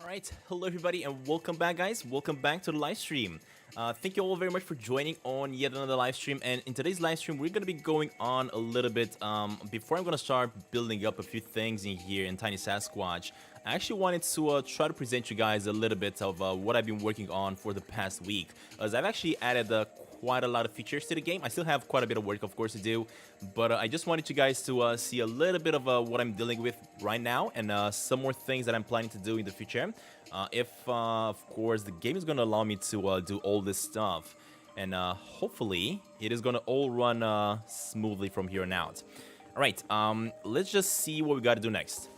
Alright, hello everybody and welcome back guys, welcome back to the live stream. Thank you all very much for joining on yet another live stream, and in today's live stream we're going to be going on a little bit, before I'm going to start building up a few things in here in Tiny Sasquatch. I actually wanted to try to present you guys a little bit of what I've been working on for the past week, as I've actually added quite a lot of features to the game. I still have quite a bit of work, of course, to do, but I just wanted you guys to see a little bit of what I'm dealing with right now, and some more things that I'm planning to do in the future, if, of course, the game is going to allow me to do all this stuff, and hopefully it is going to all run smoothly from here on out. Alright, let's just see what we got to do next.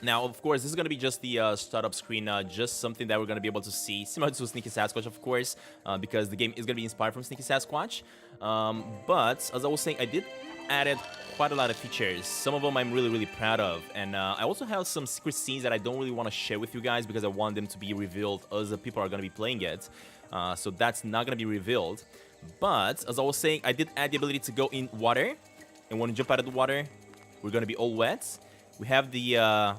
Now, of course, this is going to be just the startup screen, just something that we're going to be able to see, similar to Sneaky Sasquatch, of course, because the game is going to be inspired from Sneaky Sasquatch. But, as I was saying, I did added quite a lot of features. Some of them I'm really, really proud of. And I also have some secret scenes that I don't really want to share with you guys because I want them to be revealed as the people are going to be playing it. So that's not going to be revealed. But, as I was saying, I did add the ability to go in water. And when you jump out of the water, we're going to be all wet. We have the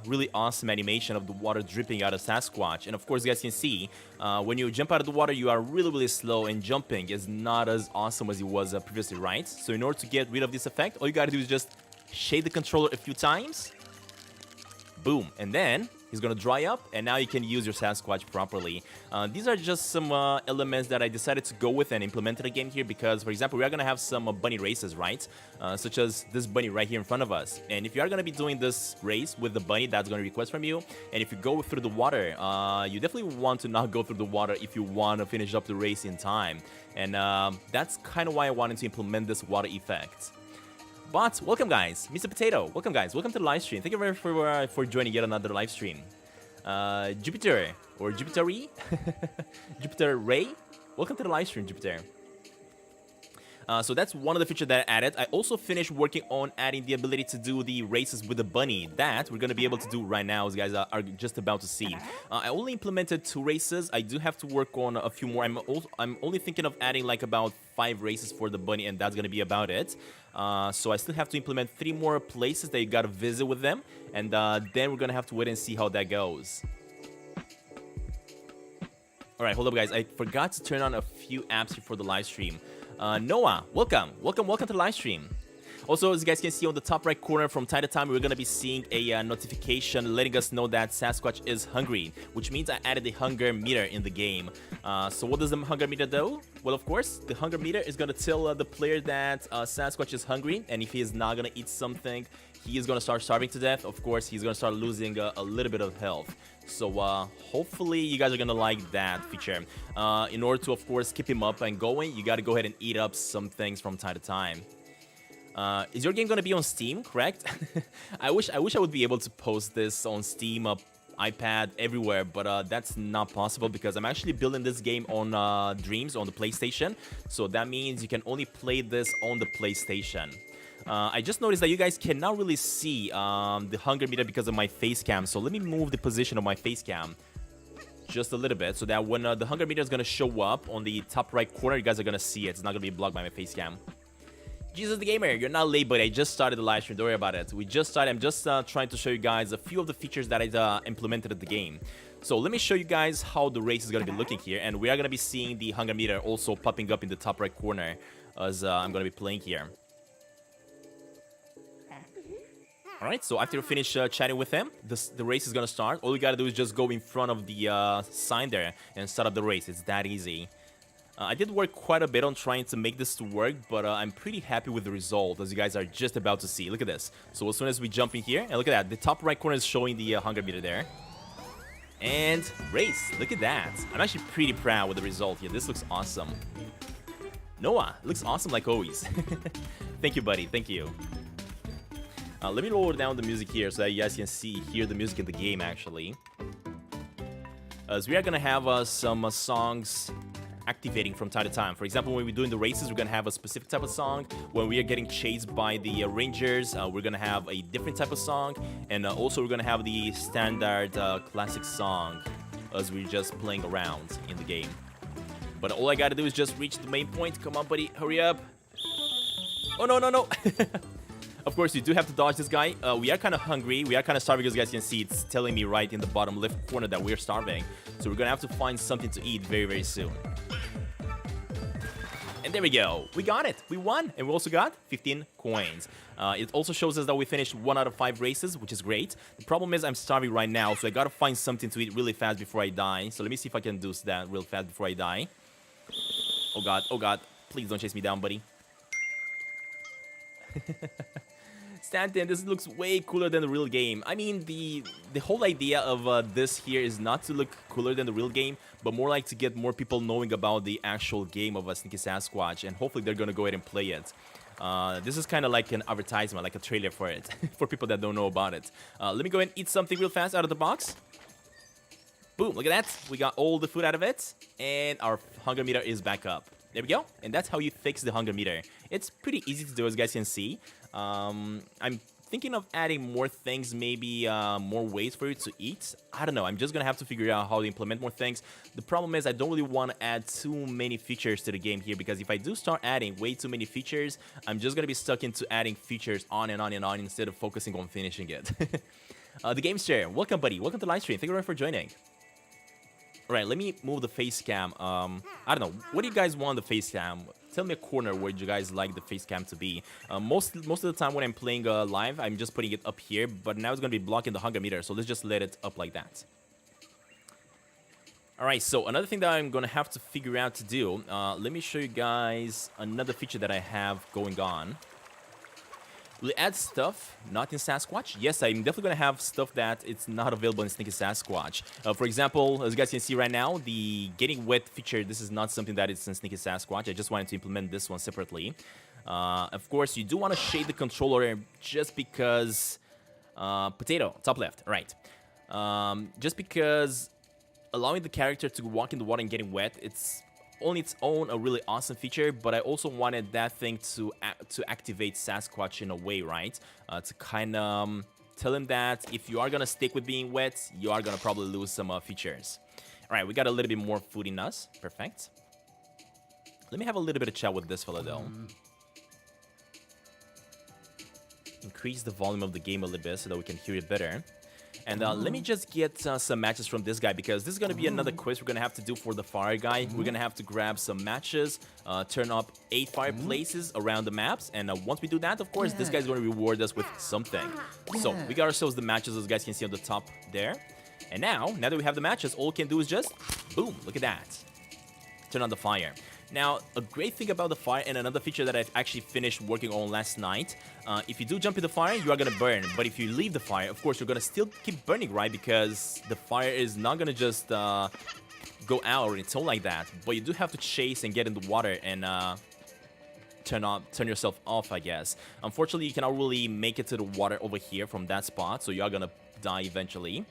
really awesome animation of the water dripping out of Sasquatch. And of course, you guys can see, when you jump out of the water, you are really, really slow, and jumping is not as awesome as it was previously, right? So in order to get rid of this effect, all you gotta do is just shake the controller a few times. Boom. And then he's gonna dry up, and now you can use your Sasquatch properly. These are just some elements that I decided to go with and implemented again here because, for example, we are gonna have some bunny races, right? Such as this bunny right here in front of us. And if you are gonna be doing this race with the bunny, that's gonna request from you. And if you go through the water, you definitely want to not go through the water if you want to finish up the race in time. And that's kind of why I wanted to implement this water effect. But welcome guys, Mr. Potato, welcome guys, welcome to the live stream. Thank you very much for joining yet another live stream. Jupiter, or Jupiter-y? Jupiter Ray, welcome to the live stream, Jupiter. So that's one of the features that I added. I also finished working on adding the ability to do the races with the bunny. That we're going to be able to do right now, as you guys are just about to see. I only implemented 2 races. I do have to work on a few more. I'm only thinking of adding like about 5 races for the bunny, and that's going to be about it. So I still have to implement 3 more places that you got to visit with them. And then we're going to have to wait and see how that goes. Alright, hold up guys. I forgot to turn on a few apps here for the live stream. Noah, welcome to the live stream. Also, as you guys can see on the top right corner, from time to time, we're going to be seeing a notification letting us know that Sasquatch is hungry, which means I added the hunger meter in the game. So what does the hunger meter do? Well, of course, the hunger meter is going to tell the player that Sasquatch is hungry, and if he is not going to eat something, he is going to start starving to death. Of course, he's going to start losing a little bit of health. So hopefully you guys are going to like that feature. In order to, of course, keep him up and going, you got to go ahead and eat up some things from time to time. Is your game going to be on Steam, correct? I wish I would be able to post this on Steam, iPad, everywhere, but that's not possible because I'm actually building this game on Dreams on the PlayStation. So that means you can only play this on the PlayStation. I just noticed that you guys cannot really see the hunger meter because of my face cam. So let me move the position of my face cam just a little bit so that when the hunger meter is going to show up on the top right corner, you guys are going to see it. It's not going to be blocked by my face cam. Jesus the Gamer, you're not late, but I just started the live stream. Don't worry about it. We just started. I'm just trying to show you guys a few of the features that I implemented in the game. So let me show you guys how the race is going to be looking here. And we are going to be seeing the hunger meter also popping up in the top right corner as I'm going to be playing here. Alright, so after you finish chatting with him, the race is going to start. All you got to do is just go in front of the sign there and start up the race. It's that easy. I did work quite a bit on trying to make this to work, but I'm pretty happy with the result, as you guys are just about to see. Look at this. So as soon as we jump in here, and look at that, the top right corner is showing the hunger meter there. And race, look at that. I'm actually pretty proud with the result here. This looks awesome. Noah, looks awesome like always. Thank you, buddy. Thank you. Let me lower down the music here so that you guys can hear the music in the game, actually. As we are going to have some songs activating from time to time. For example, when we're doing the races, we're going to have a specific type of song. When we are getting chased by the rangers, we're going to have a different type of song. And also, we're going to have the standard classic song as we're just playing around in the game. But all I got to do is just reach the main point. Come on, buddy. Hurry up. Oh, no, no, no. Of course, you do have to dodge this guy. We are kind of hungry. We are kind of starving, as you guys can see. It's telling me right in the bottom left corner that we're starving. So we're going to have to find something to eat very, very soon. And there we go. We got it. We won. And we also got 15 coins. It also shows us that we finished 1 out of 5 races, which is great. The problem is I'm starving right now, so I got to find something to eat really fast before I die. So let me see if I can do that real fast before I die. Oh, God. Oh, God. Please don't chase me down, buddy. Stantin, this looks way cooler than the real game. I mean, the whole idea of this here is not to look cooler than the real game, but more like to get more people knowing about the actual game of a Sneaky Sasquatch, and hopefully they're gonna go ahead and play it. This is kind of like an advertisement, like a trailer for it, for people that don't know about it. Let me go ahead and eat something real fast out of the box. Boom, look at that. We got all the food out of it, and our hunger meter is back up. There we go. And that's how you fix the hunger meter. It's pretty easy to do, as you guys can see. I'm thinking of adding more things, maybe more ways for you to eat. I don't know. I'm just going to have to figure out how to implement more things. The problem is I don't really want to add too many features to the game here, because if I do start adding way too many features, I'm just going to be stuck into adding features on and on and on instead of focusing on finishing it. The Gamester, welcome, buddy. Welcome to the live stream. Thank you very much for joining. All right, let me move the face cam. I don't know. What do you guys want the face cam? Tell me a corner where you guys like the face cam to be. Most of the time when I'm playing live, I'm just putting it up here. But now it's going to be blocking the hunger meter. So let's just let it up like that. All right, so another thing that I'm going to have to figure out to do. Let me show you guys another feature that I have going on. Will it add stuff not in Sasquatch? Yes, I'm definitely going to have stuff that it's not available in Sneaky Sasquatch. For example, as you guys can see right now, the getting wet feature, this is not something that is in Sneaky Sasquatch. I just wanted to implement this one separately. Of course, you do want to shade the controller just because... potato, top left, right. Just because allowing the character to walk in the water and getting wet, it's... on its own a really awesome feature, but I also wanted that thing to activate Sasquatch in a way, right? To kind of tell him that if you are gonna stick with being wet, you are gonna probably lose some features. All right, we got a little bit more food in us. Perfect. Let me have a little bit of chat with this fella though. Increase the volume of the game a little bit so that we can hear it better. And let me just get some matches from this guy, because this is going to be another quest we're going to have to do for the fire guy. We're going to have to grab some matches, turn up 8 fireplaces around the maps. And once we do that, of course, this guy's going to reward us with something. So we got ourselves the matches, as you guys can see on the top there. And now that we have the matches, all we can do is just, boom, look at that. Turn on the fire. Now, a great thing about the fire, and another feature that I've actually finished working on last night, if you do jump in the fire, you are going to burn. But if you leave the fire, of course, you're going to still keep burning, right? Because the fire is not going to just go out or it's all like that. But you do have to chase and get in the water and turn yourself off, I guess. Unfortunately, you cannot really make it to the water over here from that spot, so you are going to die eventually.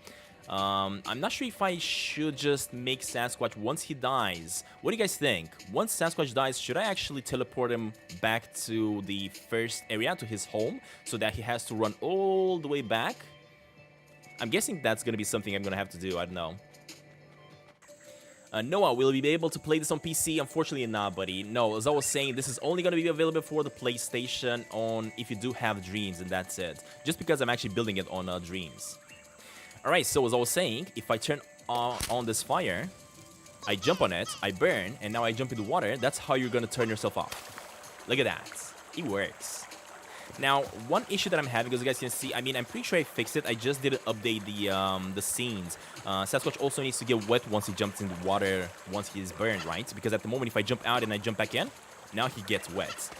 I'm not sure if I should just make Sasquatch once he dies. What do you guys think? Once Sasquatch dies, should I actually teleport him back to the first area, to his home, so that he has to run all the way back? I'm guessing that's going to be something I'm going to have to do. I don't know. Noah, will we be able to play this on PC? Unfortunately not, buddy. No, as I was saying, this is only going to be available for the PlayStation on if you do have Dreams, and that's it. Just because I'm actually building it on Dreams. Alright, so as I was saying, if I turn on this fire, I jump on it, I burn, and now I jump in the water, that's how you're going to turn yourself off. Look at that. It works. Now, one issue that I'm having, as you guys can see, I mean, I'm pretty sure I fixed it. I just didn't update the scenes. Sasquatch also needs to get wet once he jumps in the water, once he is burned, right? Because at the moment, if I jump out and I jump back in, now he gets wet.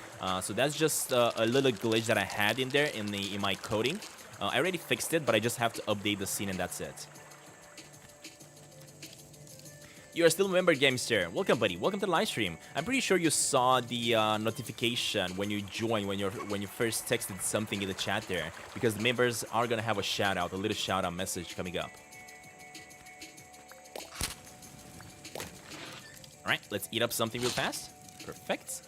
So that's just a little glitch that I had in there in my coding. I already fixed it, but I just have to update the scene and that's it. You are still a member, Gamester. Welcome, buddy. Welcome to the live stream. I'm pretty sure you saw the notification when you joined, when you first texted something in the chat there, because the members are gonna have a shout out, a little shout out message coming up. All right, let's eat up something real fast. Perfect.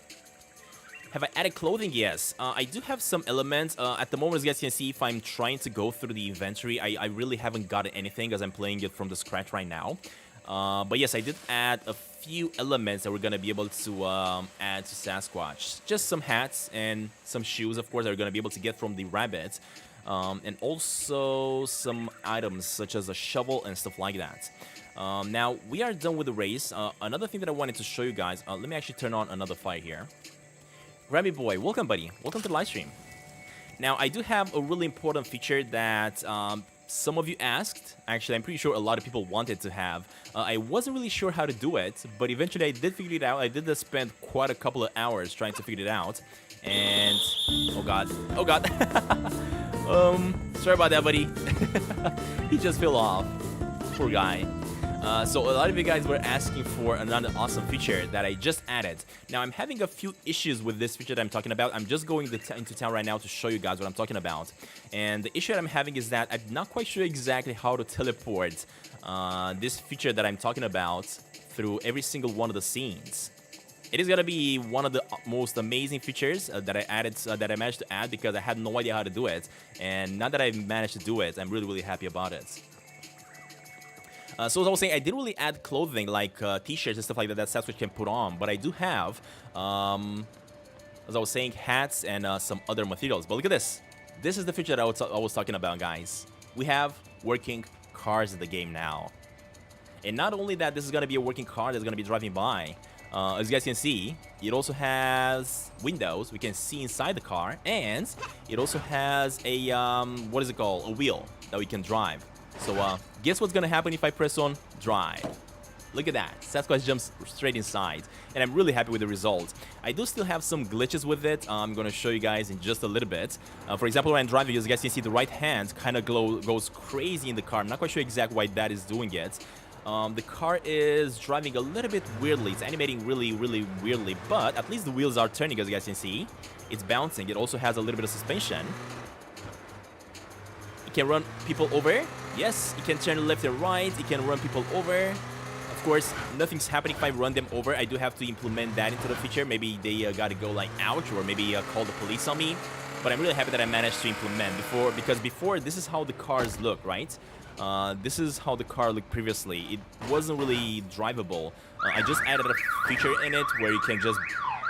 Have I added clothing? Yes. I do have some elements. At the moment, as you guys can see, if I'm trying to go through the inventory, I really haven't gotten anything as I'm playing it from the scratch right now. But yes, I did add a few elements that we're going to be able to add to Sasquatch. Just some hats and some shoes, of course, that we're going to be able to get from the rabbit. And also some items such as a shovel and stuff like that. Now, we are done with the race. Another thing that I wanted to show you guys, let me actually turn on another fire here. Grammy Boy, welcome, buddy. Welcome to the live stream. Now, I do have a really important feature that some of you asked. Actually, I'm pretty sure a lot of people wanted to have. I wasn't really sure how to do it, but eventually I did figure it out. I did spend quite a couple of hours trying to figure it out. And, oh god. Oh god. Sorry about that, buddy. He just fell off. Poor guy. So a lot of you guys were asking for another awesome feature that I just added. Now, I'm having a few issues with this feature that I'm talking about. I'm just going into town right now to show you guys what I'm talking about. And the issue that I'm having is that I'm not quite sure exactly how to teleport this feature that I'm talking about through every single one of the scenes. It is going to be one of the most amazing features that I added, that I managed to add, because I had no idea how to do it. And now that I've managed to do it, I'm really, really happy about it. So as I was saying, I didn't really add clothing like t-shirts and stuff like that that Sasquatch can put on, but I do have, as I was saying, hats and some other materials. But look at this. This is the feature that I was talking about, guys. We have working cars in the game now. And not only that, this is going to be a working car that's going to be driving by. As you guys can see, it also has windows. We can see inside the car. And it also has a, what is it called? A wheel that we can drive. So, guess what's gonna happen if I press on drive? Look at that. Sasquatch jumps straight inside. And I'm really happy with the result. I do still have some glitches with it. I'm gonna show you guys in just a little bit. For example, when I'm driving, as you guys can see, the right hand kind of goes crazy in the car. I'm not quite sure exactly why that is doing it. The car is driving a little bit weirdly. It's animating really, really weirdly. But at least the wheels are turning, as you guys can see. It's bouncing. It also has a little bit of suspension. It can run people over. Yes, it can turn left and right. It can run people over. Of course, nothing's happening if I run them over. I do have to implement that into the feature. Maybe they gotta go like ouch, or maybe call the police on me. But I'm really happy that I managed to implement because before this is how the cars look, right? This is how the car looked previously. It wasn't really drivable. I just added a feature in it where you can just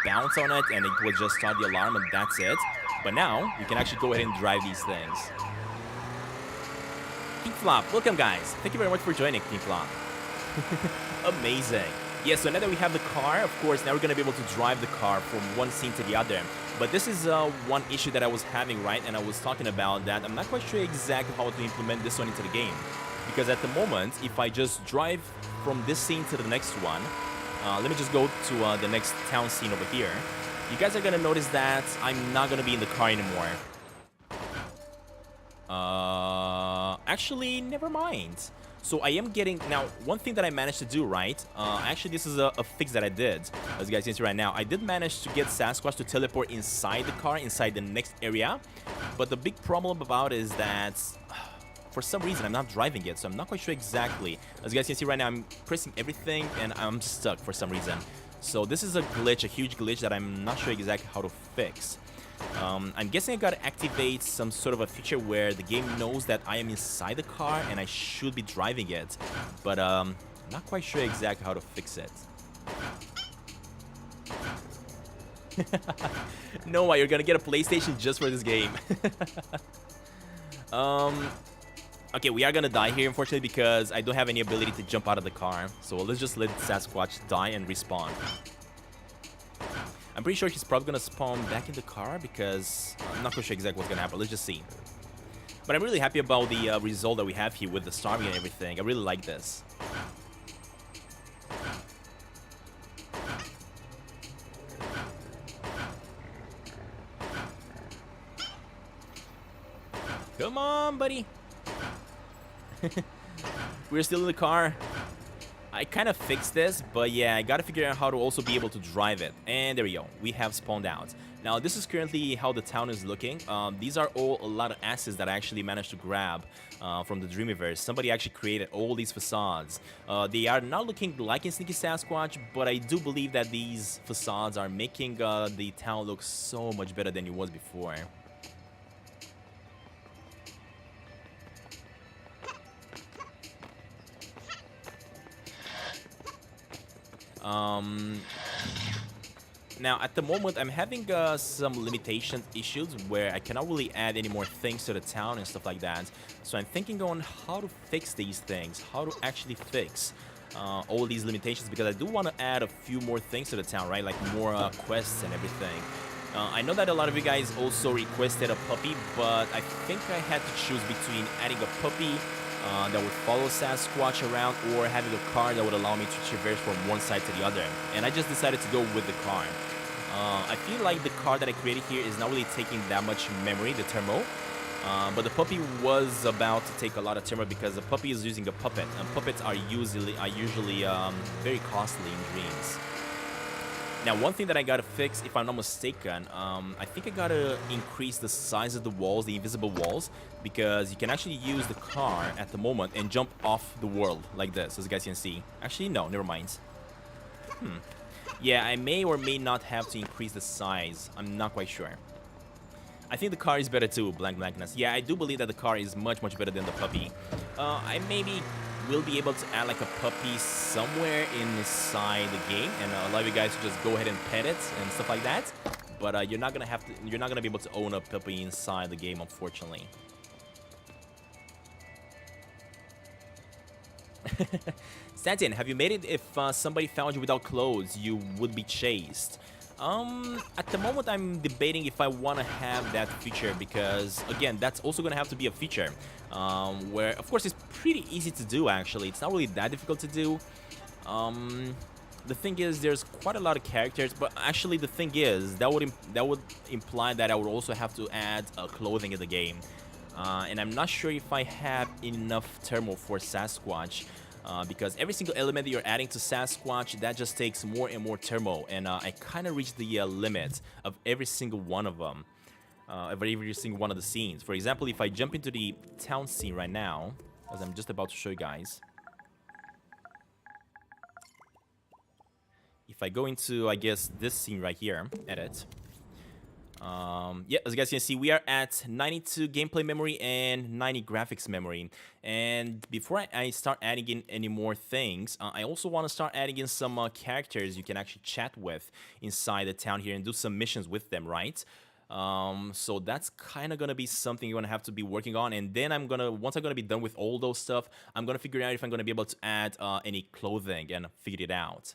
bounce on it and it will just start the alarm, and that's it. But now you can actually go ahead and drive these things. King Flop, welcome guys. Thank you very much for joining, King Flop. Amazing. Yeah, so now that we have the car, of course, now we're going to be able to drive the car from one scene to the other. But this is one issue that I was having, right? And I was talking about that. I'm not quite sure exactly how to implement this one into the game. Because at the moment, if I just drive from this scene to the next one, let me just go to the next town scene over here. You guys are going to notice that I'm not going to be in the car anymore. Actually, never mind. So I am getting, now, one thing that I managed to do, right? Actually, this is a fix that I did, as you guys can see right now. I did manage to get Sasquatch to teleport inside the car, inside the next area. But the big problem about it is that, for some reason, I'm not driving it, so I'm not quite sure exactly. As you guys can see right now, I'm pressing everything, and I'm stuck for some reason. So this is a glitch, a huge glitch that I'm not sure exactly how to fix. I'm guessing I gotta activate some sort of a feature where the game knows that I am inside the car and I should be driving it. But not quite sure exactly how to fix it. No, you're gonna get a PlayStation just for this game. Okay, we are gonna die here, unfortunately, because I don't have any ability to jump out of the car. So let's just let Sasquatch die and respawn. I'm pretty sure he's probably gonna spawn back in the car because I'm not quite sure exactly what's gonna happen. Let's just see. But I'm really happy about the result that we have here with the starving and everything. I really like this. Come on, buddy. We're still in the car. I kind of fixed this, but yeah, I gotta figure out how to also be able to drive it. And there we go. We have spawned out. Now, this is currently how the town is looking. These are all a lot of assets that I actually managed to grab from the Dreamiverse. Somebody actually created all these facades. They are not looking like in Sneaky Sasquatch, but I do believe that these facades are making the town look so much better than it was before. Now, at the moment, I'm having some limitation issues where I cannot really add any more things to the town and stuff like that. So I'm thinking on how to fix these things, how to actually fix all these limitations, because I do want to add a few more things to the town, right? Like more quests and everything. I know that a lot of you guys also requested a puppy, but I think I had to choose between adding a puppy that would follow Sasquatch around, or having a car that would allow me to traverse from one side to the other. And I just decided to go with the car. I feel like the car that I created here is not really taking that much memory, the thermal. But the puppy was about to take a lot of thermal because the puppy is using a puppet. And puppets are usually very costly in Dreams. Now, one thing that I gotta fix, if I'm not mistaken, I think I gotta increase the size of the walls, the invisible walls, because you can actually use the car at the moment and jump off the world like this, as you guys can see. Actually, no, never mind. Yeah, I may or may not have to increase the size. I'm not quite sure. I think the car is better too, blankness. Yeah, I do believe that the car is much better than the puppy. I maybe will be able to add like a puppy somewhere inside the game and allow you guys to just go ahead and pet it and stuff like that. But you're not gonna be able to own a puppy inside the game, unfortunately. Stantin, have you made it if somebody found you without clothes, you would be chased? At the moment, I'm debating if I want to have that feature because, again, that's also going to have to be a feature where, of course, it's pretty easy to do, actually. It's not really that difficult to do. The thing is, there's quite a lot of characters, but actually, the thing is, that would imply that I would also have to add clothing in the game. And I'm not sure if I have enough thermal for Sasquatch. Because every single element that you're adding to Sasquatch, that just takes more and more thermal, and I kind of reached the limit of every single one of them, of every single one of the scenes. For example, if I jump into the town scene right now, as I'm just about to show you guys, if I go into, I guess, this scene right here, edit. Yeah, as you guys can see, we are at 92 gameplay memory and 90 graphics memory. And before I start adding in any more things, I also want to start adding in some characters you can actually chat with inside the town here and do some missions with them, right? So that's kind of gonna be something you're gonna have to be working on. And then once I'm gonna be done with all those stuff, I'm gonna figure out if I'm gonna be able to add any clothing and figure it out.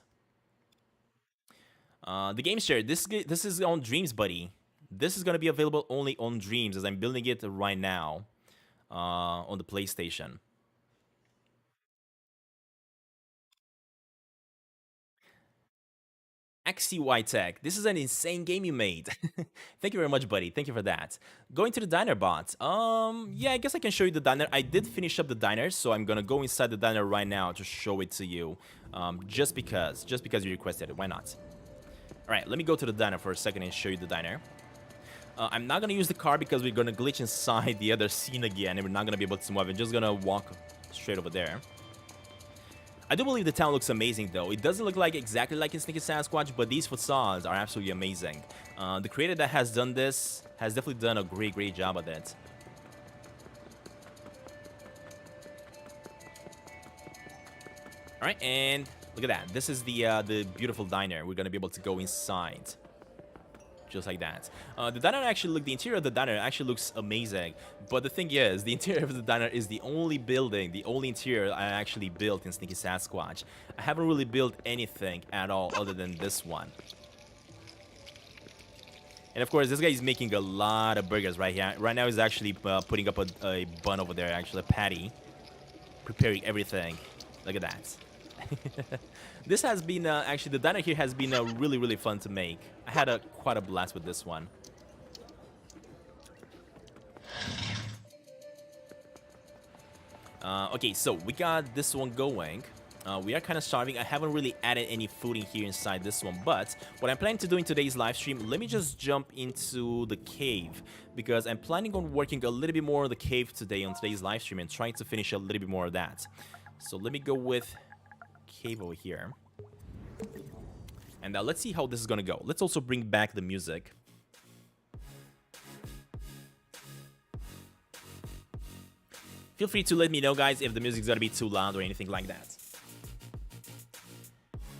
The game share. This is on Dreams, buddy. This is gonna be available only on Dreams as I'm building it right now on the PlayStation. XCY Tech, this is an insane game you made. Thank you very much, buddy. Thank you for that. Going to the diner bot. Yeah, I guess I can show you the diner. I did finish up the diner, so I'm gonna go inside the diner right now to show it to you. Just because you requested it. Why not? All right, let me go to the diner for a second and show you the diner. I'm not gonna use the car because we're gonna glitch inside the other scene again, and we're not gonna be able to move. I'm just gonna walk straight over there. I do believe the town looks amazing, though. It doesn't look like exactly like in Sneaky Sasquatch, but these facades are absolutely amazing. The creator that has done this has definitely done a great job at it. All right, and look at that. This is the beautiful diner. We're gonna be able to go inside. Just like that. The interior of the diner actually looks amazing. But the thing is, the interior of the diner is the only interior I actually built in Sneaky Sasquatch. I haven't really built anything at all other than this one. And of course, this guy is making a lot of burgers right here. Right now, he's actually putting up a bun over there, actually a patty. Preparing everything. Look at that. This has been, actually, the diner here has been really fun to make. I had quite a blast with this one. Okay, so we got this one going. We are kind of starving. I haven't really added any food in here inside this one, but what I'm planning to do in today's live stream, let me just jump into the cave, because I'm planning on working a little bit more on the cave today on today's live stream and trying to finish a little bit more of that. So let me go with cave over here. And let's see how this is gonna go. Let's also bring back the music. Feel free to let me know, guys, if the music's gonna be too loud or anything like that.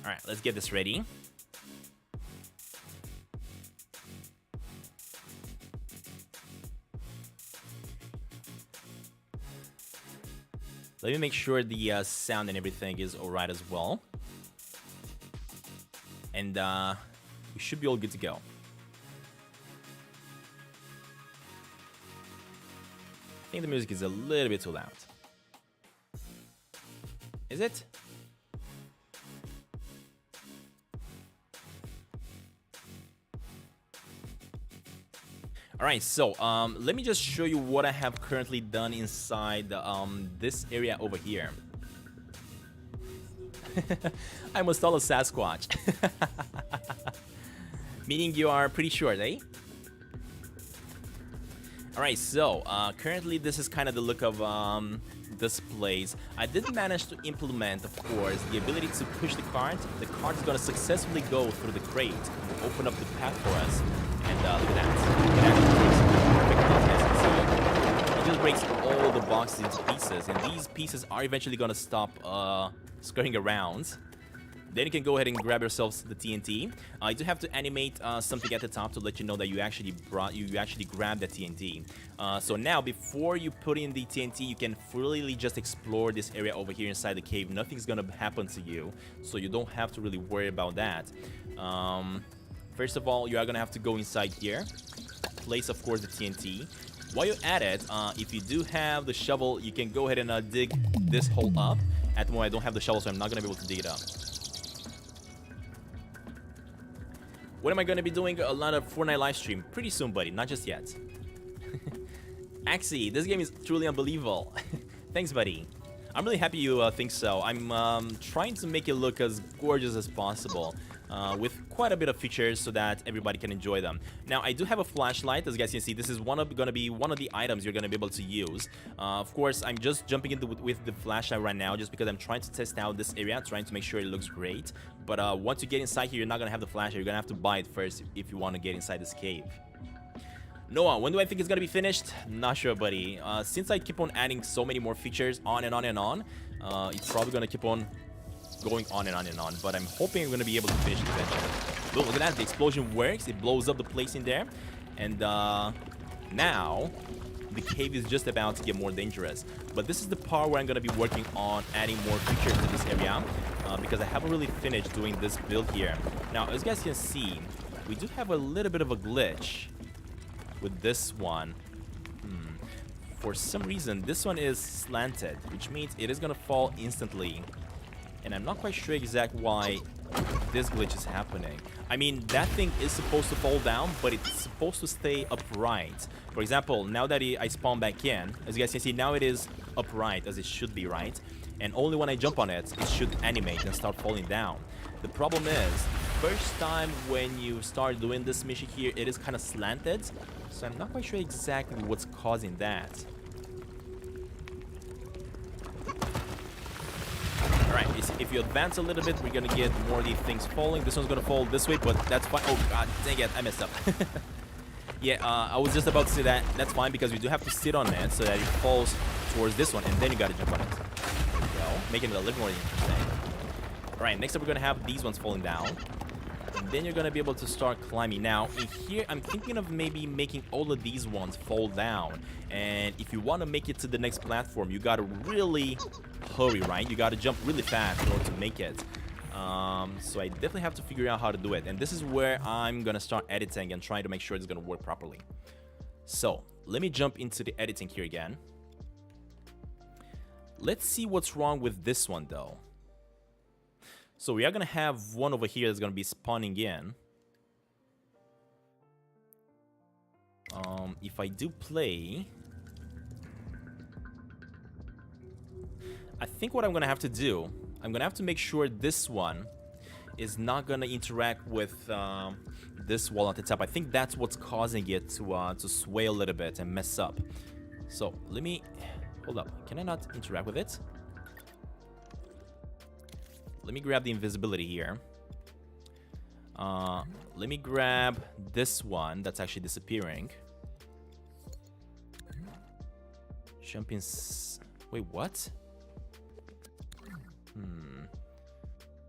Alright, let's get this ready. Let me make sure the sound and everything is alright as well. And we should be all good to go. I think the music is a little bit too loud. Is it? Alright, so let me just show you what I have currently done inside this area over here. I must install a Sasquatch. Meaning you are pretty short, eh? Alright, so currently this is kind of the look of this place. I did manage to implement, of course, the ability to push the cart. The cart is going to successfully go through the crate and open up the path for us. And look at that. It just breaks all the boxes into pieces, and these pieces are eventually going to stop scurrying around. Then you can go ahead and grab yourselves the TNT. You do have to animate something at the top to let you know that you actually grabbed the TNT. So now, before you put in the TNT, you can freely just explore this area over here inside the cave. Nothing's gonna happen to you, so you don't have to really worry about that. First of all, you are gonna have to go inside here, place, of course, the TNT. While you're at it, if you do have the shovel, you can go ahead and dig this hole up. At the moment, I don't have the shovel, so I'm not gonna be able to dig it up. When am I going to be doing a lot of Fortnite live stream? Pretty soon, buddy. Not just yet. Axie, this game is truly unbelievable. Thanks, buddy. I'm really happy you think so. I'm trying to make it look as gorgeous as possible. With quite a bit of features so that everybody can enjoy them. Now, I do have a flashlight. As you guys can see, this is going to be one of the items you're going to be able to use. Of course, I'm just jumping into with the flashlight right now just because I'm trying to test out this area, trying to make sure it looks great. But once you get inside here, you're not going to have the flashlight. You're going to have to buy it first if you want to get inside this cave. Noah, when do I think it's going to be finished? Not sure, buddy. Since I keep on adding so many more features on and on and on, it's probably going to keep on going on and on and on, but I'm hoping I'm going to be able to finish it eventually. Look at that, the explosion works, it blows up the place in there. And now the cave is just about to get more dangerous. But this is the part where I'm going to be working on adding more features to this area because I haven't really finished doing this build here. Now, as you guys can see, we do have a little bit of a glitch with this one. For some reason, this one is slanted, which means it is going to fall instantly. And I'm not quite sure exactly why this glitch is happening. I mean, that thing is supposed to fall down, but it's supposed to stay upright. For example, now that I spawn back in, as you guys can see, now it is upright, as it should be, right? And only when I jump on it, it should animate and start falling down. The problem is, first time when you start doing this mission here, it is kind of slanted. So I'm not quite sure exactly what's causing that. Alright, if you advance a little bit, we're gonna get more of these things falling. This one's gonna fall this way, but that's fine. Oh god, dang it, I messed up. Yeah, I was just about to say that. That's fine because you do have to sit on it so that it falls towards this one, and then you gotta jump on it. There we go, making it a little more interesting. Alright, next up we're gonna have these ones falling down. And then you're gonna be able to start climbing. Now, in here, I'm thinking of maybe making all of these ones fall down. And if you want to make it to the next platform, you gotta really hurry, right? You gotta jump really fast in order to make it. So I definitely have to figure out how to do it. And this is where I'm gonna start editing and trying to make sure it's gonna work properly. So, let me jump into the editing here again. Let's see what's wrong with this one, though. So we are going to have one over here that's going to be spawning in. If I do play, I think what I'm going to have to do, I'm going to have to make sure this one is not going to interact with this wall at the top. I think that's what's causing it to sway a little bit and mess up. So let me, hold up, can I not interact with it? Let me grab the invisibility here. Let me grab this one that's actually disappearing. Jumping. Wait, what?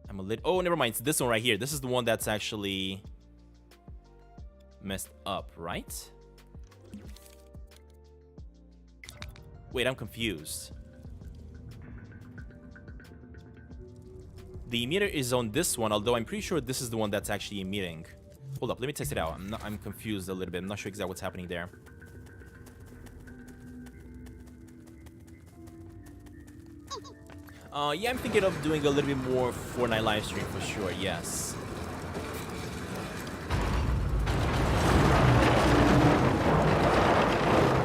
I'm a little. Oh, never mind. It's this one right here. This is the one that's actually messed up, right? Wait, I'm confused. The emitter is on this one, although I'm pretty sure this is the one that's actually emitting. Hold up, let me test it out. I'm confused a little bit. I'm not sure exactly what's happening there. Yeah, I'm thinking of doing a little bit more Fortnite live stream for sure, yes.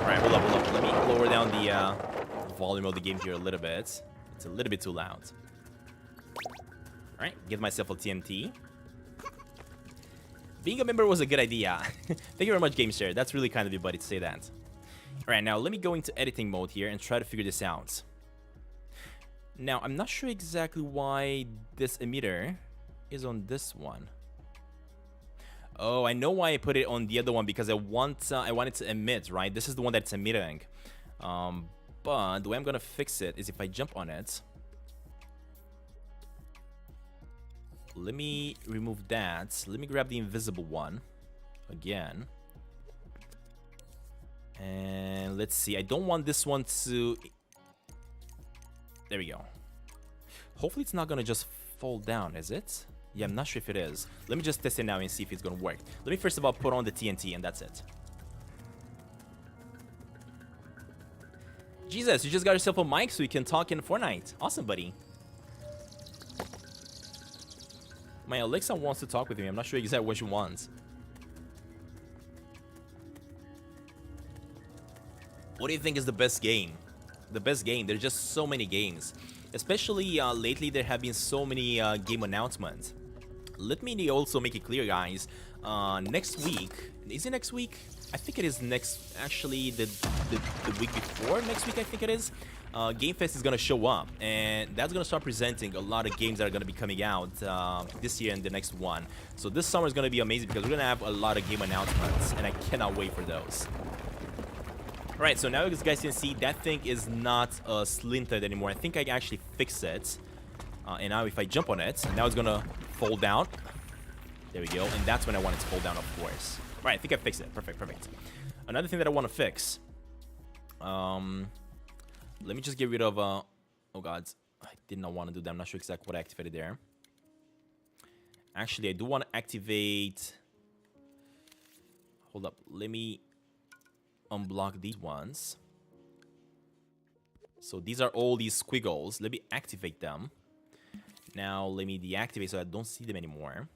Alright, hold up. Let me lower down the volume of the game here a little bit. It's a little bit too loud. Alright, give myself a TNT. Being a member was a good idea. Thank you very much, GameShare. That's really kind of you, buddy, to say that. Alright, now let me go into editing mode here and try to figure this out. Now, I'm not sure exactly why this emitter is on this one. Oh, I know why I put it on the other one, because I want it to emit, right? This is the one that's emitting. But the way I'm gonna fix it is if I jump on it. Let me remove that. Let me grab the invisible one again. And let's see. I don't want this one to... There we go. Hopefully it's not gonna just fall down, is it? Yeah, I'm not sure if it is. Let me just test it now and see if it's gonna work. Let me first of all put on the TNT and that's it. Jesus, you just got yourself a mic so you can talk in Fortnite. Awesome, buddy. My Alexa wants to talk with me. I'm not sure exactly what she wants. What do you think is the best game? The best game? There's just so many games. Especially lately, there have been so many game announcements. Let me also make it clear, guys. Next week, is it next week? I think it is next, actually the week before next week, I think it is. Game Fest is gonna show up, and that's gonna start presenting a lot of games that are gonna be coming out this year and the next one. So this summer is gonna be amazing because we're gonna have a lot of game announcements, and I cannot wait for those. Alright, so now as you guys can see, that thing is not slinted anymore. I think I actually fixed it. And now if I jump on it, now it's gonna fall down. There we go. And that's when I want it to fall down, of course. All right, I think I fixed it. Perfect, perfect. Another thing that I want to fix. Let me just get rid of... oh, God. I did not want to do that. I'm not sure exactly what I activated there. Actually, I do want to activate... Hold up. Let me unblock these ones. So these are all these squiggles. Let me activate them. Now, let me deactivate so I don't see them anymore.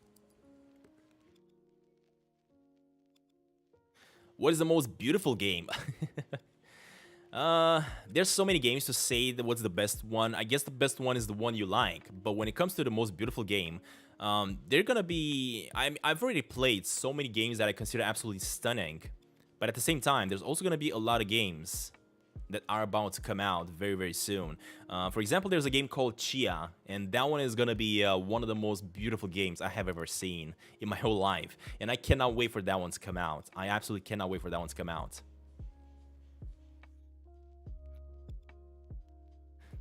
What is the most beautiful game? There's so many games to say that what's the best one. I guess the best one is the one you like. But when it comes to the most beautiful game, they're gonna be... I've already played so many games that I consider absolutely stunning. But at the same time, there's also gonna be a lot of games that are about to come out very, very soon. For example, there's a game called Chia, and that one is gonna be one of the most beautiful games I have ever seen in my whole life. And I cannot wait for that one to come out. I absolutely cannot wait for that one to come out.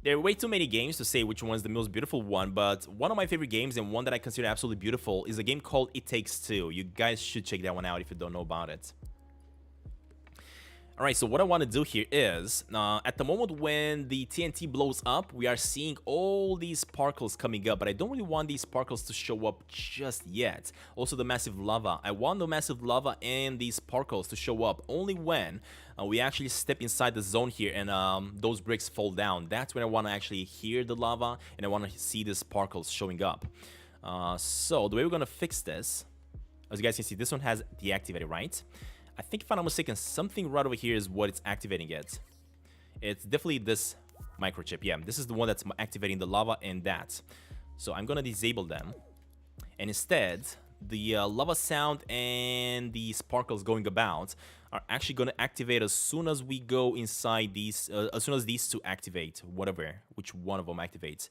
There are way too many games to say which one's the most beautiful one, but one of my favorite games and one that I consider absolutely beautiful is a game called It Takes Two. You guys should check that one out if you don't know about it. Alright, so what I want to do here is, at the moment when the TNT blows up, we are seeing all these sparkles coming up, but I don't really want these sparkles to show up just yet. Also the massive lava. I want the massive lava and these sparkles to show up only when we actually step inside the zone here and those bricks fall down. That's when I want to actually hear the lava and I want to see the sparkles showing up. So the way we're going to fix this, as you guys can see, this one has deactivated, right? I think if I'm not mistaken, something right over here is what it's activating it. It's definitely this microchip. Yeah, this is the one that's activating the lava and that. So I'm going to disable them. And instead, the lava sound and the sparkles going about are actually going to activate as soon as we go inside these, as soon as these two activate, which one of them activates.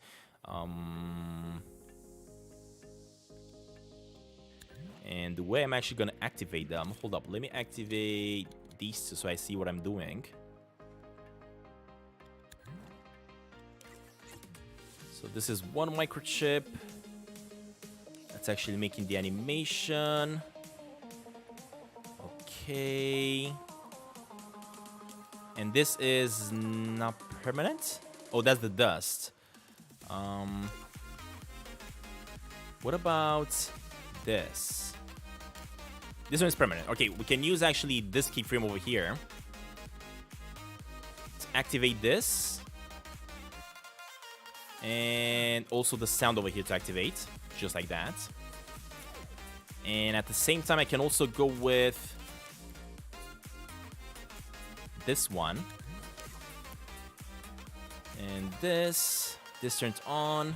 And the way I'm actually going to activate them, hold up, let me activate these two so I see what I'm doing. So this is one microchip. That's actually making the animation. Okay. And this is not permanent? Oh, that's the dust. What about this? This one is permanent. Okay, we can use actually this keyframe over here to activate this. And also the sound over here to activate, just like that. And at the same time, I can also go with this one. And this turns on.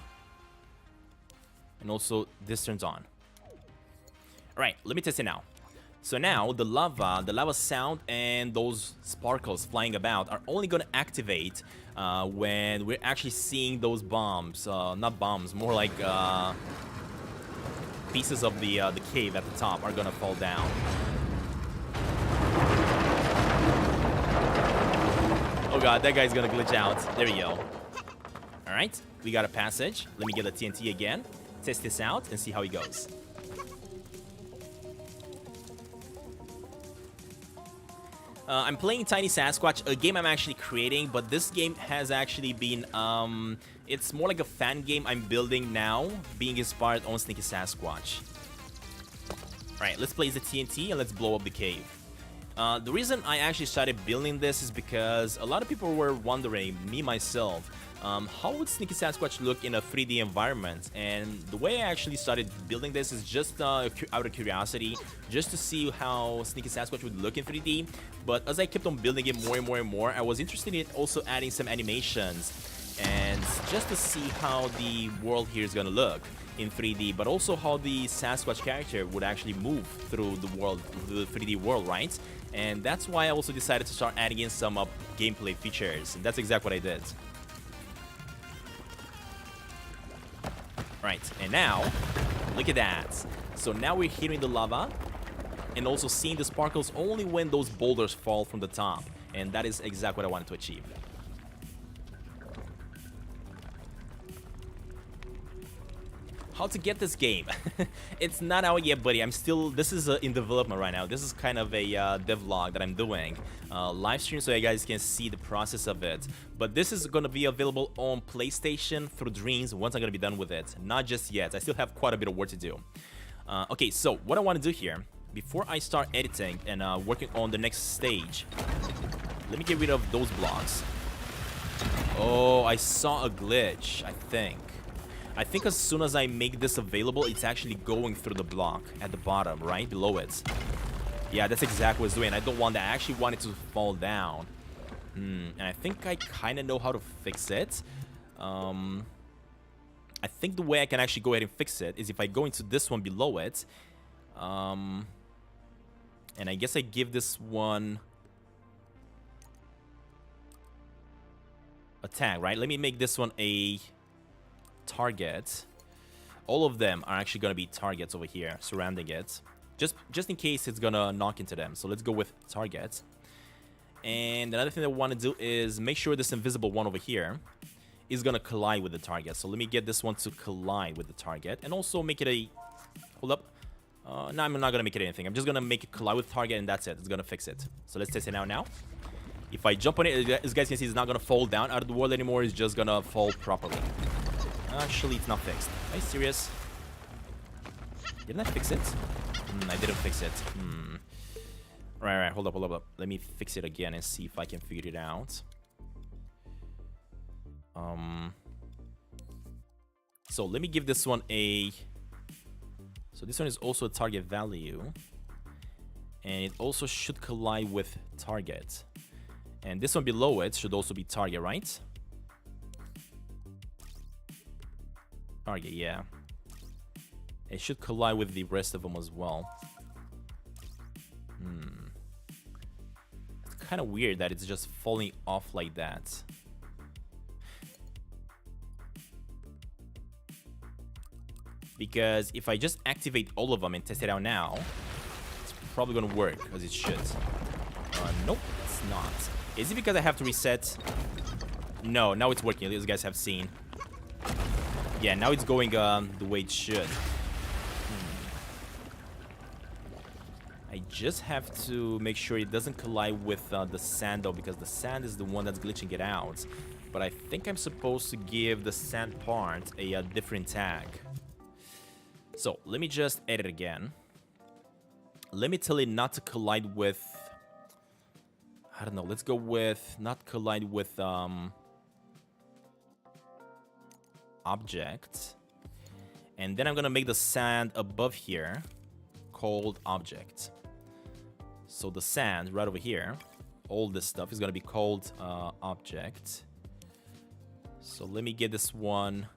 And also this turns on. All right, let me test it now. So now the lava sound and those sparkles flying about are only going to activate when we're actually seeing those bombs. Not bombs, more like pieces of the cave at the top are going to fall down. Oh god, that guy's going to glitch out. There we go. All right, we got a passage. Let me get the TNT again. Test this out and see how it goes. I'm playing Tiny Sasquatch, a game I'm actually creating, but this game has actually been, it's more like a fan game I'm building now, being inspired on Sneaky Sasquatch. Alright, let's place the TNT and let's blow up the cave. The reason I actually started building this is because a lot of people were wondering, me myself, how would Sneaky Sasquatch look in a 3D environment? And the way I actually started building this is just out of curiosity, just to see how Sneaky Sasquatch would look in 3D. But as I kept on building it more and more and more, I was interested in also adding some animations and just to see how the world here is gonna look in 3D, but also how the Sasquatch character would actually move through the world, the 3D world, right? And that's why I also decided to start adding in some gameplay features. And that's exactly what I did. Right, and now, look at that. So now we're hearing the lava and also seeing the sparkles only when those boulders fall from the top. And that is exactly what I wanted to achieve. how to get this game. It's not out yet, buddy. This is in development right now. This is kind of a devlog that I'm doing. Live stream so you guys can see the process of it. But this is going to be available on PlayStation through Dreams once I'm going to be done with it. Not just yet. I still have quite a bit of work to do. Okay, so what I want to do here, before I start editing and working on the next stage, let me get rid of those blocks. Oh, I saw a glitch, I think. I think as soon as I make this available, it's actually going through the block at the bottom, right? Below it. Yeah, that's exactly what it's doing. I don't want that. I actually want it to fall down. And I think I kind of know how to fix it. I think the way I can actually go ahead and fix it is if I go into this one below it. And I guess I give this one a tag, right? Let me make this one a target. All of them are actually going to be targets over here surrounding it, just in case it's gonna knock into them. So let's go with target. And another thing that we want to do is make sure this invisible one over here is gonna collide with the target. So let me get this one to collide with the target, and also make it a hold up. No, I'm not gonna make it anything. I'm just gonna make it collide with the target, and that's it. It's gonna fix it. So let's test it out now. If I jump on it, as you guys can see, it's not gonna fall down out of the world anymore. It's just gonna fall properly. Actually, it's not fixed. Are you serious? Didn't I fix it? I didn't fix it. Right. Hold up. Let me fix it again and see if I can figure it out. So let me give this one a... So this one is also a target value. And it also should collide with target. And this one below it should also be target, right? Target, yeah. It should collide with the rest of them as well. It's kind of weird that it's just falling off like that. Because if I just activate all of them and test it out now, it's probably gonna work, as it should. Nope, it's not. Is it because I have to reset? No, now it's working, as you guys have seen. Yeah, now it's going the way it should. I just have to make sure it doesn't collide with the sand, though, because the sand is the one that's glitching it out. But I think I'm supposed to give the sand part a different tag. So let me just edit again. Let me tell it not to collide with... I don't know, let's go with... Not collide with... object, and then I'm gonna make the sand above here called object. So the sand right over here, all this stuff is gonna be called object. So let me get this one,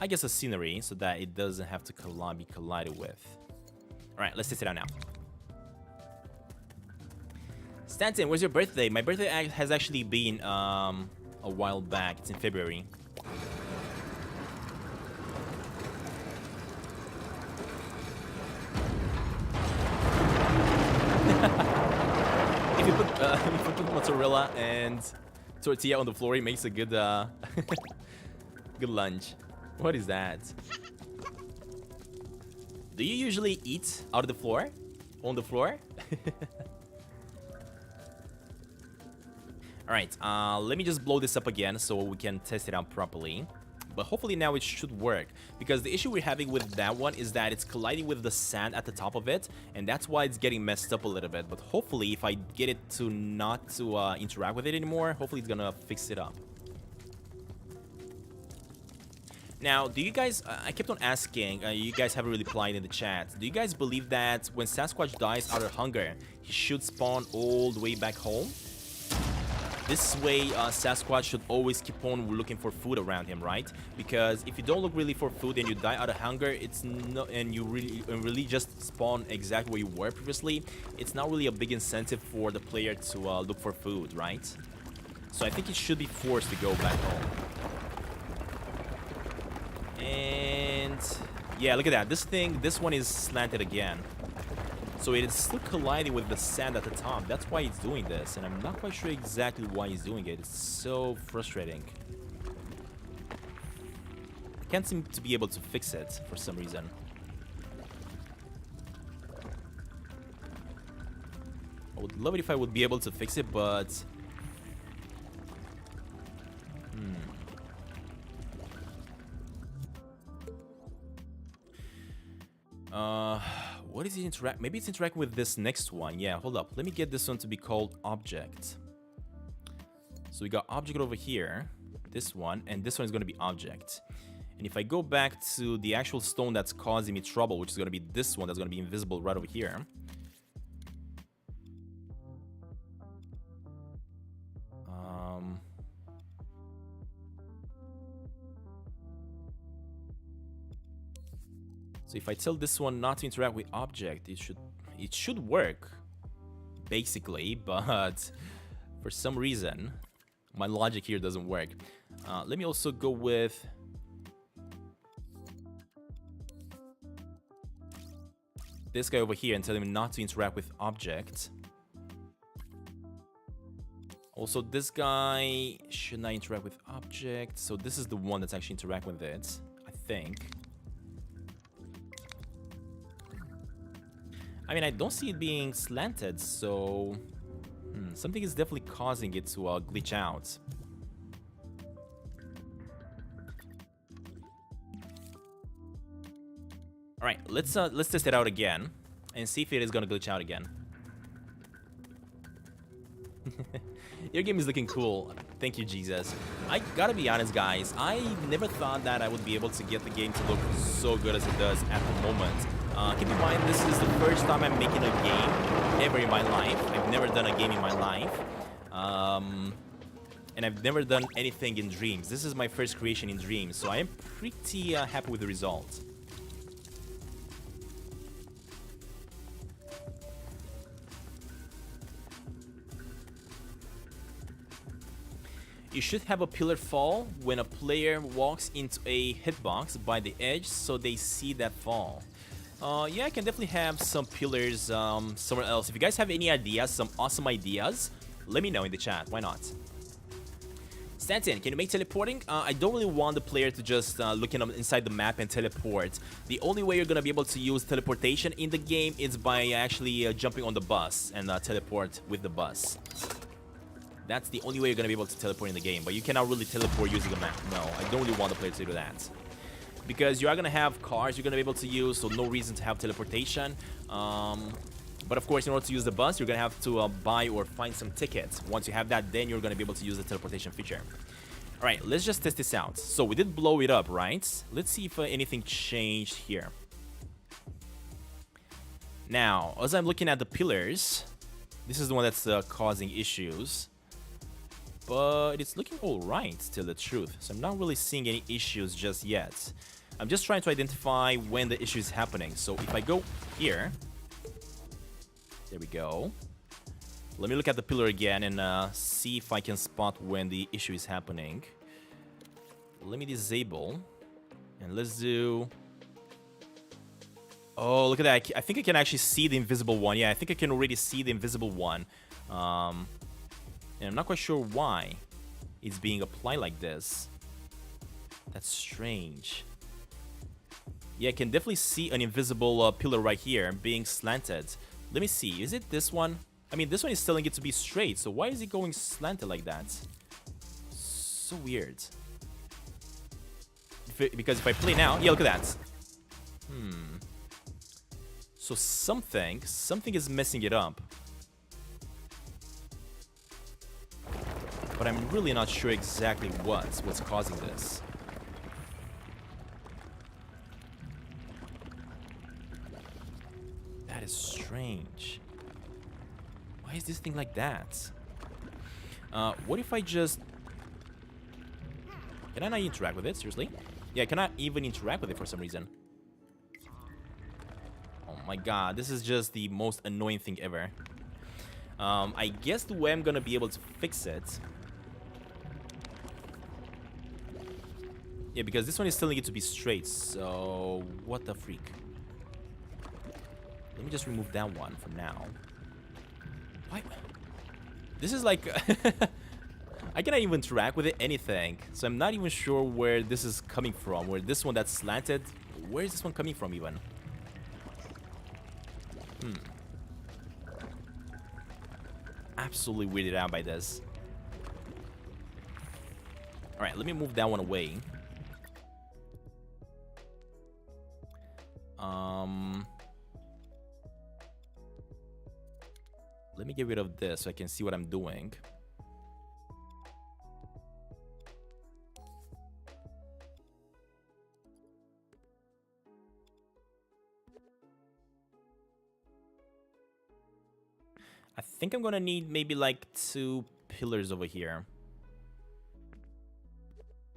I guess, a scenery, so that it doesn't have to be collided with. All right, let's test it out now. Stantin, where's your birthday? My birthday has actually been a while back. It's in February. If you put mozzarella and tortilla on the floor, it makes a good good lunch. What is that? Do you usually eat out of the floor? On the floor? Alright, let me just blow this up again so we can test it out properly. But hopefully now it should work, because the issue we're having with that one is that it's colliding with the sand at the top of it, and that's why it's getting messed up a little bit. But hopefully if I get it to not to interact with it anymore, hopefully it's gonna fix it up. Now, do you guys, I kept on asking, you guys haven't really replied in the chat, do you guys believe that when Sasquatch dies out of hunger, he should spawn all the way back home? This way, Sasquatch should always keep on looking for food around him, right? Because if you don't look really for food and you die out of hunger, it's no, and you really just spawn exactly where you were previously, it's not really a big incentive for the player to look for food, right? So I think it should be forced to go back home. And yeah, look at that. This one is slanted again. So it is still colliding with the sand at the top. That's why it's doing this, and I'm not quite sure exactly why he's doing it. It's so frustrating. can't seem to be able to fix it for some reason. I would love it if I would be able to fix it, but... What is it interact? Maybe it's interacting with this next one. Yeah, hold up. Let me get this one to be called object. So we got object over here, this one, and this one is going to be object. And if I go back to the actual stone that's causing me trouble, which is going to be this one that's going to be invisible right over here. So if I tell this one not to interact with object, it should work, basically, but for some reason, my logic here doesn't work. Let me also go with this guy over here and tell him not to interact with object. Also, this guy should not interact with object. So this is the one that's actually interacting with it, I think. I mean, I don't see it being slanted, so something is definitely causing it to glitch out. All right, let's test it out again and see if it is gonna glitch out again. Your game is looking cool. Thank you, Jesus. I gotta be honest, guys. I never thought that I would be able to get the game to look so good as it does at the moment. Keep in mind, this is the first time I'm making a game ever in my life. I've never done a game in my life. And I've never done anything in Dreams. This is my first creation in Dreams, so I am pretty happy with the result. You should have a pillar fall when a player walks into a hitbox by the edge so they see that fall. Yeah, I can definitely have some pillars somewhere else. If you guys have any ideas, some awesome ideas, let me know in the chat. Why not? Stantin, can you make teleporting? I don't really want the player to just look inside the map and teleport. The only way you're going to be able to use teleportation in the game is by actually jumping on the bus and teleport with the bus. That's the only way you're going to be able to teleport in the game, but you cannot really teleport using a map. No, I don't really want the player to do that. Because you are going to have cars you're going to be able to use, so no reason to have teleportation. But of course, in order to use the bus, you're going to have to buy or find some tickets. Once you have that, then you're going to be able to use the teleportation feature. All right, let's just test this out. So we did blow it up, right? Let's see if anything changed here. Now, as I'm looking at the pillars, this is the one that's causing issues. But it's looking all right, to tell the truth. So I'm not really seeing any issues just yet. I'm just trying to identify when the issue is happening. So if I go here, there we go. Let me look at the pillar again and see if I can spot when the issue is happening. Let me disable, and let's do... Oh, look at that. I think I can actually see the invisible one. Yeah, I think I can already see the invisible one. And I'm not quite sure why it's being applied like this. That's strange. Yeah, I can definitely see an invisible pillar right here being slanted. Let me see. Is it this one? I mean, this one is telling it to be straight. So why is it going slanted like that? So weird. Because if I play now... Yeah, look at that. So something is messing it up. But I'm really not sure exactly what's causing this. That is strange. Why is this thing like that? What if I just... Can I not interact with it? Seriously? Yeah, I cannot even interact with it for some reason. Oh my god, this is just the most annoying thing ever. I guess the way I'm gonna be able to fix it... Yeah, because this one is telling it to be straight, so... What the freak? Let me just remove that one for now. Why? This is like... I cannot even interact with it, anything. So I'm not even sure where this is coming from. Where this one that's slanted, where is this one coming from even? Absolutely weirded out by this. Alright, let me move that one away. Let me get rid of this so I can see what I'm doing. I think I'm gonna need maybe like 2 pillars over here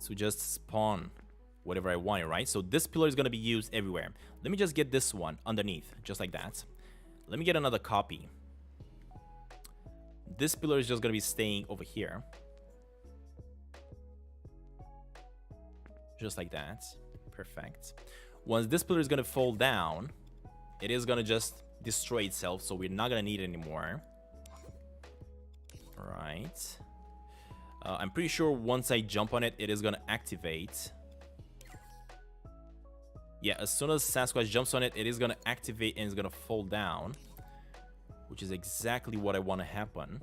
to just spawn whatever I want, right? So this pillar is gonna be used everywhere. Let me just get this one underneath, just like that. Let me get another copy. This pillar is just gonna be staying over here. Just like that. Perfect. Once this pillar is gonna fall down, it is gonna just destroy itself, so we're not gonna need it anymore. Right. I'm pretty sure once I jump on it, it is gonna activate. Yeah, as soon as Sasquatch jumps on it, it is gonna activate and it's gonna fall down, which is exactly what I want to happen.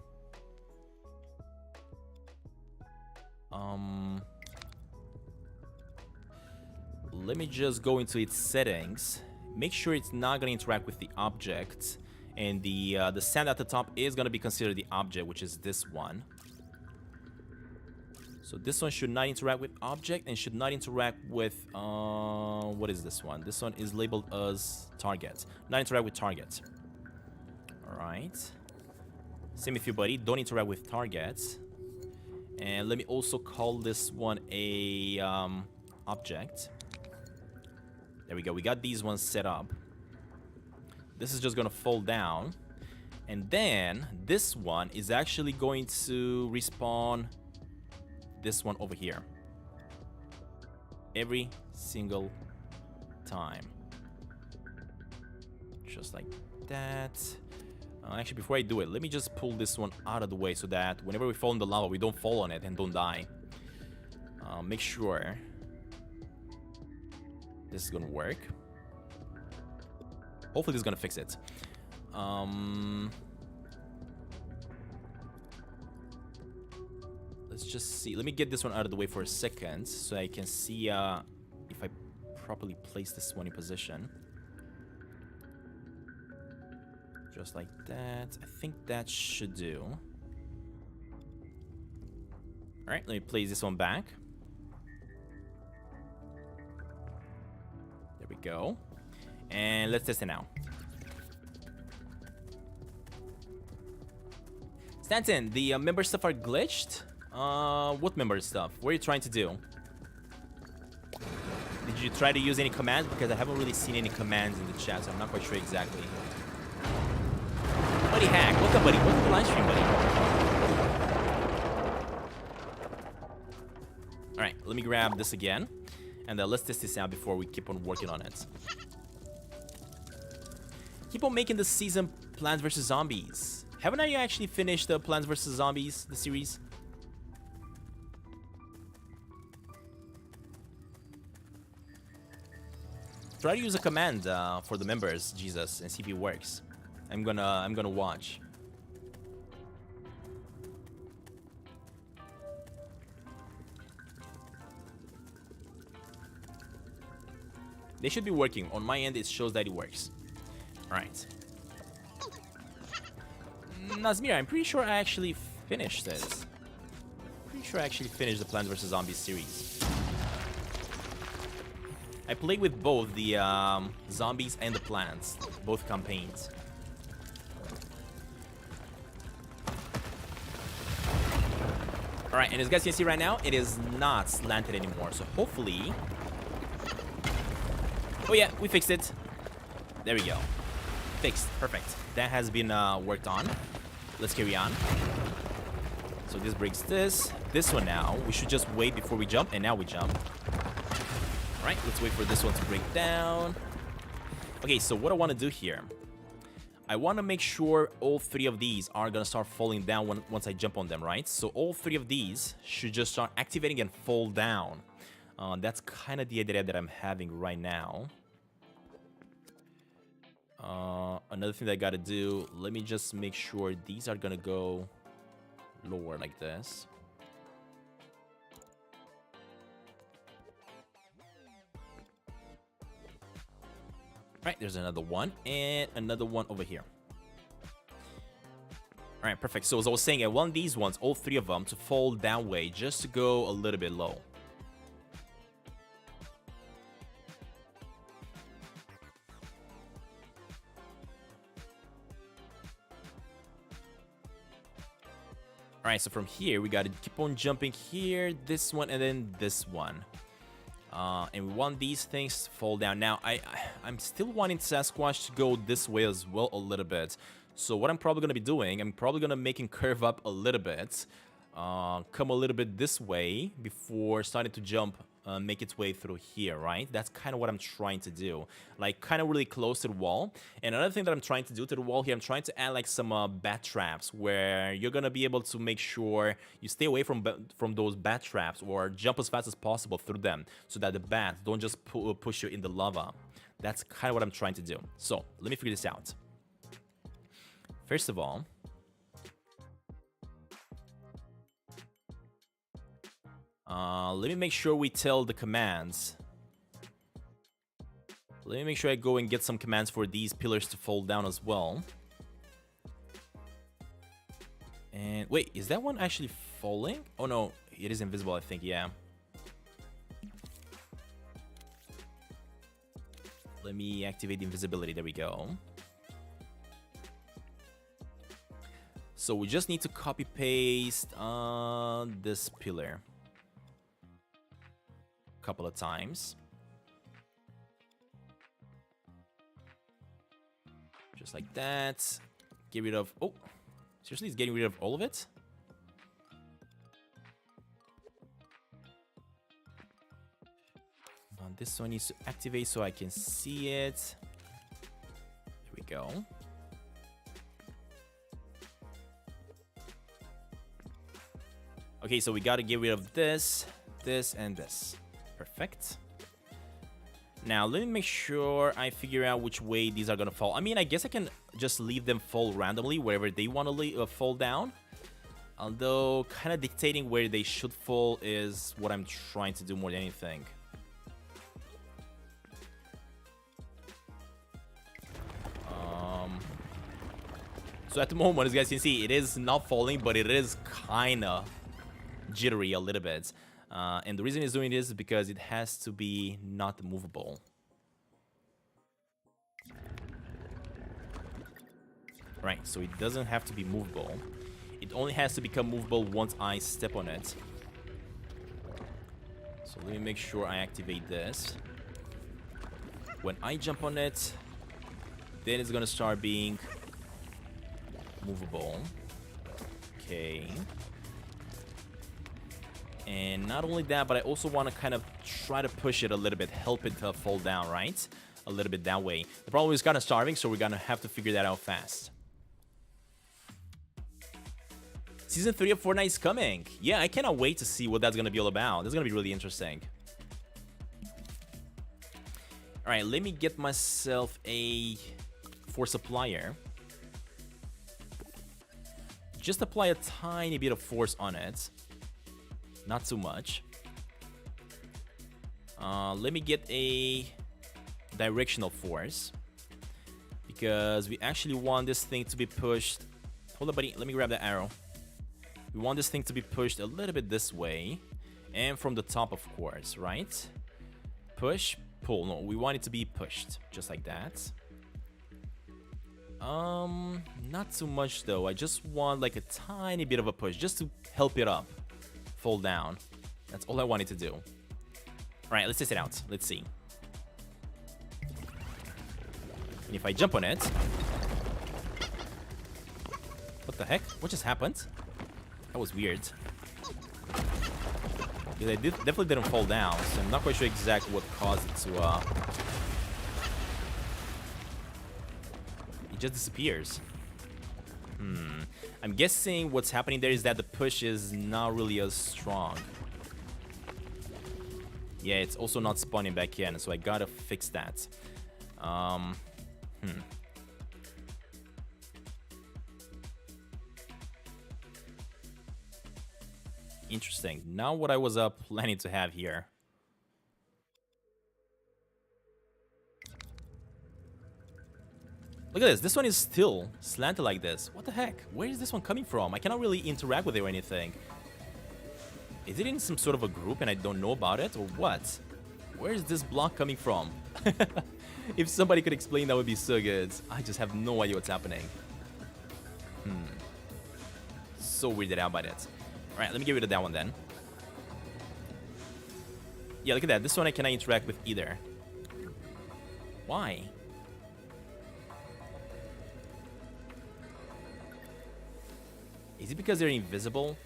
Let me just go into its settings. Make sure it's not gonna interact with the object, and the sand at the top is gonna be considered the object, which is this one. So this one should not interact with object and should not interact with what is this one? This one is labeled as target. Not interact with target. All right. Same with you, buddy. Don't interact with targets. And let me also call this one a object. There we go. We got these ones set up. This is just gonna fall down, and then this one is actually going to respawn this one over here every single time, just like that. Actually, before I do it, let me just pull this one out of the way so that whenever we fall in the lava, we don't fall on it and don't die. Make sure this is gonna work. Hopefully this is gonna fix it. Let's just see. Let me get this one out of the way for a second so I can see if I properly place this one in position. Just like that. I think that should do. Alright, let me place this one back. There we go. And let's test it now. Stantin, the member stuff are glitched? What member stuff? What are you trying to do? Did you try to use any commands? Because I haven't really seen any commands in the chat, so I'm not quite sure exactly. Buddy Hack, what's up, buddy? Welcome to the live stream, buddy. Alright, let me grab this again. And let's test this out before we keep on working on it. Keep on making the season Plants vs. Zombies. Haven't I actually finished the Plants vs. Zombies, the series? Try to use a command for the members, Jesus, and see if it works. I'm gonna watch. They should be working. On my end, it shows that it works. Alright. Nazmir, I'm pretty sure I actually finished this. Pretty sure I actually finished the Plants vs. Zombies series. I played with both the zombies and the plants, both campaigns. Alright, and as you guys can see right now, it is not slanted anymore. So hopefully... Oh yeah, we fixed it. There we go. Fixed. Perfect. That has been worked on. Let's carry on. So this breaks this. This one now, we should just wait before we jump, and now we jump. Alright, let's wait for this one to break down. Okay, so what I want to do here, I want to make sure all 3 of these are going to start falling down once I jump on them, right? So all 3 of these should just start activating and fall down. That's kind of the idea that I'm having right now. Another thing that I got to do, let me just make sure these are going to go lower like this. Right, there's another one, and another one over here. All right, perfect. So as I was saying, I want these ones, all 3 of them, to fall that way, just to go a little bit low. All right, so from here, we got to keep on jumping here, this one, and then this one. And we want these things to fall down. Now, I'm still wanting Sasquatch to go this way as well a little bit. So what I'm probably going to be doing, I'm probably going to make him curve up a little bit. Come a little bit this way before starting to jump, make its way through here, right? That's kind of what I'm trying to do. Like, kind of really close to the wall. And another thing that I'm trying to do to the wall here, I'm trying to add like some bat traps where you're going to be able to make sure you stay away from those bat traps or jump as fast as possible through them so that the bats don't just push you in the lava. That's kind of what I'm trying to do. So, let me figure this out. First of all, let me make sure we tell the commands. Let me make sure I go and get some commands for these pillars to fall down as well. And wait, is that one actually falling? Oh no, it is invisible, I think, yeah. Let me activate the invisibility, there we go. So we just need to copy paste this pillar a couple of times. Just like that. Get rid of... Oh, seriously, it's getting rid of all of it? This one needs to activate so I can see it. There we go. Okay, so we gotta get rid of this, this, and this. Perfect. Now, let me make sure I figure out which way these are gonna fall. I mean, I guess I can just leave them fall randomly wherever they want to fall down. Although, kind of dictating where they should fall is what I'm trying to do more than anything. So at the moment, as you guys can see, it is not falling, but it is kind of jittery a little bit. And the reason it's doing this is because it has to be not movable. Right, so it doesn't have to be movable. It only has to become movable once I step on it. So let me make sure I activate this. When I jump on it, then it's gonna start being movable. Okay. And not only that, but I also want to kind of try to push it a little bit, help it fall down, right? A little bit that way. The problem is kind of starving, so we're gonna have to figure that out fast. Season 3 of Fortnite is coming. Yeah, I cannot wait to see what that's gonna be all about. That's gonna be really interesting. Alright, let me get myself a force applier. Just apply a tiny bit of force on it. Not too much. Let me get a directional force. Because we actually want this thing to be pushed. Hold up, buddy. Let me grab that arrow. We want this thing to be pushed a little bit this way. And from the top, of course, right? Push, pull. No, we want it to be pushed. Just like that. Not too much though. I just want like a tiny bit of a push just to help it up, fall down. That's all I wanted to do. All right, let's test it out. Let's see. And if I jump on it, what the heck? What just happened? That was weird. They definitely didn't fall down, so I'm not quite sure exactly what caused it to. just disappears. I'm guessing what's happening there is that the push is not really as strong. Yeah, it's also not spawning back in, so I gotta fix that. Interesting. Now what I was planning to have here. Look at this. This one is still slanted like this. What the heck? Where is this one coming from? I cannot really interact with it or anything. Is it in some sort of a group and I don't know about it, or what? Where is this block coming from? If somebody could explain, that would be so good. I just have no idea what's happening. So weirded out by that. Alright, let me get rid of that one then. Yeah, look at that. This one I cannot interact with either. Why? Is it because they're invisible?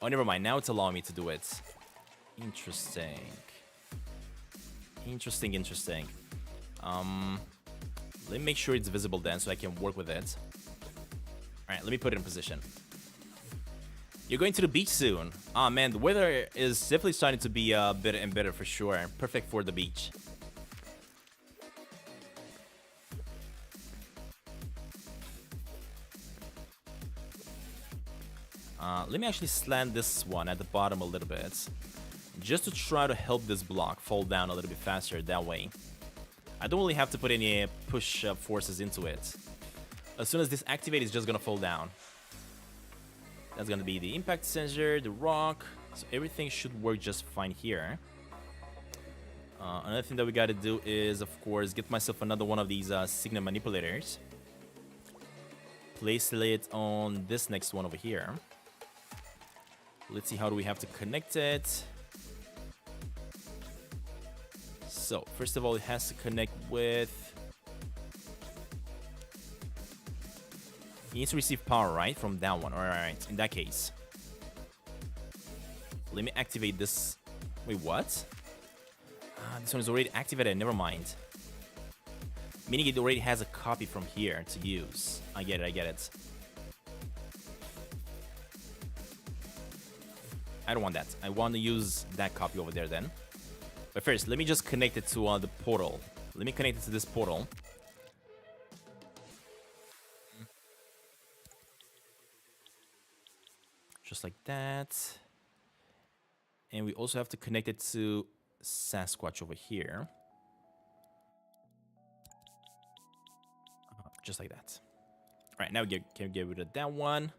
Oh, never mind. Now it's allowing me to do it. Interesting. Interesting. Let me make sure it's visible then so I can work with it. Alright, let me put it in position. You're going to the beach soon. Ah, man, the weather is definitely starting to be better and better for sure. Perfect for the beach. Let me actually slant this one at the bottom a little bit, just to try to help this block fall down a little bit faster that way. I don't really have to put any push forces into it. As soon as this activates, it's just gonna fall down. That's gonna be the impact sensor, the rock, so everything should work just fine here. Another thing that we gotta do is, of course, get myself another one of these signal manipulators. Place it on this next one over here. Let's see, how do we have to connect it? So, first of all, it has to connect with... It needs to receive power, right? From that one. Alright, in that case. Let me activate this. Wait, what? This one is already activated. Never mind. Meaning it already has a copy from here to use. I get it. I don't want that. I want to use that copy over there then. But first, let me just connect it to the portal. Let me connect it to this portal. Just like that. And we also have to connect it to Sasquatch over here. Just like that. All right, now we can get rid of that one.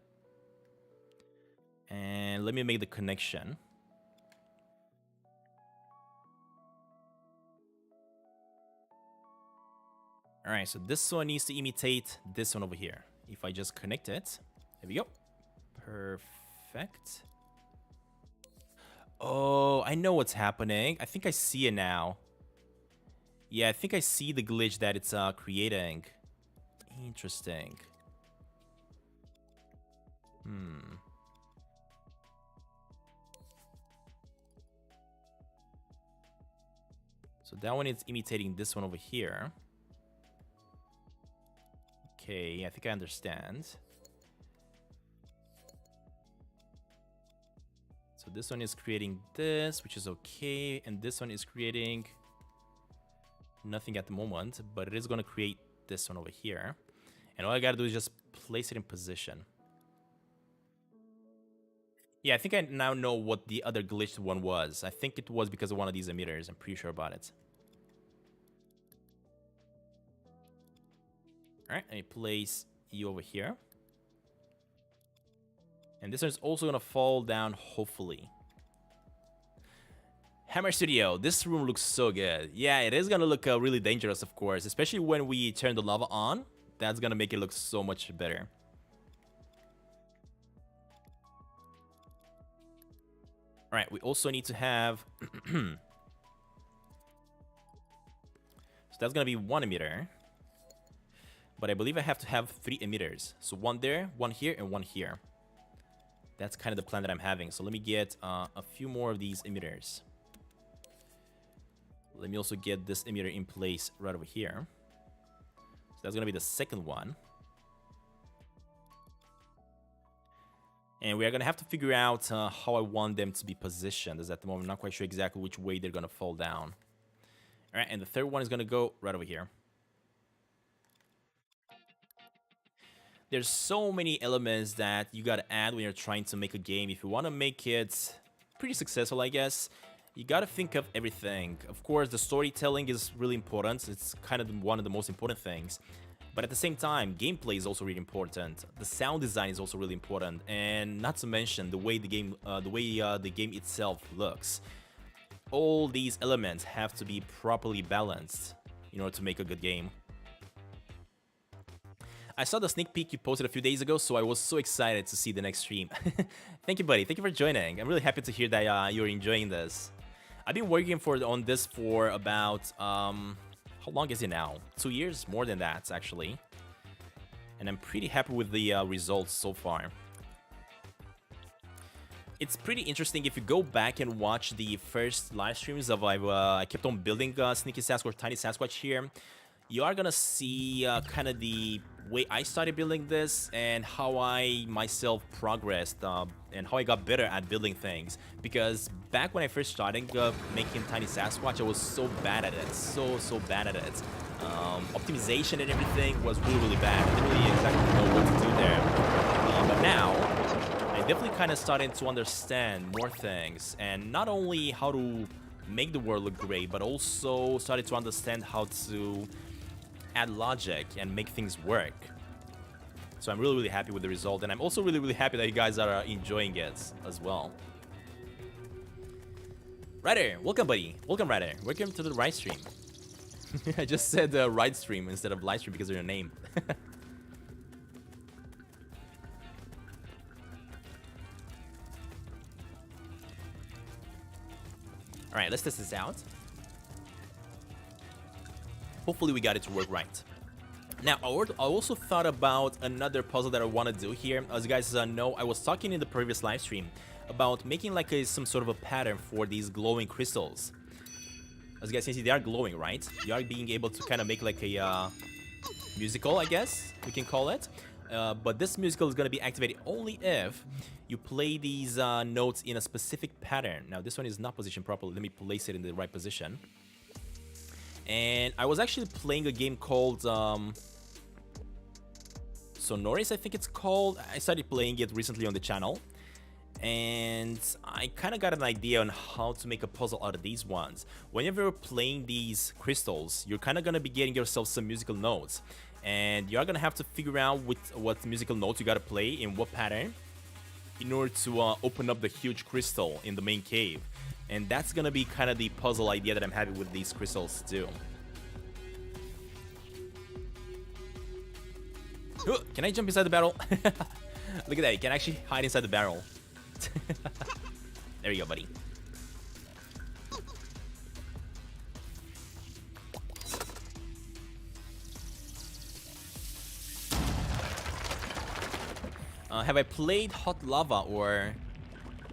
And let me make the connection. All right, so this one needs to imitate this one over here. If I just connect it, there we go. Perfect. Oh, I know what's happening. I think I see it now. Yeah, I think I see the glitch that it's creating. Interesting. So that one is imitating this one over here. Okay, I think I understand. So this one is creating this, which is okay. And this one is creating nothing at the moment, but it is going to create this one over here. And all I got to do is just place it in position. Yeah, I think I now know what the other glitched one was. I think it was because of one of these emitters. I'm pretty sure about it. All right, let me place you over here. And this one's also gonna fall down, hopefully. Hammer Studio, this room looks so good. Yeah, it is gonna look really dangerous, of course, especially when we turn the lava on. That's gonna make it look so much better. All right, we also need to have... So that's gonna be one emitter. But I believe I have to have 3 emitters. So one there, one here, and one here. That's kind of the plan that I'm having. So let me get a few more of these emitters. Let me also get this emitter in place right over here. So that's gonna be the second one. And we are gonna have to figure out how I want them to be positioned, as at the moment I'm not quite sure exactly which way they're gonna fall down. All right, and the third one is gonna go right over here. There's so many elements that you gotta add when you're trying to make a game. If you wanna make it pretty successful, I guess, you gotta think of everything. Of course, the storytelling is really important. It's kind of one of the most important things. But at the same time, gameplay is also really important. The sound design is also really important, and not to mention the way the game itself looks. All these elements have to be properly balanced in order to make a good game. I saw the sneak peek you posted a few days ago, so I was so excited to see the next stream. Thank you, buddy. Thank you for joining. I'm really happy to hear that you're enjoying this. I've been working on this for about how long is it now? 2 years? More than that, actually. And I'm pretty happy with the results so far. It's pretty interesting if you go back and watch the first live streams of I kept on building Sneaky Sasquatch, Tiny Sasquatch here. You are gonna see kind of the way I started building this and how I myself progressed and how I got better at building things. Because back when I first started making Tiny Sasquatch, I was so bad at it, so bad at it. Optimization and everything was really bad. I didn't really exactly know what to do there. But now, I definitely kind of started to understand more things, and not only how to make the world look great, but also started to understand how to add logic and make things work. So I'm really happy with the result, and I'm also really happy that you guys are enjoying it as well. Ryder, welcome, buddy. Welcome, Ryder. Welcome to the right stream. I just said right stream instead of live stream because of your name. All right, let's test this out. Hopefully we got it to work right. Now, I also thought about another puzzle that I want to do here. As you guys know, I was talking in the previous live stream about making like some sort of a pattern for these glowing crystals. As you guys can see, they are glowing, right? You are being able to kind of make like a musical, I guess we can call it. But this musical is going to be activated only if you play these notes in a specific pattern. Now, this one is not positioned properly. Let me place it in the right position. And I was actually playing a game called Sonoris, I think it's called. I started playing it recently on the channel, and I kind of got an idea on how to make a puzzle out of these ones. Whenever you're playing these crystals, you're kind of going to be getting yourself some musical notes, and you're going to have to figure out what musical notes you got to play in what pattern in order to open up the huge crystal in the main cave. And that's gonna be kind of the puzzle idea that I'm having with these crystals too. Can I jump inside the barrel? Look at that, you can actually hide inside the barrel. There you go, buddy. Have I played Hot Lava or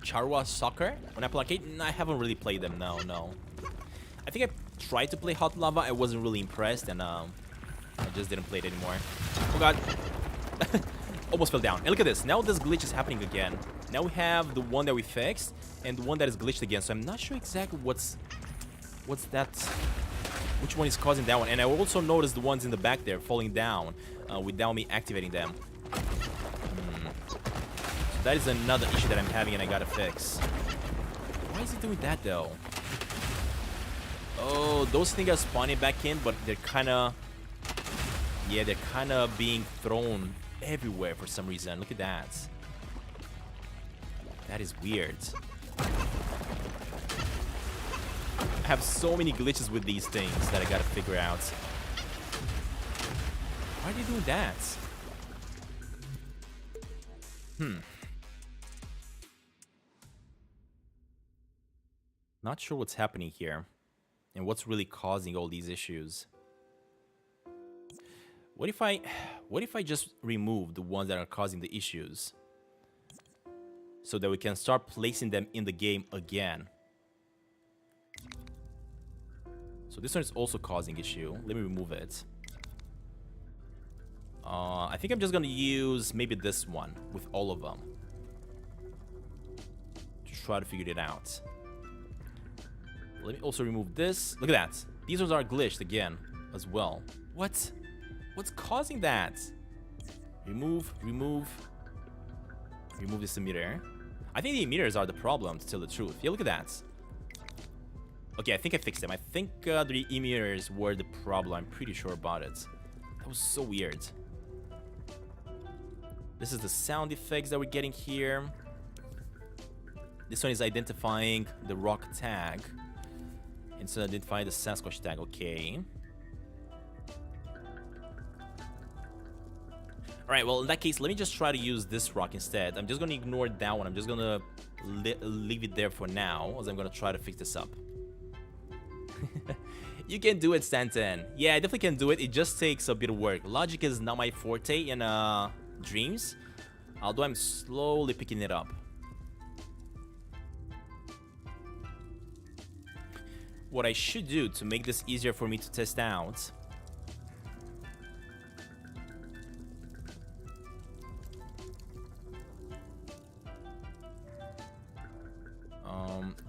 Charwa Soccer on Apple Arcade? I haven't really played them, no. I think I tried to play Hot Lava, I wasn't really impressed, and I just didn't play it anymore. Oh god. Almost fell down. And look at this, now this glitch is happening again. Now we have the one that we fixed, and the one that is glitched again, so I'm not sure exactly what's that, which one is causing that one. And I also noticed the ones in the back there falling down without me activating them. That is another issue that I'm having and I gotta fix. Why is it doing that though? Oh, those things are spawning back in, but they're kinda... yeah, they're kinda being thrown everywhere for some reason. Look at that. That is weird. I have so many glitches with these things that I gotta figure out. Why are they doing that? Not sure what's happening here and what's really causing all these issues. What if I just remove the ones that are causing the issues so that we can start placing them in the game again? So this one is also causing issue. Let me remove it. I think I'm just gonna use maybe this one with all of them to try to figure it out. Let me also remove this. Look at that. These ones are glitched again as well. What? What's causing that? Remove this emitter. I think the emitters are the problem, to tell the truth. Yeah, look at that. Okay, I think I fixed them. I think the emitters were the problem. I'm pretty sure about it. That was so weird. This is the sound effects that we're getting here. This one is identifying the rock tag. Instead of identifying the Sasquatch tag. Okay. Alright, well, in that case, let me just try to use this rock instead. I'm just going to ignore that one. I'm just going to leave it there for now, as I'm going to try to fix this up. You can do it, Stantin. Yeah, I definitely can do it. It just takes a bit of work. Logic is not my forte in dreams, although I'm slowly picking it up. What I should do to make this easier for me to test out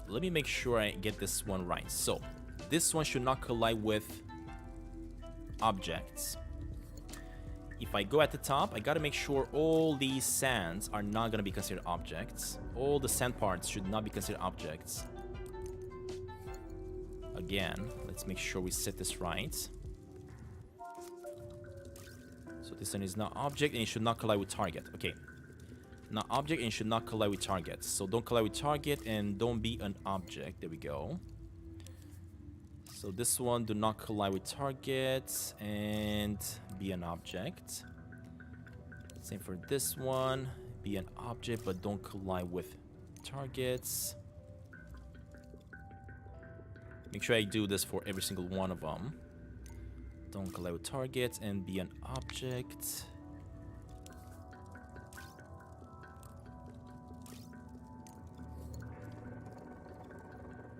let me make sure I get this one right. So this one should not collide with objects. If I go at the top, I gotta make sure all these sands are not gonna be considered objects. All the sand parts should not be considered objects. Again, let's make sure we set this right. So this one is not object and it should not collide with target. Okay. Not object and it should not collide with target. So don't collide with target and don't be an object. There we go. So this one, do not collide with target and be an object. Same for this one. Be an object but don't collide with targets. Make sure I do this for every single one of them. Don't collide with targets and be an object.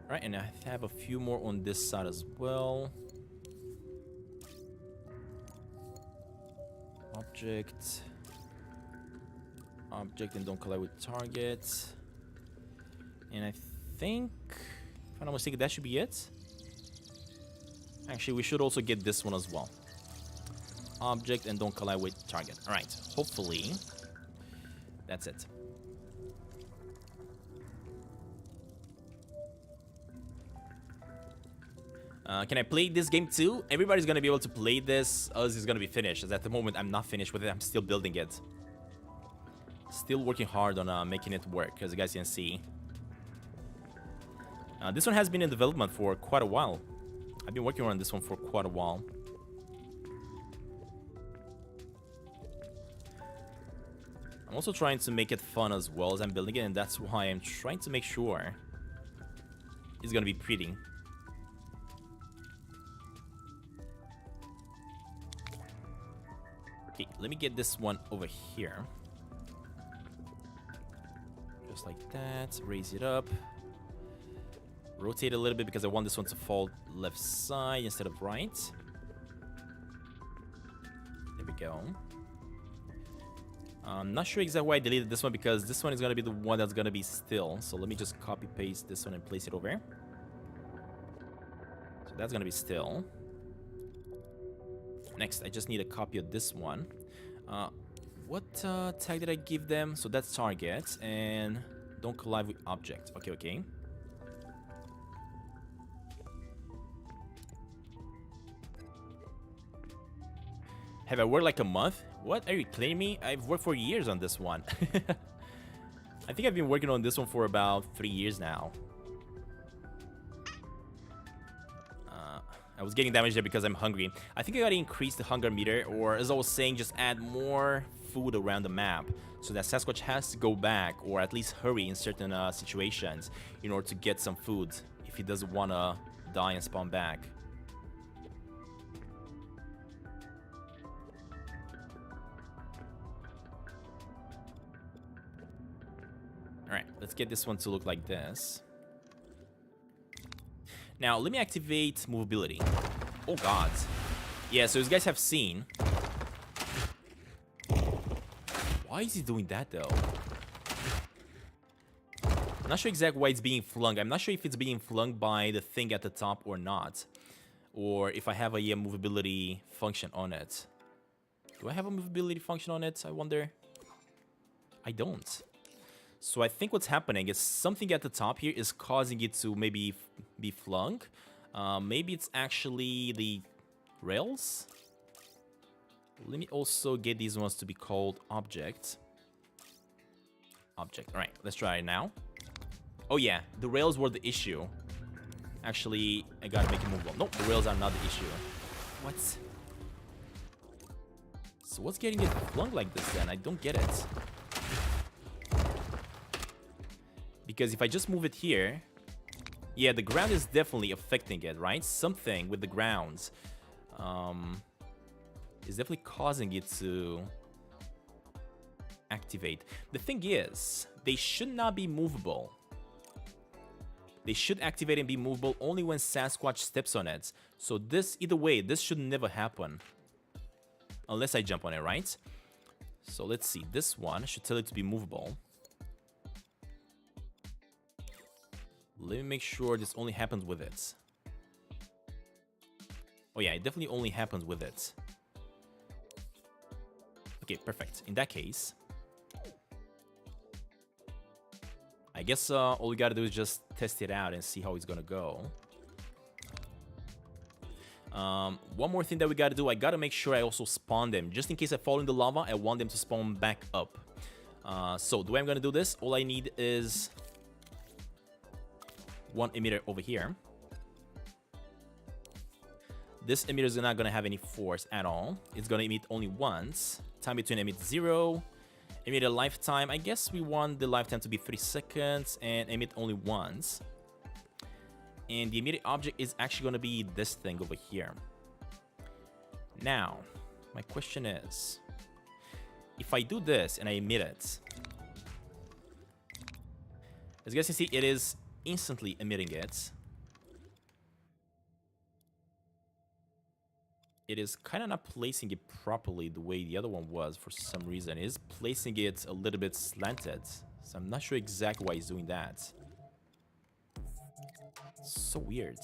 Alright, and I have a few more on this side as well. Object. Object and don't collide with target. And I think, if I'm not mistaken, that should be it. Actually, we should also get this one as well. Object and don't collide with target. Alright, hopefully that's it. Can I play this game too? Everybody's gonna be able to play this as it's gonna be finished. As at the moment, I'm not finished with it. I'm still building it. Still working hard on making it work, as you guys can see. This one has been in development for quite a while. I've been working on this one for quite a while. I'm also trying to make it fun as well as I'm building it, and that's why I'm trying to make sure it's gonna be pretty. Okay, let me get this one over here. Just like that. Raise it up. Rotate a little bit because I want this one to fall left side instead of right. There we go. I'm not sure exactly why I deleted this one because this one is going to be the one that's going to be still. So let me just copy paste this one and place it over. So that's going to be still. Next, I just need a copy of this one. What tag did I give them? So that's target and don't collide with object. Okay, okay. Have I worked like a month? What? Are you kidding me? I've worked for years on this one. I think I've been working on this one for about 3 years now. I was getting damaged there because I'm hungry. I think I gotta increase the hunger meter, or as I was saying, just add more food around the map so that Sasquatch has to go back or at least hurry in certain situations in order to get some food if he doesn't want to die and spawn back. Alright, let's get this one to look like this. Now, let me activate movability. Oh, God. Yeah, so as you guys have seen... Why is he doing that, though? I'm not sure exactly why it's being flung. I'm not sure if it's being flung by the thing at the top or not. Or if I have a movability function on it. Do I have a movability function on it, I wonder? I don't. So I think what's happening is something at the top here is causing it to maybe be flung. Maybe it's actually the rails. Let me also get these ones to be called object. Object. All right, let's try it now. Oh yeah, the rails were the issue. Actually, I gotta make it movable. Nope, the rails are not the issue. What? So what's getting it flung like this then? I don't get it. Because if I just move it here... Yeah, the ground is definitely affecting it, right? Something with the grounds is definitely causing it to activate. The thing is, they should not be movable. They should activate and be movable only when Sasquatch steps on it. So this, either way, this should never happen. Unless I jump on it, right? So let's see. This one should tell it to be movable. Let me make sure this only happens with it. Oh yeah, it definitely only happens with it. Okay, perfect. In that case, I guess all we gotta do is just test it out and see how it's gonna go. One more thing that we gotta do, I gotta make sure I also spawn them. Just in case I fall in the lava, I want them to spawn back up. So the way I'm gonna do this, all I need is one emitter over here. This emitter is not gonna have any force at all. It's gonna emit only once. Time between emit 0. Emitter lifetime, I guess we want the lifetime to be 3 seconds and emit only once. And the immediate object is actually going to be this thing over here. Now, my question is, if I do this and I emit it, as you guys can see, it is instantly emitting it. It is kind of not placing it properly the way the other one was for some reason. It is placing it a little bit slanted. So I'm not sure exactly why he's doing that. So weird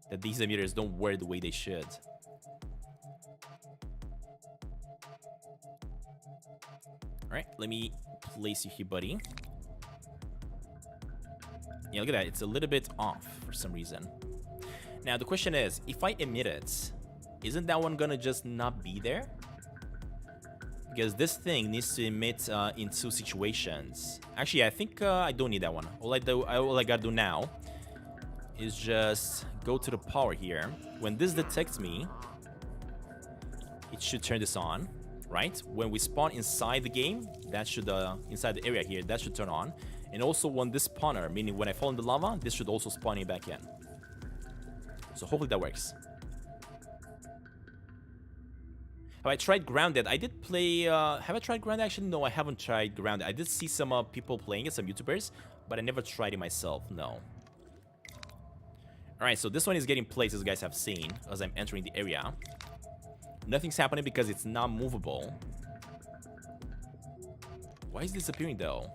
that these emitters don't work the way they should. Alright, let me place you here, buddy. Yeah, look at that. It's a little bit off for some reason. Now, the question is, if I emit it, isn't that one gonna just not be there? Because this thing needs to emit in 2 situations. Actually, I think I don't need that one. All I gotta do now is just go to the power here. When this detects me, it should turn this on, right? When we spawn inside the game, that should, inside the area here, that should turn on. And also when this spawner, meaning when I fall in the lava, this should also spawn me back in. So hopefully that works. Have I tried Grounded? I did play... have I tried Grounded? Actually, no, I haven't tried Grounded. I did see some people playing it, some YouTubers, but I never tried it myself, no. Alright, so this one is getting placed, as you guys have seen, as I'm entering the area. Nothing's happening because it's not movable. Why is it disappearing, though?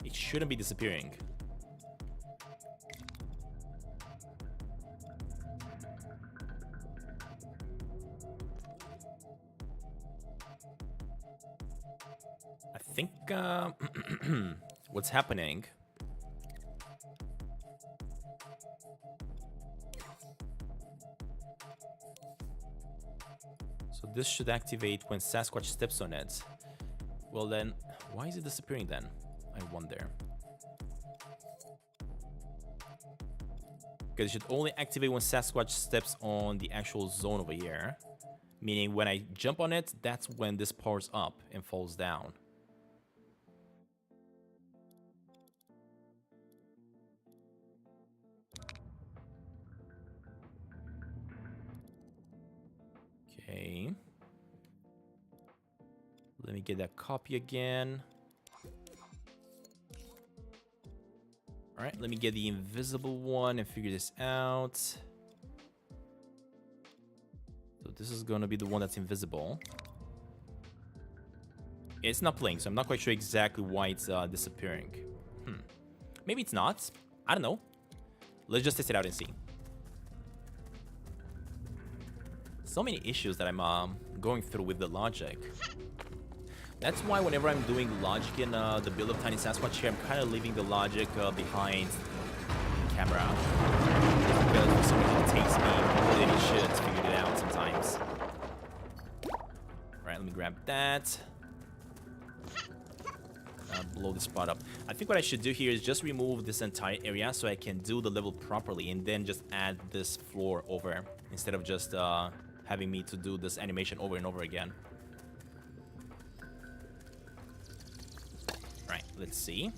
It shouldn't be disappearing. I think what's happening so this should activate when Sasquatch steps on it. Well then, why is it disappearing then? I wonder. Because it should only activate when Sasquatch steps on the actual zone over here. Meaning when I jump on it, that's when this powers up and falls down. Okay. Let me get that copy again. All right, let me get the invisible one and figure this out. So this is gonna be the one that's invisible. It's not playing, so I'm not quite sure exactly why it's disappearing. Maybe it's not. I don't know. Let's just test it out and see. So many issues that I'm going through with the logic. That's why whenever I'm doing logic in the build of Tiny Sasquatch here, I'm kind of leaving the logic behind the camera. Because for some reason it takes me more than it should to figure it out sometimes. Alright, let me grab that. Blow this spot up. I think what I should do here is just remove this entire area so I can do the level properly and then just add this floor over instead of just having me to do this animation over and over again. Right, let's see.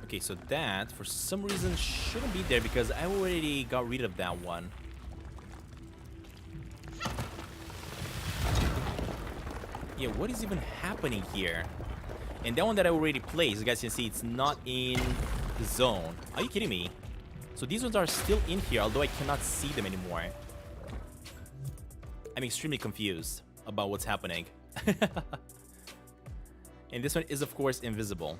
Okay, so that, for some reason, shouldn't be there because I already got rid of that one. Yeah, what is even happening here? And that one that I already played, as you guys can see, it's not in the zone. Are you kidding me? So these ones are still in here, although I cannot see them anymore. I'm extremely confused about what's happening. And this one is, of course, invisible.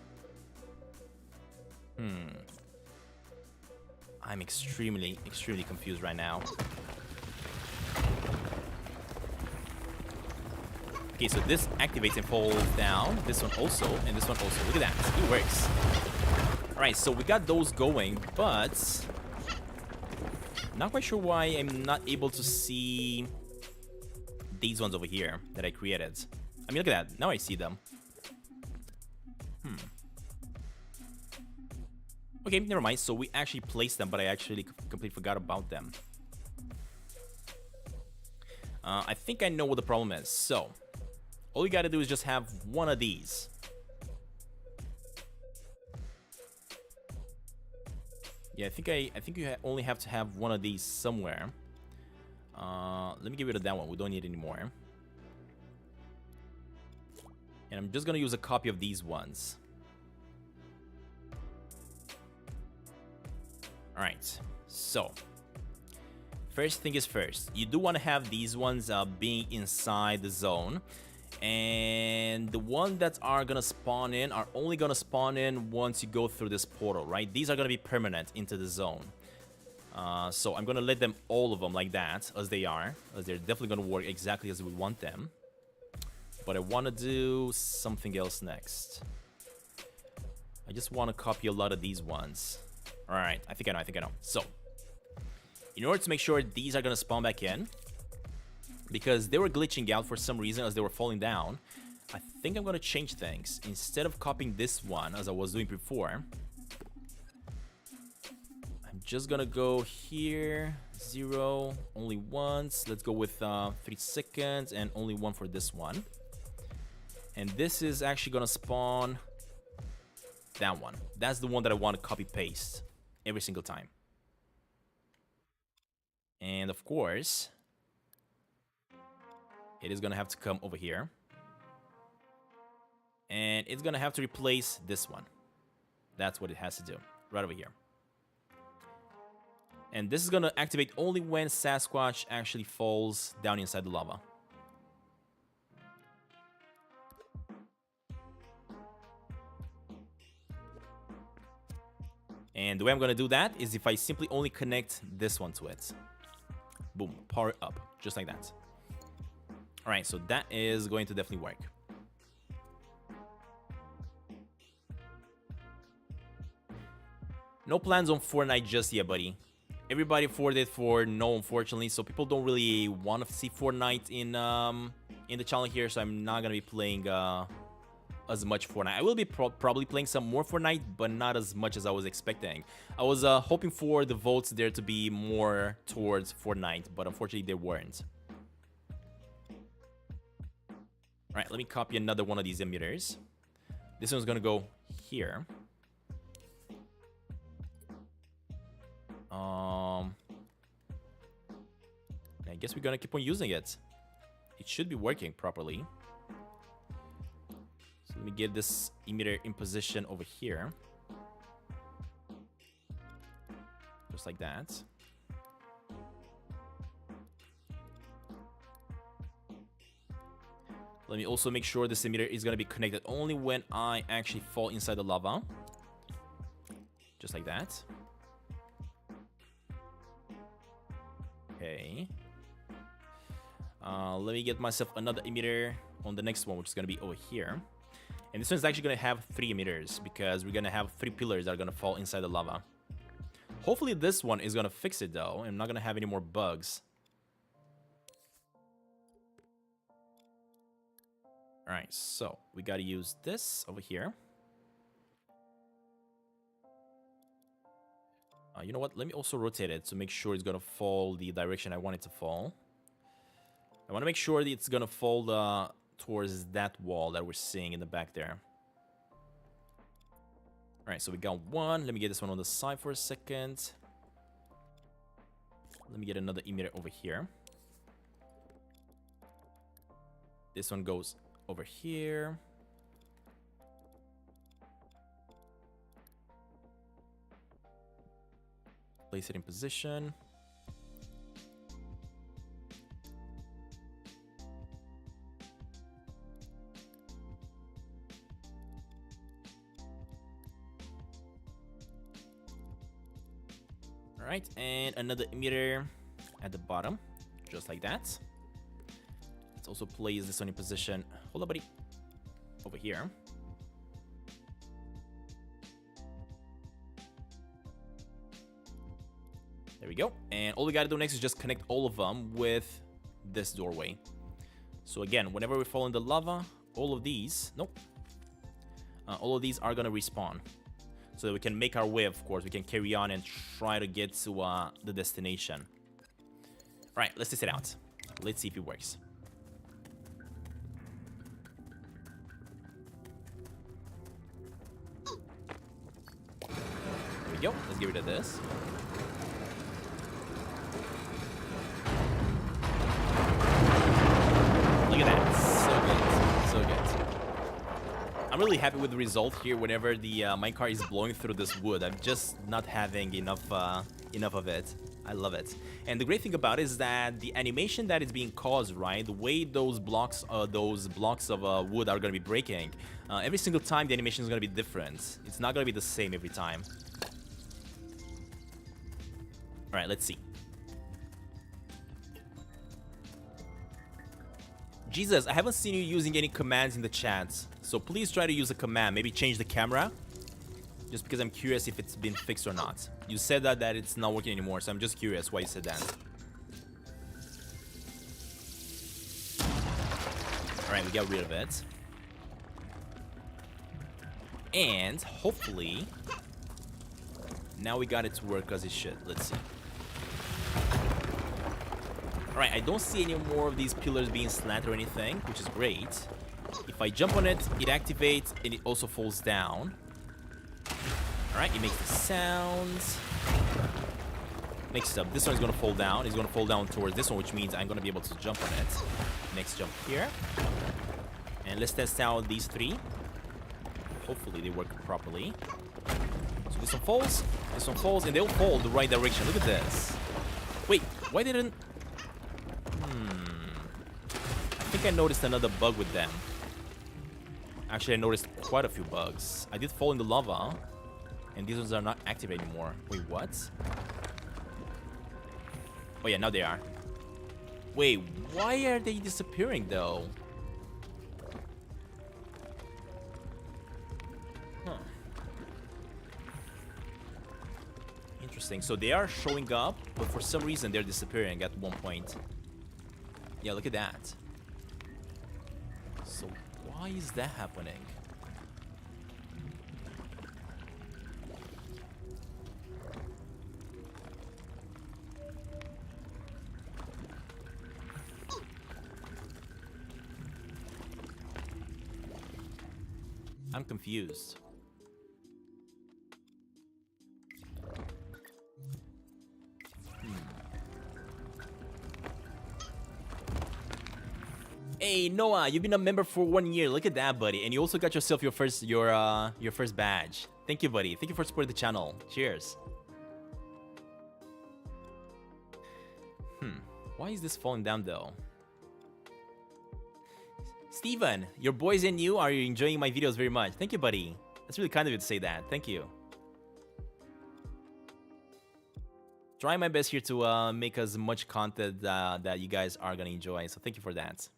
I'm extremely confused right now. Okay, so this activates and falls down. This one also, and this one also. Look at that. It works. Alright, so we got those going, but not quite sure why I'm not able to see these ones over here that I created. I mean, look at that. Now I see them. Okay, never mind. So we actually placed them, but I actually completely forgot about them. I think I know what the problem is. So all you gotta do is just have one of these. Yeah, I think you only have to have one of these somewhere. Let me get rid of that one. We don't need it anymore. And I'm just gonna use a copy of these ones. Alright, so first thing is first, you do want to have these ones being inside the zone, and the ones that are gonna spawn in are only gonna spawn in once you go through this portal, right? These are gonna be permanent into the zone. So I'm gonna let them, all of them, like that, as they are, as they're definitely gonna work exactly as we want them. But I want to do something else next. I just want to copy a lot of these ones. Alright, I think I know. So, in order to make sure these are gonna spawn back in, because they were glitching out for some reason as they were falling down, I think I'm gonna change things. Instead of copying this one, as I was doing before, I'm just gonna go here, 0, only once. Let's go with 3 seconds, and only one for this one. And this is actually gonna spawn that one. That's the one that I want to copy-paste every single time. And of course, it is gonna have to come over here. And it's gonna have to replace this one. That's what it has to do, right over here. And this is gonna activate only when Sasquatch actually falls down inside the lava. And the way I'm gonna do that is if I simply only connect this one to it. Boom, power it up, just like that. Alright, so that is going to definitely work. No plans on Fortnite just yet, buddy. Everybody voted for no, unfortunately. So people don't really want to see Fortnite in the channel here. So I'm not gonna be playing as much Fortnite. I will be probably playing some more Fortnite, but not as much as I was expecting. I was hoping for the votes there to be more towards Fortnite, but unfortunately they weren't. All right, let me copy another one of these emitters. This one's gonna go here. I guess we're gonna keep on using it. It should be working properly. So let me get this emitter in position over here. Just like that. Let me also make sure this emitter is gonna be connected only when I actually fall inside the lava. Just like that. Okay. Let me get myself another emitter on the next one, which is going to be over here. And this one's actually going to have 3 emitters because we're going to have 3 pillars that are going to fall inside the lava. Hopefully this one is going to fix it though. I'm not going to have any more bugs. Alright, so we got to use this over here. You know what? Let me also rotate it to make sure it's going to fall the direction I want it to fall. I want to make sure that it's going to fall towards that wall that we're seeing in the back there. Alright, so we got one. Let me get this one on the side for a second. Let me get another emitter over here. This one goes over here. Place it in position. All right, and another emitter at the bottom, just like that. Let's also place this one in position. Hold up, buddy. Over here. There we go. And all we gotta do next is just connect all of them with this doorway. So again, whenever we fall in the lava, all of these, all of these are gonna respawn. So that we can make our way, of course. We can carry on and try to get to the destination. All right, let's test it out. Let's see if it works. There we go. Let's get rid of this. Look at that. So good. So good. I'm really happy with the result here whenever the minecart is blowing through this wood. I'm just not having enough of it. I love it. And the great thing about it is that the animation that is being caused, right? The way those blocks of wood are going to be breaking, every single time the animation is going to be different. It's not going to be the same every time. All right, let's see. Jesus, I haven't seen you using any commands in the chat, so please try to use a command. Maybe change the camera, just because I'm curious if it's been fixed or not. You said that it's not working anymore, so I'm just curious why you said that. Alright, we got rid of it. And hopefully, now we got it to work as it should. Let's see. Alright, I don't see any more of these pillars being slanted or anything, which is great. If I jump on it, it activates and it also falls down. Alright, it makes the sounds. Next up, this one is going to fall down. It's going to fall down towards this one, which means I'm going to be able to jump on it. Next jump here. And let's test out these 3. Hopefully they work properly. So this one falls, and they'll fall the right direction. Look at this. Wait, why didn't... I think I noticed another bug with them. Actually, I noticed quite a few bugs. I did fall in the lava, and these ones are not active anymore. Wait, what? Oh yeah, now they are. Wait, why are they disappearing though? interesting. So they are showing up, but for some reason they're disappearing at one point. Yeah, look at that. So why is that happening? I'm confused. Hey Noah, you've been a member for 1 year. Look at that, buddy. And you also got yourself your first badge. Thank you, buddy. Thank you for supporting the channel. Cheers. Why is this falling down though? Steven, your boys and you are enjoying my videos very much. Thank you, buddy. That's really kind of you to say that. Thank you. Trying my best here to make as much content that you guys are gonna enjoy. So thank you for that.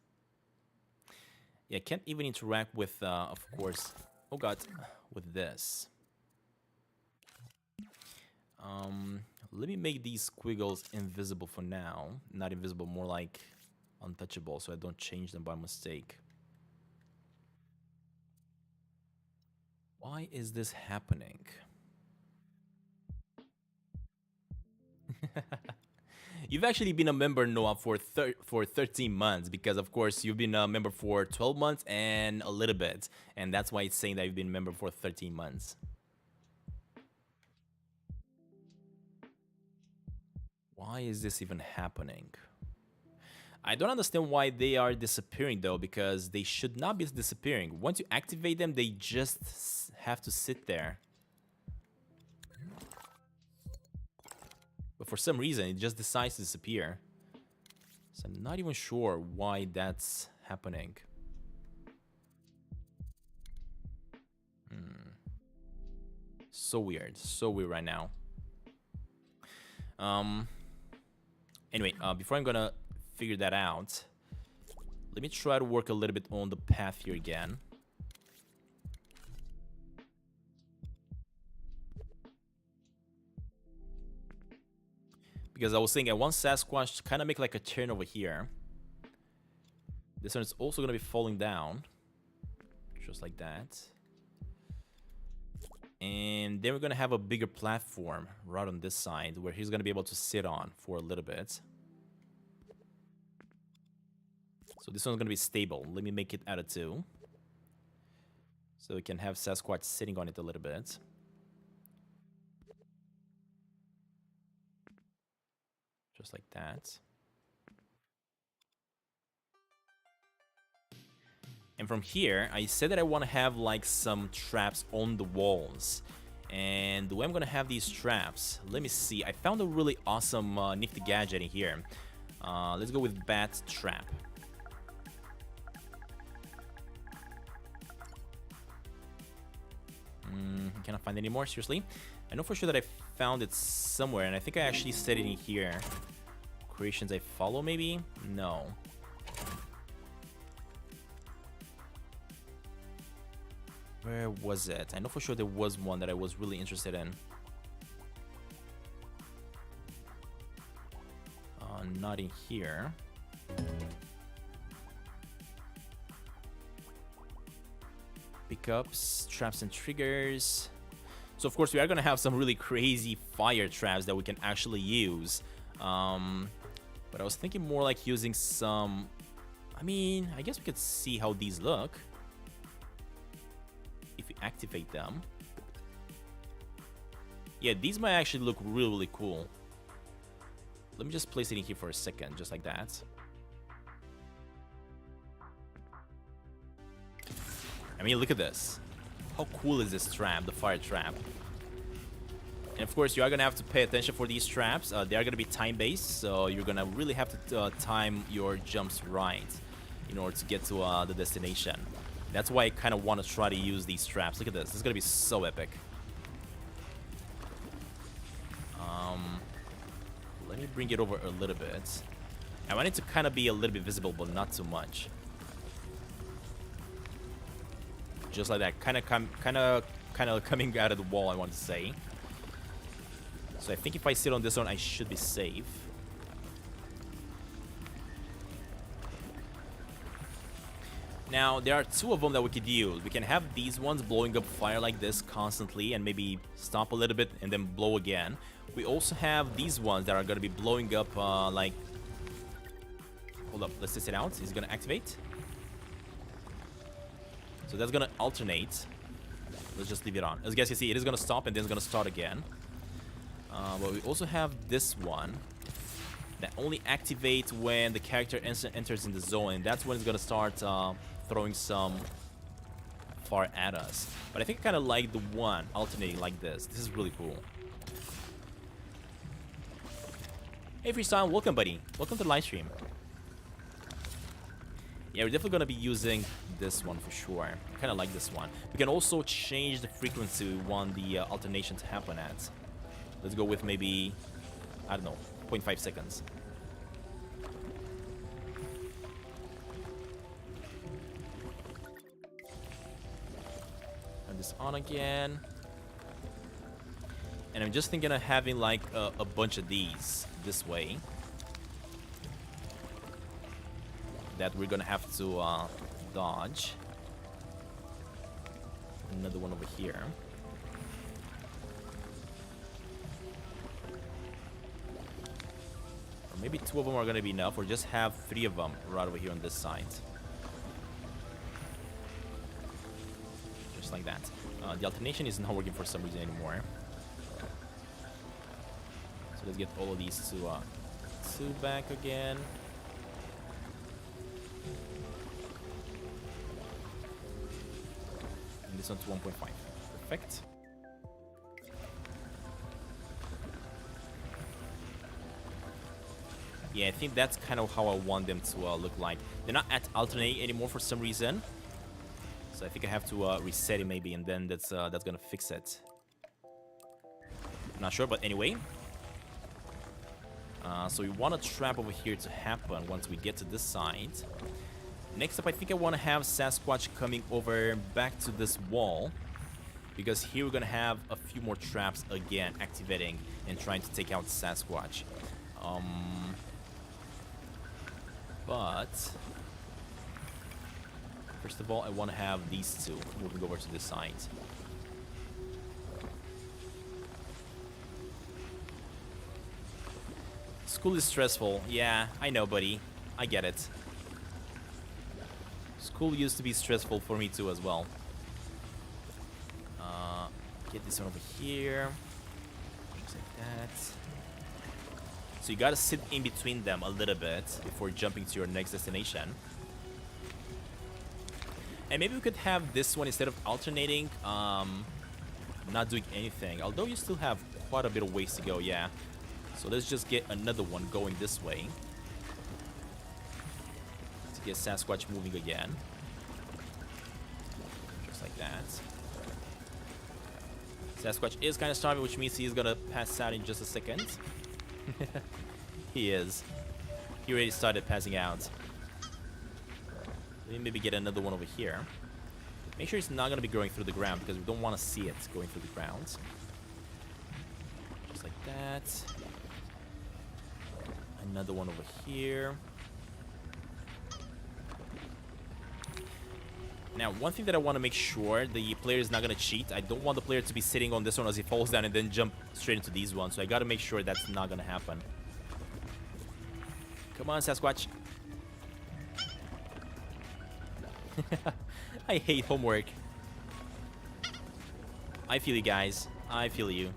Yeah, can't even interact with, of course. Oh god, with this. Let me make these squiggles invisible for now. Not invisible, more like untouchable, so I don't change them by mistake. Why is this happening? You've actually been a member, Noah, for 13 months, because of course you've been a member for 12 months and a little bit, and that's why it's saying that you've been a member for 13 months. Why is this even happening? I don't understand why they are disappearing though, because they should not be disappearing. Once you activate them, they just have to sit there. But for some reason, it just decides to disappear. So I'm not even sure why that's happening. So weird right now. Anyway, before I'm gonna figure that out, let me try to work a little bit on the path here again. Because I was thinking I want Sasquatch to kind of make like a turn over here. This one is also going to be falling down. Just like that. And then we're going to have a bigger platform right on this side where he's going to be able to sit on for a little bit. So this one's going to be stable. Let me make it out of 2. So we can have Sasquatch sitting on it a little bit. Just like that. And from here, I said that I want to have like some traps on the walls. And the way I'm going to have these traps, let me see. I found a really awesome nifty gadget in here. Let's go with bat trap. Cannot find any more, seriously. I know for sure that I found it somewhere, and I think I actually said it in here. Creations I follow, maybe? No. Where was it? I know for sure there was one that I was really interested in. Not in here. Pickups, traps and triggers. So of course we are gonna have some really crazy fire traps that we can actually use. But I was thinking more like using some... I mean, I guess we could see how these look if we activate them. Yeah, these might actually look really, really cool. Let me just place it in here for a second, just like that. I mean, look at this. How cool is this trap, the fire trap? And of course, you are going to have to pay attention for these traps. They are going to be time-based, so you're going to really have to time your jumps right in order to get to the destination. That's why I kind of want to try to use these traps. Look at this. This is going to be so epic. Let me bring it over a little bit. I want it to kind of be a little bit visible, but not too much. Just like that. Kind of coming out of the wall, I want to say. So I think if I sit on this one, I should be safe. Now, there are two of them that we could use. We can have these ones blowing up fire like this constantly and maybe stop a little bit and then blow again. We also have these ones that are going to be blowing up like... Hold up, let's test it out. Is it going to activate? So that's going to alternate. Let's just leave it on. As you guys can see, it is going to stop and then it's going to start again. But we also have this one that only activates when the character enters in the zone, and that's when it's going to start throwing some fire at us. But I think I kind of like the one alternating like this. This is really cool. Hey Freestyle, welcome buddy. Welcome to the live stream. Yeah, we're definitely going to be using this one for sure. I kind of like this one. We can also change the frequency we want the alternation to happen at. Let's go with maybe, I don't know, 0.5 seconds. Turn this on again. And I'm just thinking of having like a bunch of these this way. That we're gonna have to dodge. Another one over here. Or maybe two of them are gonna be enough, or just have three of them right over here on this side. Just like that. The alternation is not working for some reason anymore. So let's get all of these to two back again. This one to 1.5. Perfect. Yeah, I think that's kind of how I want them to look like. They're not at alternate anymore for some reason. So I think I have to reset it maybe, and then that's gonna fix it. I'm not sure, but anyway. So we want a trap over here to happen once we get to this side. Next up, I think I want to have Sasquatch coming over back to this wall, because here we're going to have a few more traps again activating and trying to take out Sasquatch. But first of all, I want to have these two moving over to this side. School is stressful. Yeah, I know, buddy. I get it. School used to be stressful for me too as well. Get this one over here. Just like that. So you gotta sit in between them a little bit before jumping to your next destination. And maybe we could have this one, instead of alternating, not doing anything. Although you still have quite a bit of ways to go, yeah. So let's just get another one going this way. To get Sasquatch moving again. Just like that. Sasquatch is kind of starving, which means he's gonna pass out in just a second. He is. He already started passing out. Let me maybe get another one over here. Make sure it's not gonna be going through the ground, because we don't want to see it going through the ground. Just like that. Another one over here. Now, one thing that I want to make sure the player is not going to cheat. I don't want the player to be sitting on this one as he falls down and then jump straight into these ones. So I got to make sure that's not going to happen. Come on, Sasquatch. I hate homework. I feel you guys. I feel you.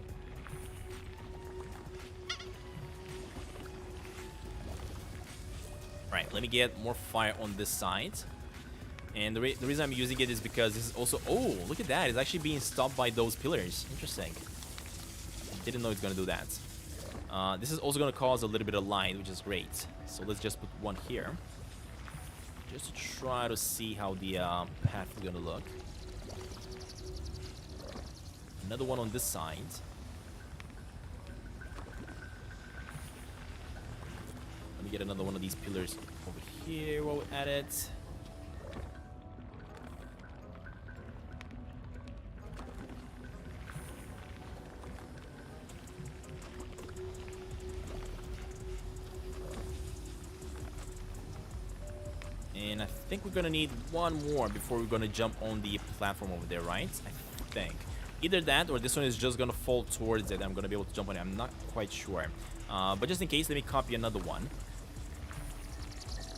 Right, let me get more fire on this side. And the reason I'm using it is because this is also... Oh, look at that. It's actually being stopped by those pillars. Interesting. Didn't know it's going to do that. This is also going to cause a little bit of light, which is great. So let's just put one here. Just to try to see how the path is going to look. Another one on this side. Let me get another one of these pillars over here while we're at it. And I think we're gonna need one more before we're gonna jump on the platform over there, right? I think. Either that or this one is just gonna fall towards it and I'm gonna be able to jump on it. I'm not quite sure. But just in case, let me copy another one.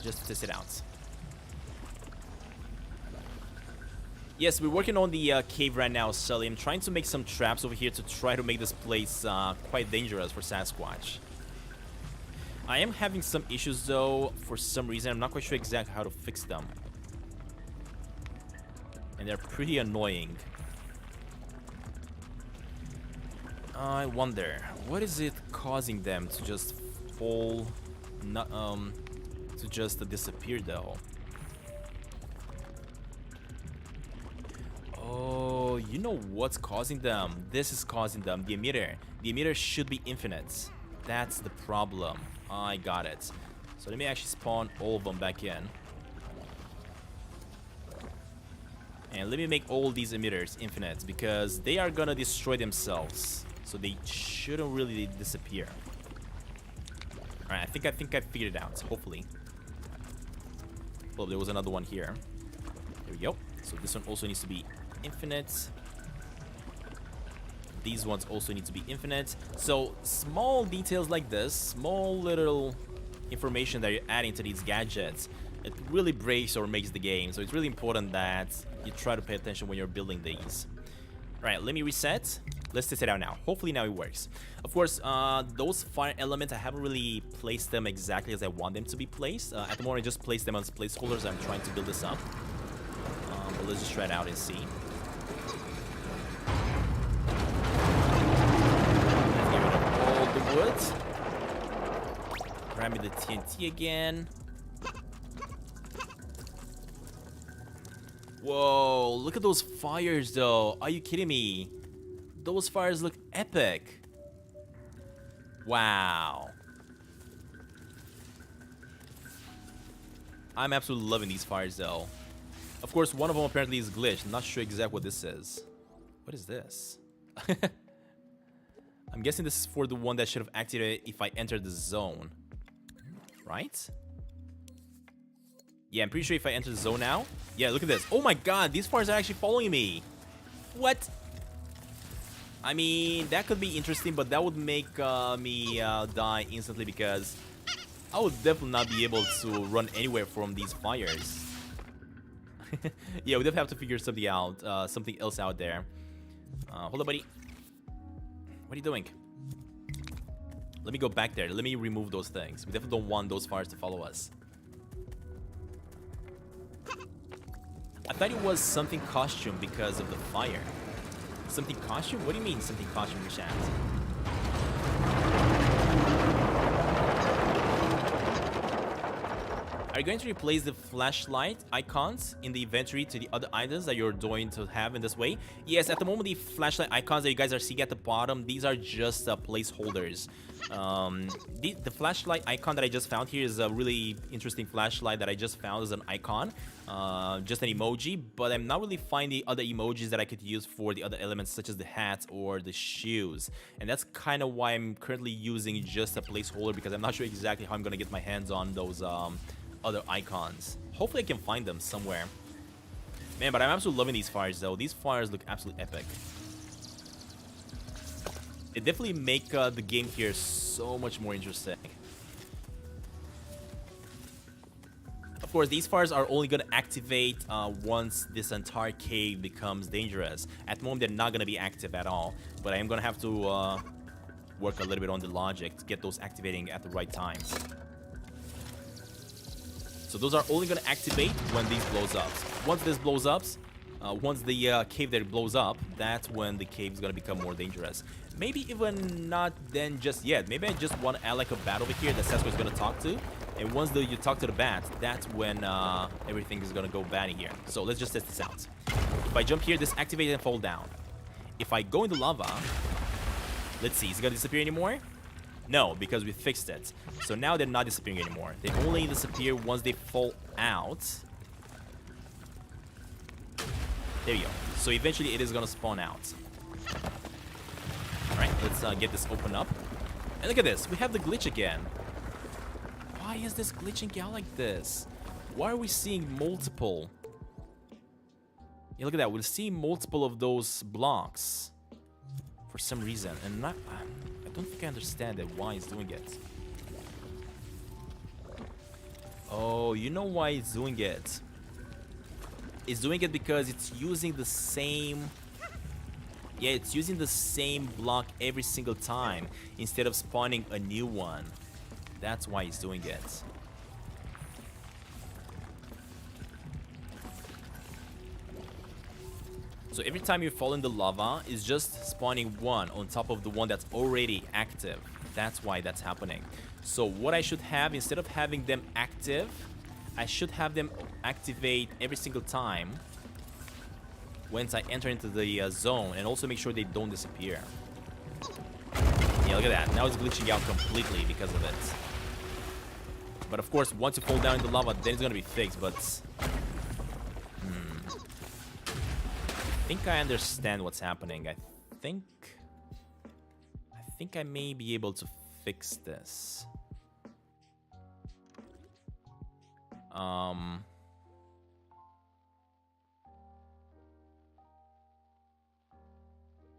Just to test it out. Yes, we're working on the cave right now, Sully. I'm trying to make some traps over here to try to make this place quite dangerous for Sasquatch. I am having some issues though, for some reason. I'm not quite sure exactly how to fix them. And they're pretty annoying. I wonder, what is it causing them to just fall, not, to just disappear though? Oh, you know what's causing them? This is causing them. The emitter. The emitter should be infinite. That's the problem. I got it. So let me actually spawn all of them back in. And let me make all these emitters infinite because they are gonna destroy themselves. So they shouldn't really disappear. Alright, I think I figured it out, hopefully. Oh, there was another one here. There we go. So this one also needs to be infinite. These ones also need to be infinite. So small details like this, small little information that you're adding to these gadgets, it really breaks or makes the game. So it's really important that you try to pay attention when you're building these. Right, let me reset. Let's test it out now. Hopefully now it works. Of course, those fire elements, I haven't really placed them exactly as I want them to be placed. At the moment, I just placed them as placeholders. I'm trying to build this up. But let's just try it out and see. Wood. Grab me the TNT again. Whoa, look at those fires though. Are you kidding me? Those fires look epic. Wow. I'm absolutely loving these fires though. Of course, one of them apparently is glitched. I'm not sure exactly what this is. What is this? I'm guessing this is for the one that should have activated if I entered the zone. Right? Yeah, I'm pretty sure if I enter the zone now. Yeah, look at this. Oh my god, these fires are actually following me. What? I mean, that could be interesting, but that would make me die instantly because I would definitely not be able to run anywhere from these fires. Yeah, we definitely have to figure something out, something else out there. Hold on, buddy. What are you doing? Let me go back there. Let me remove those things. We definitely don't want those fires to follow us. I thought it was something costume because of the fire. Something costume? What do you mean something costume, chat? Are you going to replace the flashlight icons in the inventory to the other items that you're going to have in this way? Yes, at the moment, the flashlight icons that you guys are seeing at the bottom, these are just placeholders. The flashlight icon that I just found here is a really interesting flashlight that I just found as an icon. Just an emoji, but I'm not really finding other emojis that I could use for the other elements such as the hat or the shoes. And that's kind of why I'm currently using just a placeholder because I'm not sure exactly how I'm going to get my hands on those other icons. Hopefully I can find them somewhere. Man, but I'm absolutely loving these fires though. These fires look absolutely epic. It definitely make the game here so much more interesting. Of course, these fires are only going to activate once this entire cave becomes dangerous. At the moment, they're not going to be active at all. But I am going to have to work a little bit on the logic to get those activating at the right times. So those are only going to activate when these blows up. Once this blows up, once the cave there blows up, that's when the cave is going to become more dangerous. Maybe even not then just yet. Maybe I just want to add like a bat over here that Sasquatch is going to talk to. And once you talk to the bat, that's when everything is going to go bad in here. So let's just test this out. If I jump here, this activates and fall down. If I go in the lava, let's see, is it going to disappear anymore? No, because we fixed it. So now they're not disappearing anymore. They only disappear once they fall out. There you go. So eventually it is going to spawn out. Alright, let's get this open up. And look at this. We have the glitch again. Why is this glitching out like this? Why are we seeing multiple? Yeah, look at that. We're seeing multiple of those blocks for some reason, and I don't think I understand it. Why it's doing it? Oh, you know why it's doing it? It's doing it because it's using the same... Yeah, it's using the same block every single time instead of spawning a new one. That's why it's doing it. So every time you fall in the lava, it's just spawning one on top of the one that's already active. That's why that's happening. So what I should have, instead of having them active, I should have them activate every single time once I enter into the zone, and also make sure they don't disappear. Yeah, look at that. Now it's glitching out completely because of it. But of course, once you fall down in the lava, then it's gonna be fixed, but... I think I understand what's happening. I think I may be able to fix this.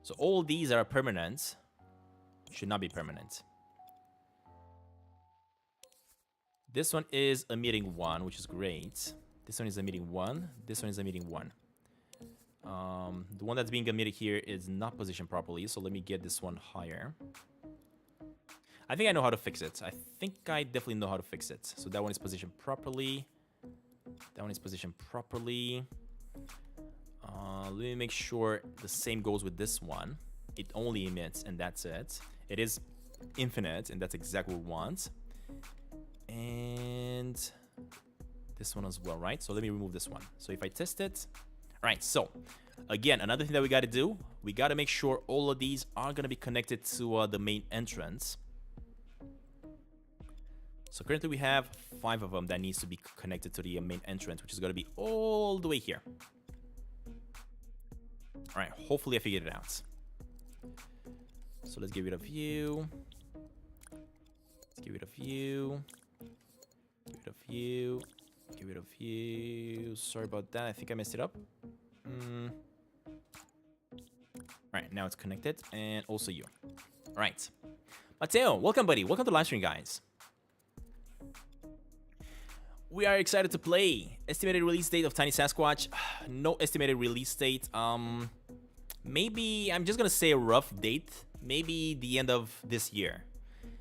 So all these are permanent. Should not be permanent. This one is emitting 1, which is great. This one is emitting 1. This one is emitting 1. The one that's being emitted here is not positioned properly, so let me get this one higher. I think I know how to fix it. I think I definitely know how to fix it. So that one is positioned properly. That one is positioned properly. Let me make sure the same goes with this one. It only emits, and that's it. It is infinite, and that's exactly what we want. And this one as well, right? So let me remove this one. So if I test it... All right, so again, another thing that we got to do, we got to make sure all of these are going to be connected to the main entrance. So currently we have 5 of them that needs to be connected to the main entrance, which is going to be all the way here. All right, hopefully I figured it out. So let's get rid of you. Let's get rid of you. Get rid of you. Get rid of you. Sorry about that. I think I messed it up. Alright, now it's connected. And also you. Alright. Mateo, welcome, buddy. Welcome to the live stream, guys. We are excited to play. Estimated release date of Tiny Sasquatch. No estimated release date. Maybe, I'm just gonna say a rough date. Maybe the end of this year.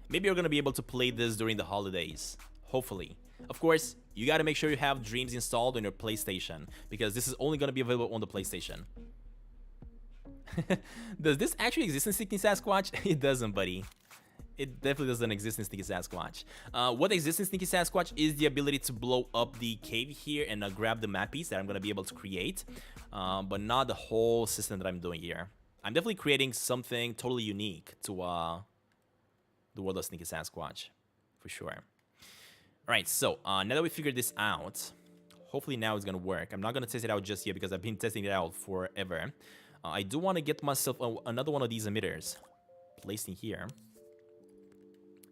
Maybe you're gonna be able to play this during the holidays. Hopefully. Of course, you gotta make sure you have Dreams installed on your PlayStation, because this is only gonna be available on the PlayStation. Does this actually exist in Sneaky Sasquatch? It doesn't, buddy. It definitely doesn't exist in Sneaky Sasquatch. What exists in Sneaky Sasquatch is the ability to blow up the cave here and grab the map piece that I'm gonna be able to create, but not the whole system that I'm doing here. I'm definitely creating something totally unique to the world of Sneaky Sasquatch, for sure. Alright, so now that we figured this out, hopefully now it's gonna work. I'm not gonna test it out just yet because I've been testing it out forever. I do want to get myself another one of these emitters placed in here.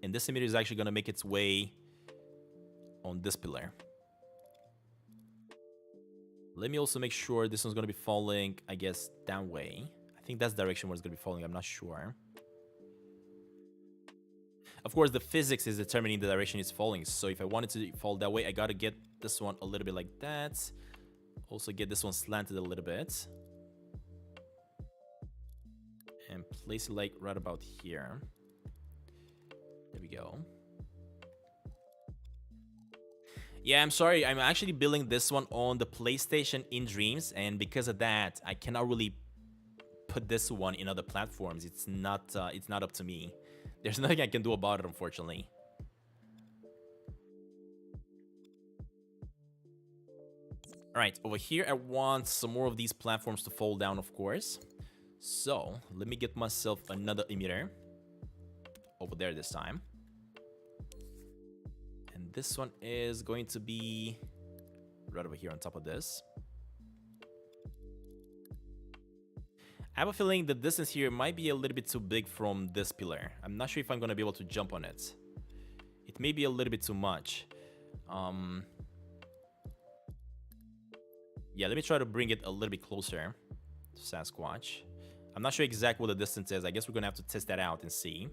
And this emitter is actually gonna make its way on this pillar. Let me also make sure this one's gonna be falling, I guess, that way. I think that's the direction where it's gonna be falling, I'm not sure. Of course, the physics is determining the direction it's falling. So if I want it to fall that way, I gotta get this one a little bit like that. Also get this one slanted a little bit. And place it like right about here. There we go. Yeah, I'm sorry. I'm actually building this one on the PlayStation in Dreams. And because of that, I cannot really put this one in other platforms. It's not up to me. There's nothing I can do about it, unfortunately. Alright, over here I want some more of these platforms to fall down, of course. So, let me get myself another emitter. Over there this time. And this one is going to be right over here on top of this. I have a feeling the distance here might be a little bit too big from this pillar. I'm not sure if I'm going to be able to jump on it. It may be a little bit too much. Yeah, let me try to bring it a little bit closer to Sasquatch. I'm not sure exactly what the distance is. I guess we're gonna have to test that out and see.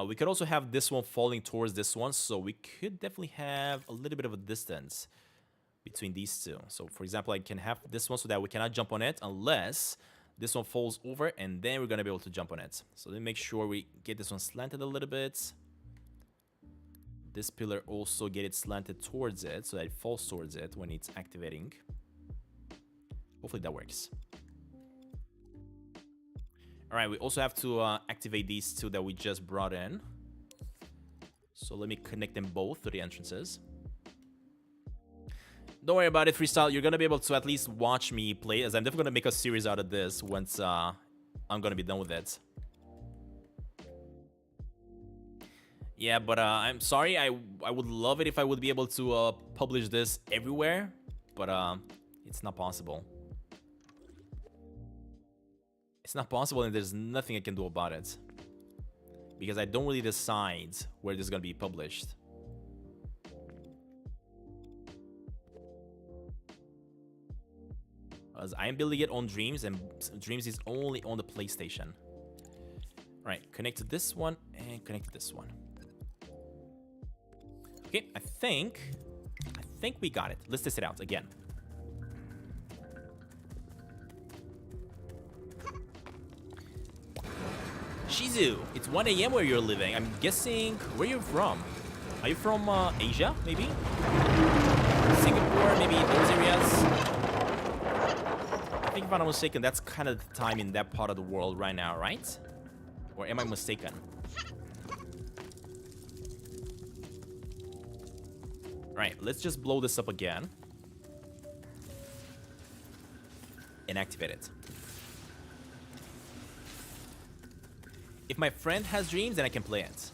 We could also have this one falling towards this one, so we could definitely have a little bit of a distance between these two. So for example, I can have this one so that we cannot jump on it unless this one falls over, and then we're gonna be able to jump on it. So let me make sure we get this one slanted a little bit. This pillar also get it slanted towards it so that it falls towards it when it's activating. Hopefully that works. All right, we also have to activate these two that we just brought in. So let me connect them both to the entrances. Don't worry about it, Freestyle. You're going to be able to at least watch me play, as I'm definitely going to make a series out of this once I'm going to be done with it. Yeah, but I'm sorry. I would love it if I would be able to publish this everywhere, but it's not possible. It's not possible, and there's nothing I can do about it. Because I don't really decide where this is going to be published. As I am building it on Dreams, and Dreams is only on the PlayStation. Alright, connect to this one, and connect to this one. Okay, I think we got it. Let's test it out again. Shizu, it's 1 AM where you're living. I'm guessing where you're from. Are you from Asia, maybe? Singapore, maybe those areas? I think if I'm not mistaken, that's kind of the time in that part of the world right now, right? Or am I mistaken? Alright, let's just blow this up again. And activate it. If my friend has Dreams, then I can play it.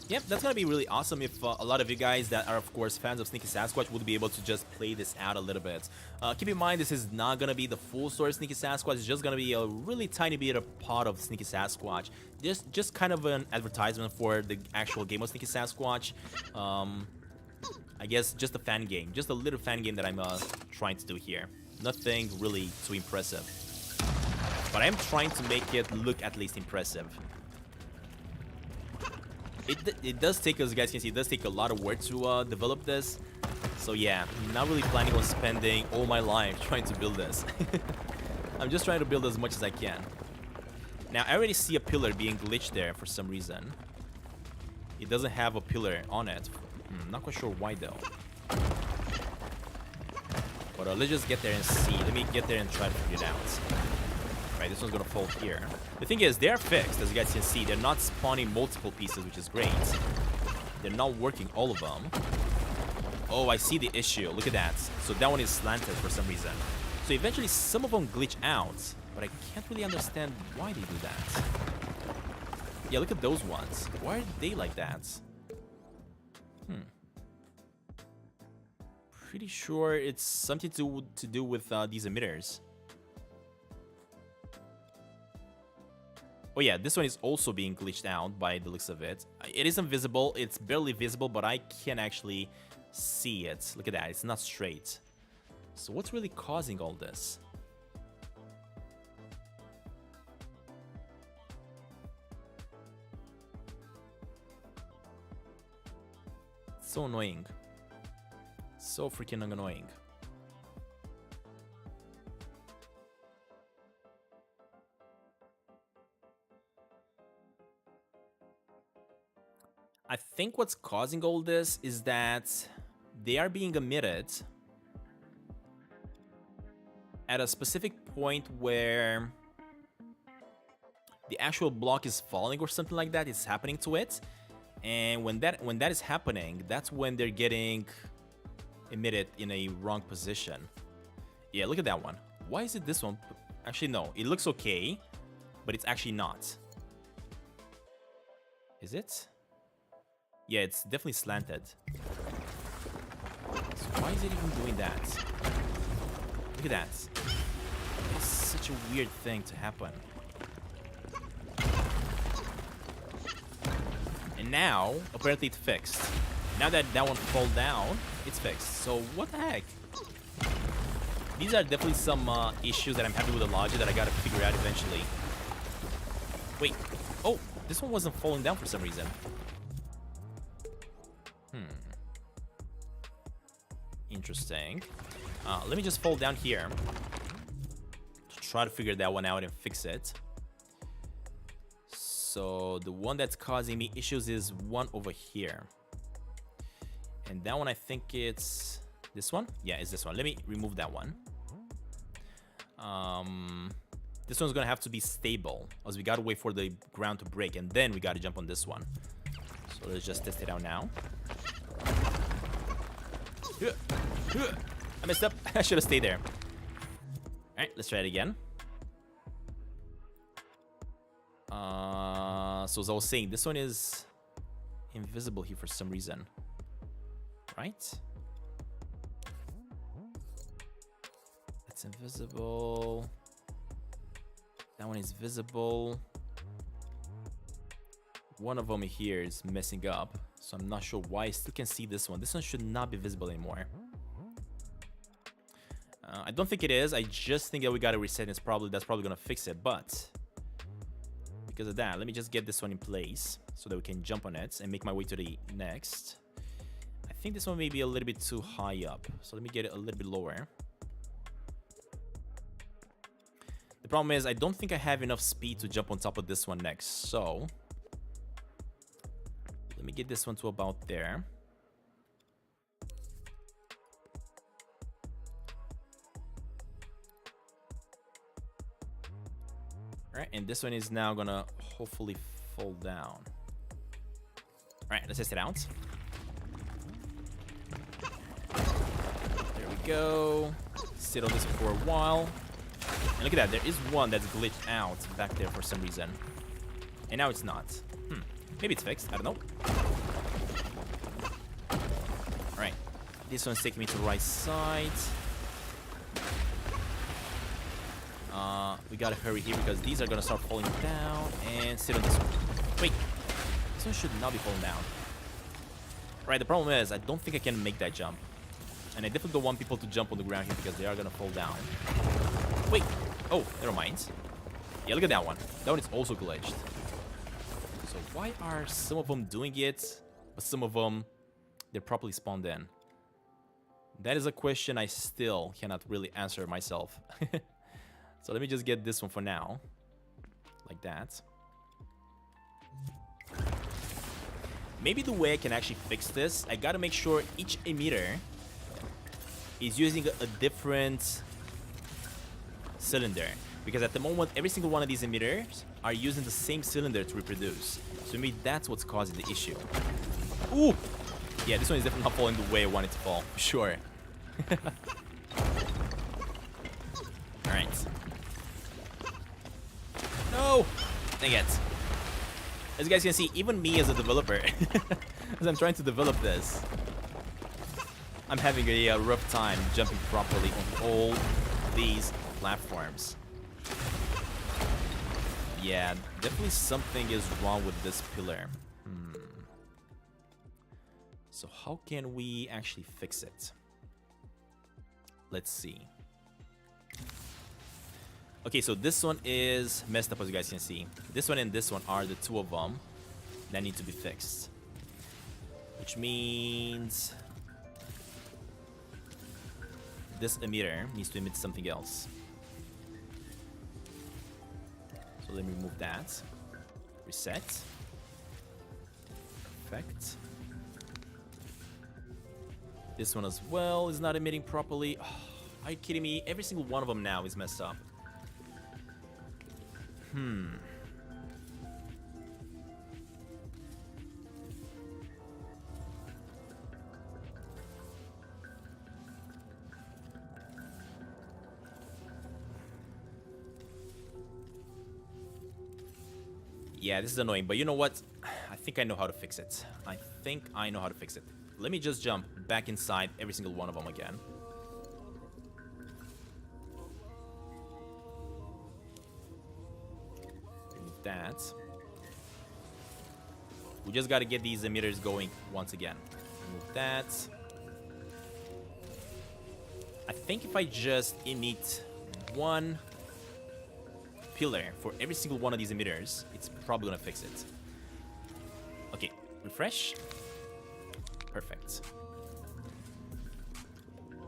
Yep, that's gonna be really awesome if a lot of you guys that are, of course, fans of Sneaky Sasquatch would be able to just play this out a little bit. Keep in mind, this is not gonna be the full story of Sneaky Sasquatch. It's just gonna be a really tiny bit of part of Sneaky Sasquatch. Just kind of an advertisement for the actual game of Sneaky Sasquatch. I guess just a fan game. Just a little fan game that I'm trying to do here. Nothing really too impressive. But I'm trying to make it look at least impressive. It does take, as you guys can see, it does take a lot of work to develop this. So yeah, I'm not really planning on spending all my life trying to build this. I'm just trying to build as much as I can. Now, I already see a pillar being glitched there for some reason. It doesn't have a pillar on it. Not quite sure why though. But let's just get there and see. Let me get there and try to figure it out. Right, this one's gonna fall here. The thing is, they're fixed, as you guys can see. They're not spawning multiple pieces, which is great. They're not working, all of them. Oh, I see the issue. Look at that. So that one is slanted for some reason. So eventually, some of them glitch out, but I can't really understand why they do that. Yeah, look at those ones. Why are they like that? Pretty sure it's something to do with these emitters. Oh yeah, this one is also being glitched out by the looks of it. It isn't visible, it's barely visible, but I can actually see it. Look at that, it's not straight. So what's really causing all this? It's so annoying. So freaking annoying. I think what's causing all this is that they are being emitted at a specific point where the actual block is falling or something like that. It's happening to it, and when that is happening, that's when they're getting emitted in a wrong position. Yeah, look at that one. Why is it this one? Actually, no, it looks okay, but it's actually not. Is it? Yeah, it's definitely slanted. So why is it even doing that? Look at that. It's such a weird thing to happen. And now, apparently it's fixed. Now that that one fell down, it's fixed. So what the heck? These are definitely some issues that I'm having with the logic that I gotta figure out eventually. Wait. Oh, this one wasn't falling down for some reason. Interesting. Let me just fall down here to try to figure that one out and fix it. So the one that's causing me issues is one over here. And that one, I think it's this one. Yeah, it's this one. Let me remove that one. This one's gonna have to be stable, as we gotta wait for the ground to break, and then we gotta jump on this one. So let's just test it out now. I messed up. I should have stayed there. All right, let's try it again. So as I was saying, this one is invisible here for some reason, right? It's invisible. That one is visible. One of them here is messing up, so I'm not sure why I still can see this one. This one should not be visible anymore. I don't think it is. I just think that we gotta reset. That's probably gonna fix it. But because of that, let me just get this one in place so that we can jump on it and make my way to the next. I think this one may be a little bit too high up, so let me get it a little bit lower. The problem is I don't think I have enough speed to jump on top of this one next. So let me get this one to about there. Alright, and this one is now gonna hopefully fall down. Alright, let's test it out. There we go. Sit on this for a while. And look at that, there is one that's glitched out back there for some reason. And now it's not. Maybe it's fixed, I don't know. Alright, this one's taking me to the right side. We gotta hurry here because these are gonna start falling down. And sit on this one. Wait, this one should not be falling down. Right, the problem is I don't think I can make that jump. And I definitely don't want people to jump on the ground here because they are gonna fall down. Wait, oh, never mind. Yeah, look at that one. That one is also glitched. So why are some of them doing it, but some of them, they're properly spawned in? That is a question I still cannot really answer myself. So let me just get this one for now. Like that. Maybe the way I can actually fix this, I gotta make sure each emitter is using a different cylinder. Because at the moment, every single one of these emitters are using the same cylinder to reproduce. So maybe that's what's causing the issue. Ooh! Yeah, this one is definitely not falling the way I want it to fall. For sure. Alright. No! Dang it. As you guys can see, even me as a developer, as I'm trying to develop this, I'm having a rough time jumping properly on all these platforms. Yeah, definitely something is wrong with this pillar. So how can we actually fix it? Let's see. Okay, so this one is messed up, as you guys can see. This one and this one are the two of them that need to be fixed. Which means this emitter needs to emit something else. So let me remove that. Reset. Perfect. This one as well is not emitting properly. Oh, are you kidding me? Every single one of them now is messed up. Yeah, this is annoying, but you know what? I think I know how to fix it. Let me just jump back inside every single one of them again. Remove that. We just got to get these emitters going once again. Remove that. I think if I just emit one pillar for every single one of these emitters, it's probably gonna fix it. Okay, refresh. Perfect.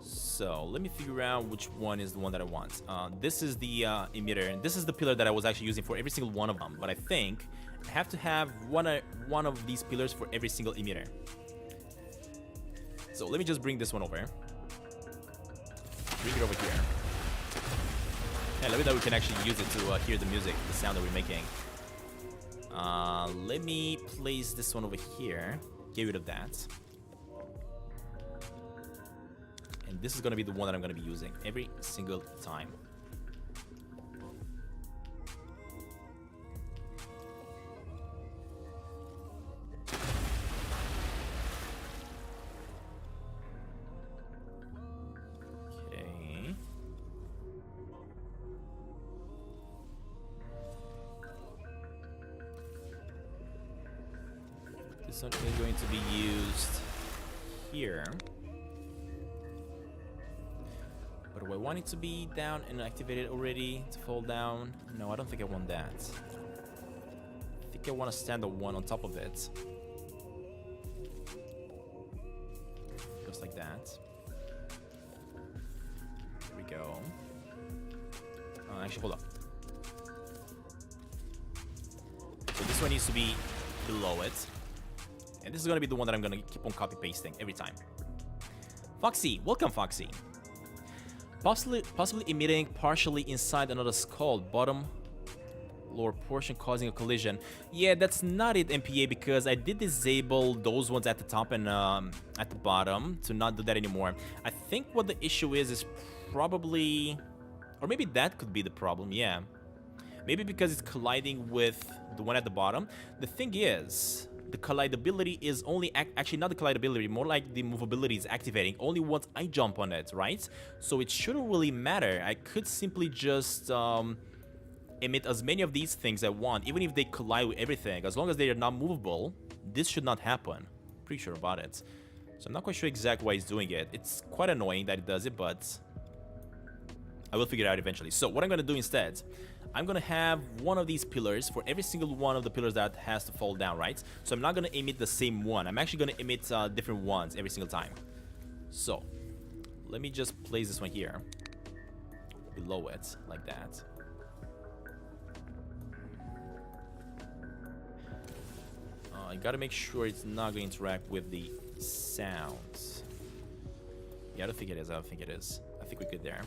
So let me figure out which one is the one that I want. This is the emitter, and this is the pillar that I was actually using for every single one of them. But I think I have to have one of these pillars for every single emitter. So let me just bring this one over. Bring it over here. And let me know we can actually use it to hear the music, the sound that we're making. Let me place this one over here. Get rid of that. And this is going to be the one that I'm going to be using every single time. Okay. This one is going to be used here. But do I want it to be down and activated already to fall down? No, I don't think I want that. I think I want to stand the one on top of it. Just like that. There we go. Actually, hold up. So this one needs to be below it. And this is going to be the one that I'm going to keep on copy pasting every time. Foxy, welcome Foxy. Possibly emitting partially inside another skull, bottom lower portion causing a collision. Yeah, that's not it, MPA, because I did disable those ones at the top and at the bottom to not do that anymore. I think what the issue is probably, or maybe that could be the problem, yeah. Maybe because it's colliding with the one at the bottom. The thing is, the collidability is only actually not the collidability, more like the movability is activating only once I jump on it, right? So it shouldn't really matter. I could simply just emit as many of these things I want, even if they collide with everything. As long as they are not movable, this should not happen. Pretty sure about it. So I'm not quite sure exactly why he's doing it. It's quite annoying that it does it, but I will figure it out eventually. So what I'm gonna do instead, I'm gonna have one of these pillars for every single one of the pillars that has to fall down, right? So I'm not gonna emit the same one. I'm actually gonna emit different ones every single time. So let me just place this one here, below it, like that. I gotta make sure it's not gonna interact with the sounds. Yeah, I don't think it is. I don't think it is. I think we're good there.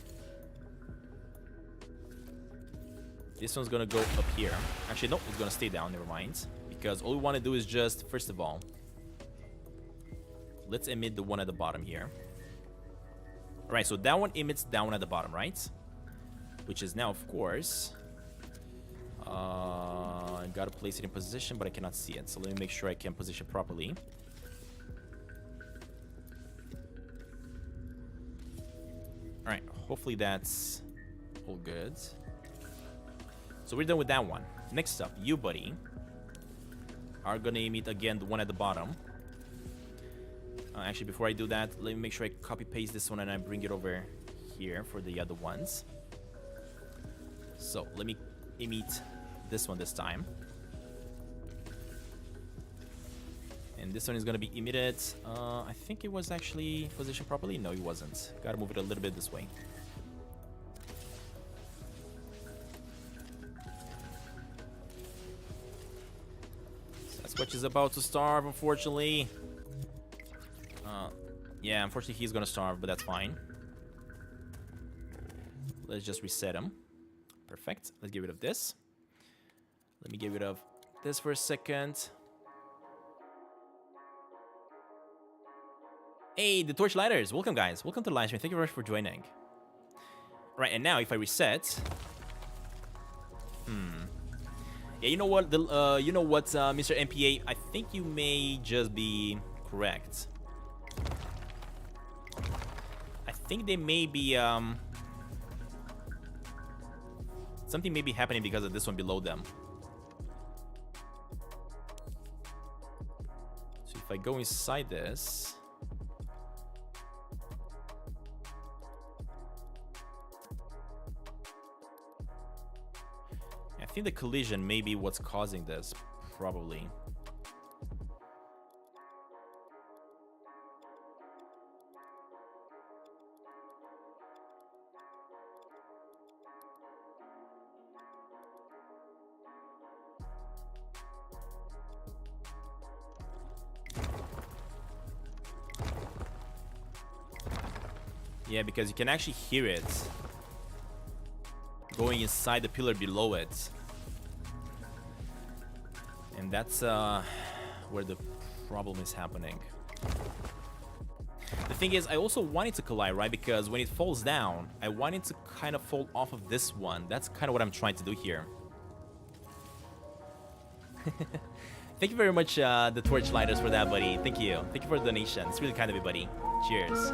This one's gonna go up here. Actually, no, it's gonna stay down, never mind. Because all we wanna do is just, first of all, let's emit the one at the bottom here. Alright, so that one emits down at the bottom, right? Which is now, of course, I gotta place it in position, but I cannot see it. So let me make sure I can position properly. Alright, hopefully that's all good. So we're done with that one. Next up, you, buddy, are gonna emit again the one at the bottom. Actually, before I do that, let me make sure I copy paste this one and I bring it over here for the other ones. So let me emit this one this time. And this one is gonna be emitted. I think it was actually positioned properly. No, it wasn't. Gotta move it a little bit this way. Sasquatch is about to starve, unfortunately. Yeah, unfortunately he's gonna starve, but that's fine. Let's just reset him. Perfect. Let's get rid of this. Let me get rid of this for a second. Hey, the Torchlighters. Welcome, guys. Welcome to the live stream. Thank you very much for joining. Right, and now if I reset... Yeah, you know what, Mr. MPA? I think you may just be correct. I think they may be, something may be happening because of this one below them. So if I go inside this... think the collision may be what's causing this, probably. Yeah, because you can actually hear it going inside the pillar below it. And that's where the problem is happening. The thing is, I also want it to collide, right? Because when it falls down, I want it to kind of fall off of this one. That's kind of what I'm trying to do here. Thank you very much, the Torchlighters, for that, buddy. Thank you. Thank you for the donation. It's really kind of you, buddy. Cheers.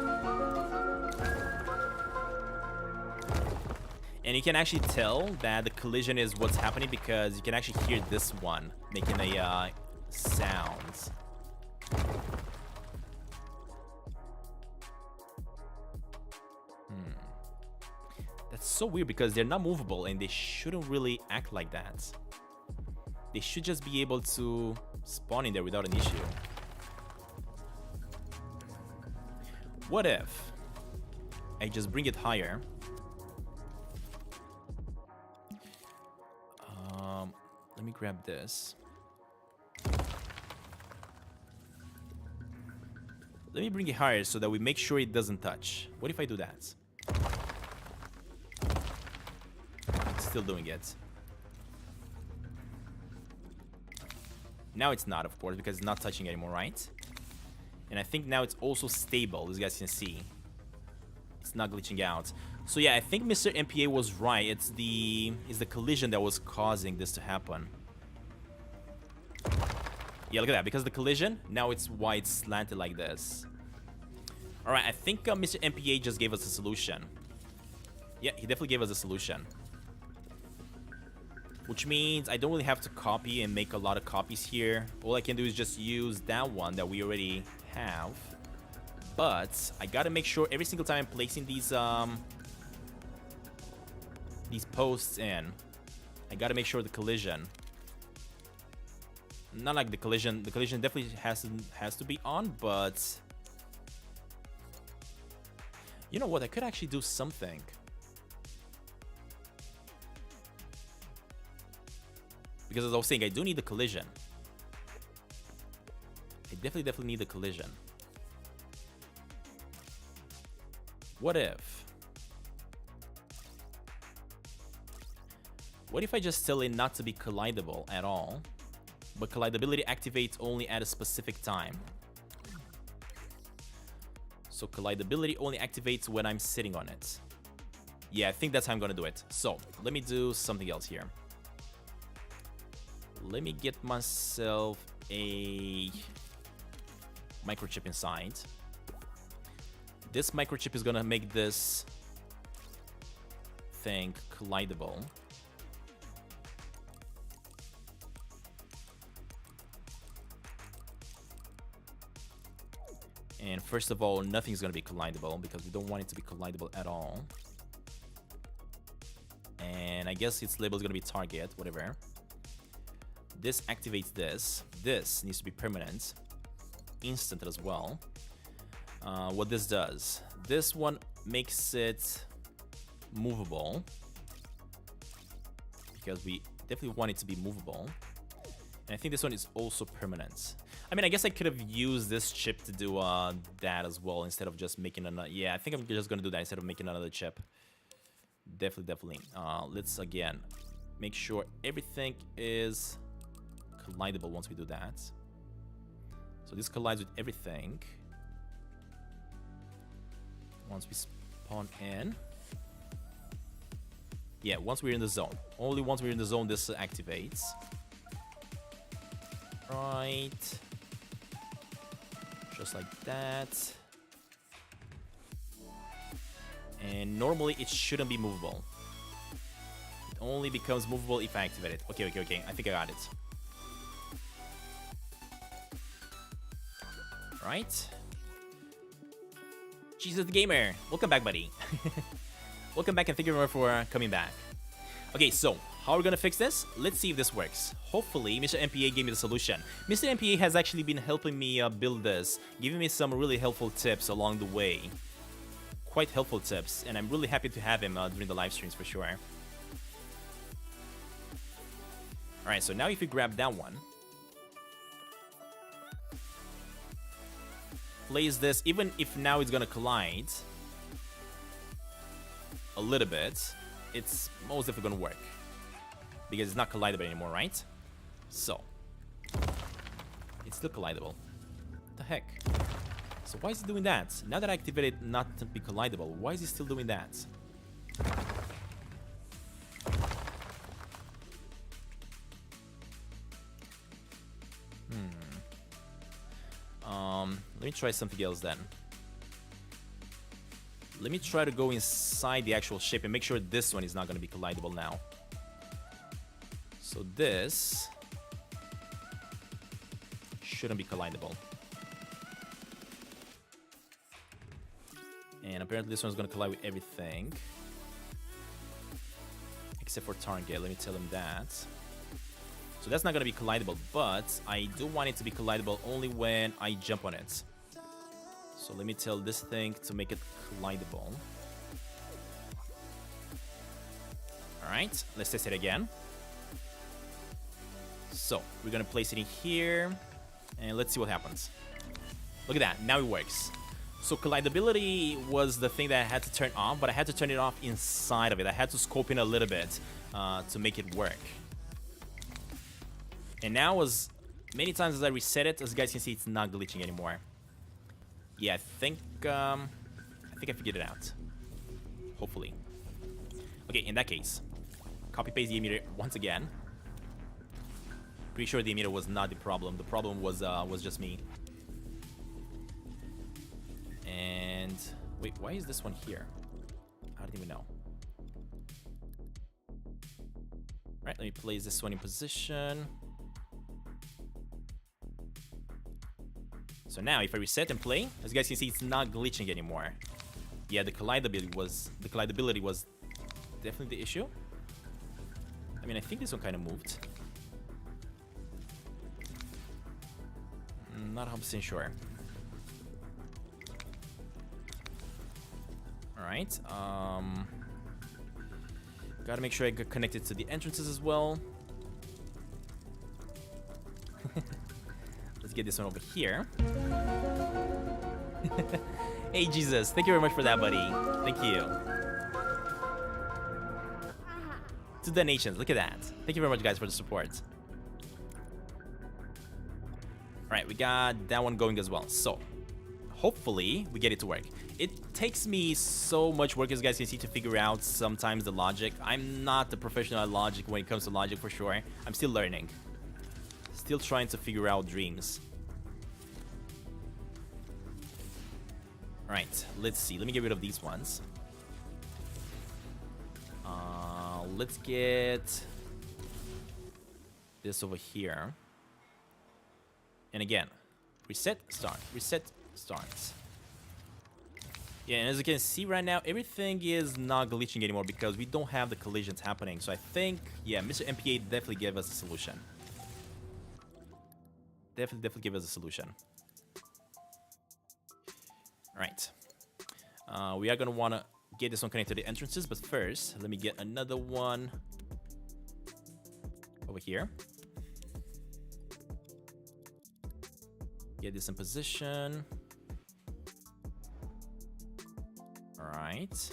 And you can actually tell that the collision is what's happening because you can actually hear this one making a sounds. That's so weird because they're not movable and they shouldn't really act like that. They should just be able to spawn in there without an issue. What if I just bring it higher? Let me grab this. Let me bring it higher so that we make sure it doesn't touch. What if I do that? It's still doing it. Now it's not, of course, because it's not touching anymore, right? And I think now it's also stable, as you guys can see. It's not glitching out. So yeah, I think Mr. MPA was right. It's the collision that was causing this to happen. Yeah, look at that. Because of the collision, now it's why it's slanted like this. Alright, I think Mr. MPA just gave us a solution. Yeah, he definitely gave us a solution. Which means I don't really have to copy and make a lot of copies here. All I can do is just use that one that we already have. But I gotta make sure every single time I'm placing these posts in, I gotta make sure the collision, not like the collision definitely has to be on, but you know what, I could actually do something. Because as I was saying, I do need the collision. I definitely need the collision. What if I just tell it not to be collidable at all, but collidability activates only at a specific time? So collidability only activates when I'm sitting on it. Yeah, I think that's how I'm gonna do it. So let me do something else here. Let me get myself a microchip inside. This microchip is gonna make this thing collidable. And first of all, nothing's gonna be collidable because we don't want it to be collidable at all. And I guess its label is gonna be target, whatever. This activates this. This needs to be permanent. Instant as well. What this does, this one makes it movable because we definitely want it to be movable. And I think this one is also permanent. I mean, I guess I could have used this chip to do that as well instead of just making another. Yeah, I think I'm just gonna do that instead of making another chip. Definitely. Let's again make sure everything is collidable once we do that. So this collides with everything. Once we spawn in. Yeah, once we're in the zone. Only once we're in the zone this activates. Right. Just like that. And normally it shouldn't be movable. It only becomes movable if I activate it. Okay. I think I got it. Right. Jesus the Gamer, welcome back, buddy. Welcome back and thank you very much for coming back. Okay, so how are we gonna fix this? Let's see if this works. Hopefully, Mr. MPA gave me the solution. Mr. MPA has actually been helping me build this, giving me some really helpful tips along the way. Quite helpful tips, and I'm really happy to have him during the live streams for sure. Alright, so now if you grab that one, place this, even if now it's gonna collide a little bit, it's most definitely gonna work. Because it's not collidable anymore, right? So, it's still collidable. What the heck? So why is it doing that? Now that I activated not to be collidable, why is it still doing that? Let me try something else then. Let me try to go inside the actual shape and make sure this one is not going to be collidable now. So this shouldn't be collidable. And apparently this one's going to collide with everything. Except for target, let me tell him that. So that's not going to be collidable, but I do want it to be collidable only when I jump on it. So let me tell this thing to make it collidable. Alright, let's test it again. So, we're going to place it in here, and let's see what happens. Look at that, now it works. So collidability was the thing that I had to turn off, but I had to turn it off inside of it. I had to scope in a little bit to make it work. And now, as many times as I reset it, as you guys can see, it's not glitching anymore. Yeah, I think I figured it out. Hopefully. Okay, in that case, copy paste the emitter once again. Pretty sure the emitter was not the problem. The problem was just me. And wait, why is this one here? I don't even know. All right, let me place this one in position. So now, if I reset and play, as you guys can see, it's not glitching anymore. Yeah, the collidability was definitely the issue. I mean, I think this one kind of moved. Not 100% sure. All right. Gotta make sure I get connected to the entrances as well. Let's get this one over here. Hey, Jesus. Thank you very much for that, buddy. Thank you. 2 donations. Look at that. Thank you very much, guys, for the support. Alright, we got that one going as well. So, hopefully, we get it to work. It takes me so much work, as you guys can see, to figure out sometimes the logic. I'm not a professional at logic when it comes to logic, for sure. I'm still learning. Still trying to figure out dreams. Alright, let's see. Let me get rid of these ones. Let's get this over here. And again, reset, start, reset, start. Yeah, and as you can see right now, everything is not glitching anymore because we don't have the collisions happening. So I think, yeah, Mr. MPA definitely gave us a solution. Definitely gave us a solution. All right. We are going to want to get this one connected to the entrances, but first, let me get another one over here. Get this in position. All right.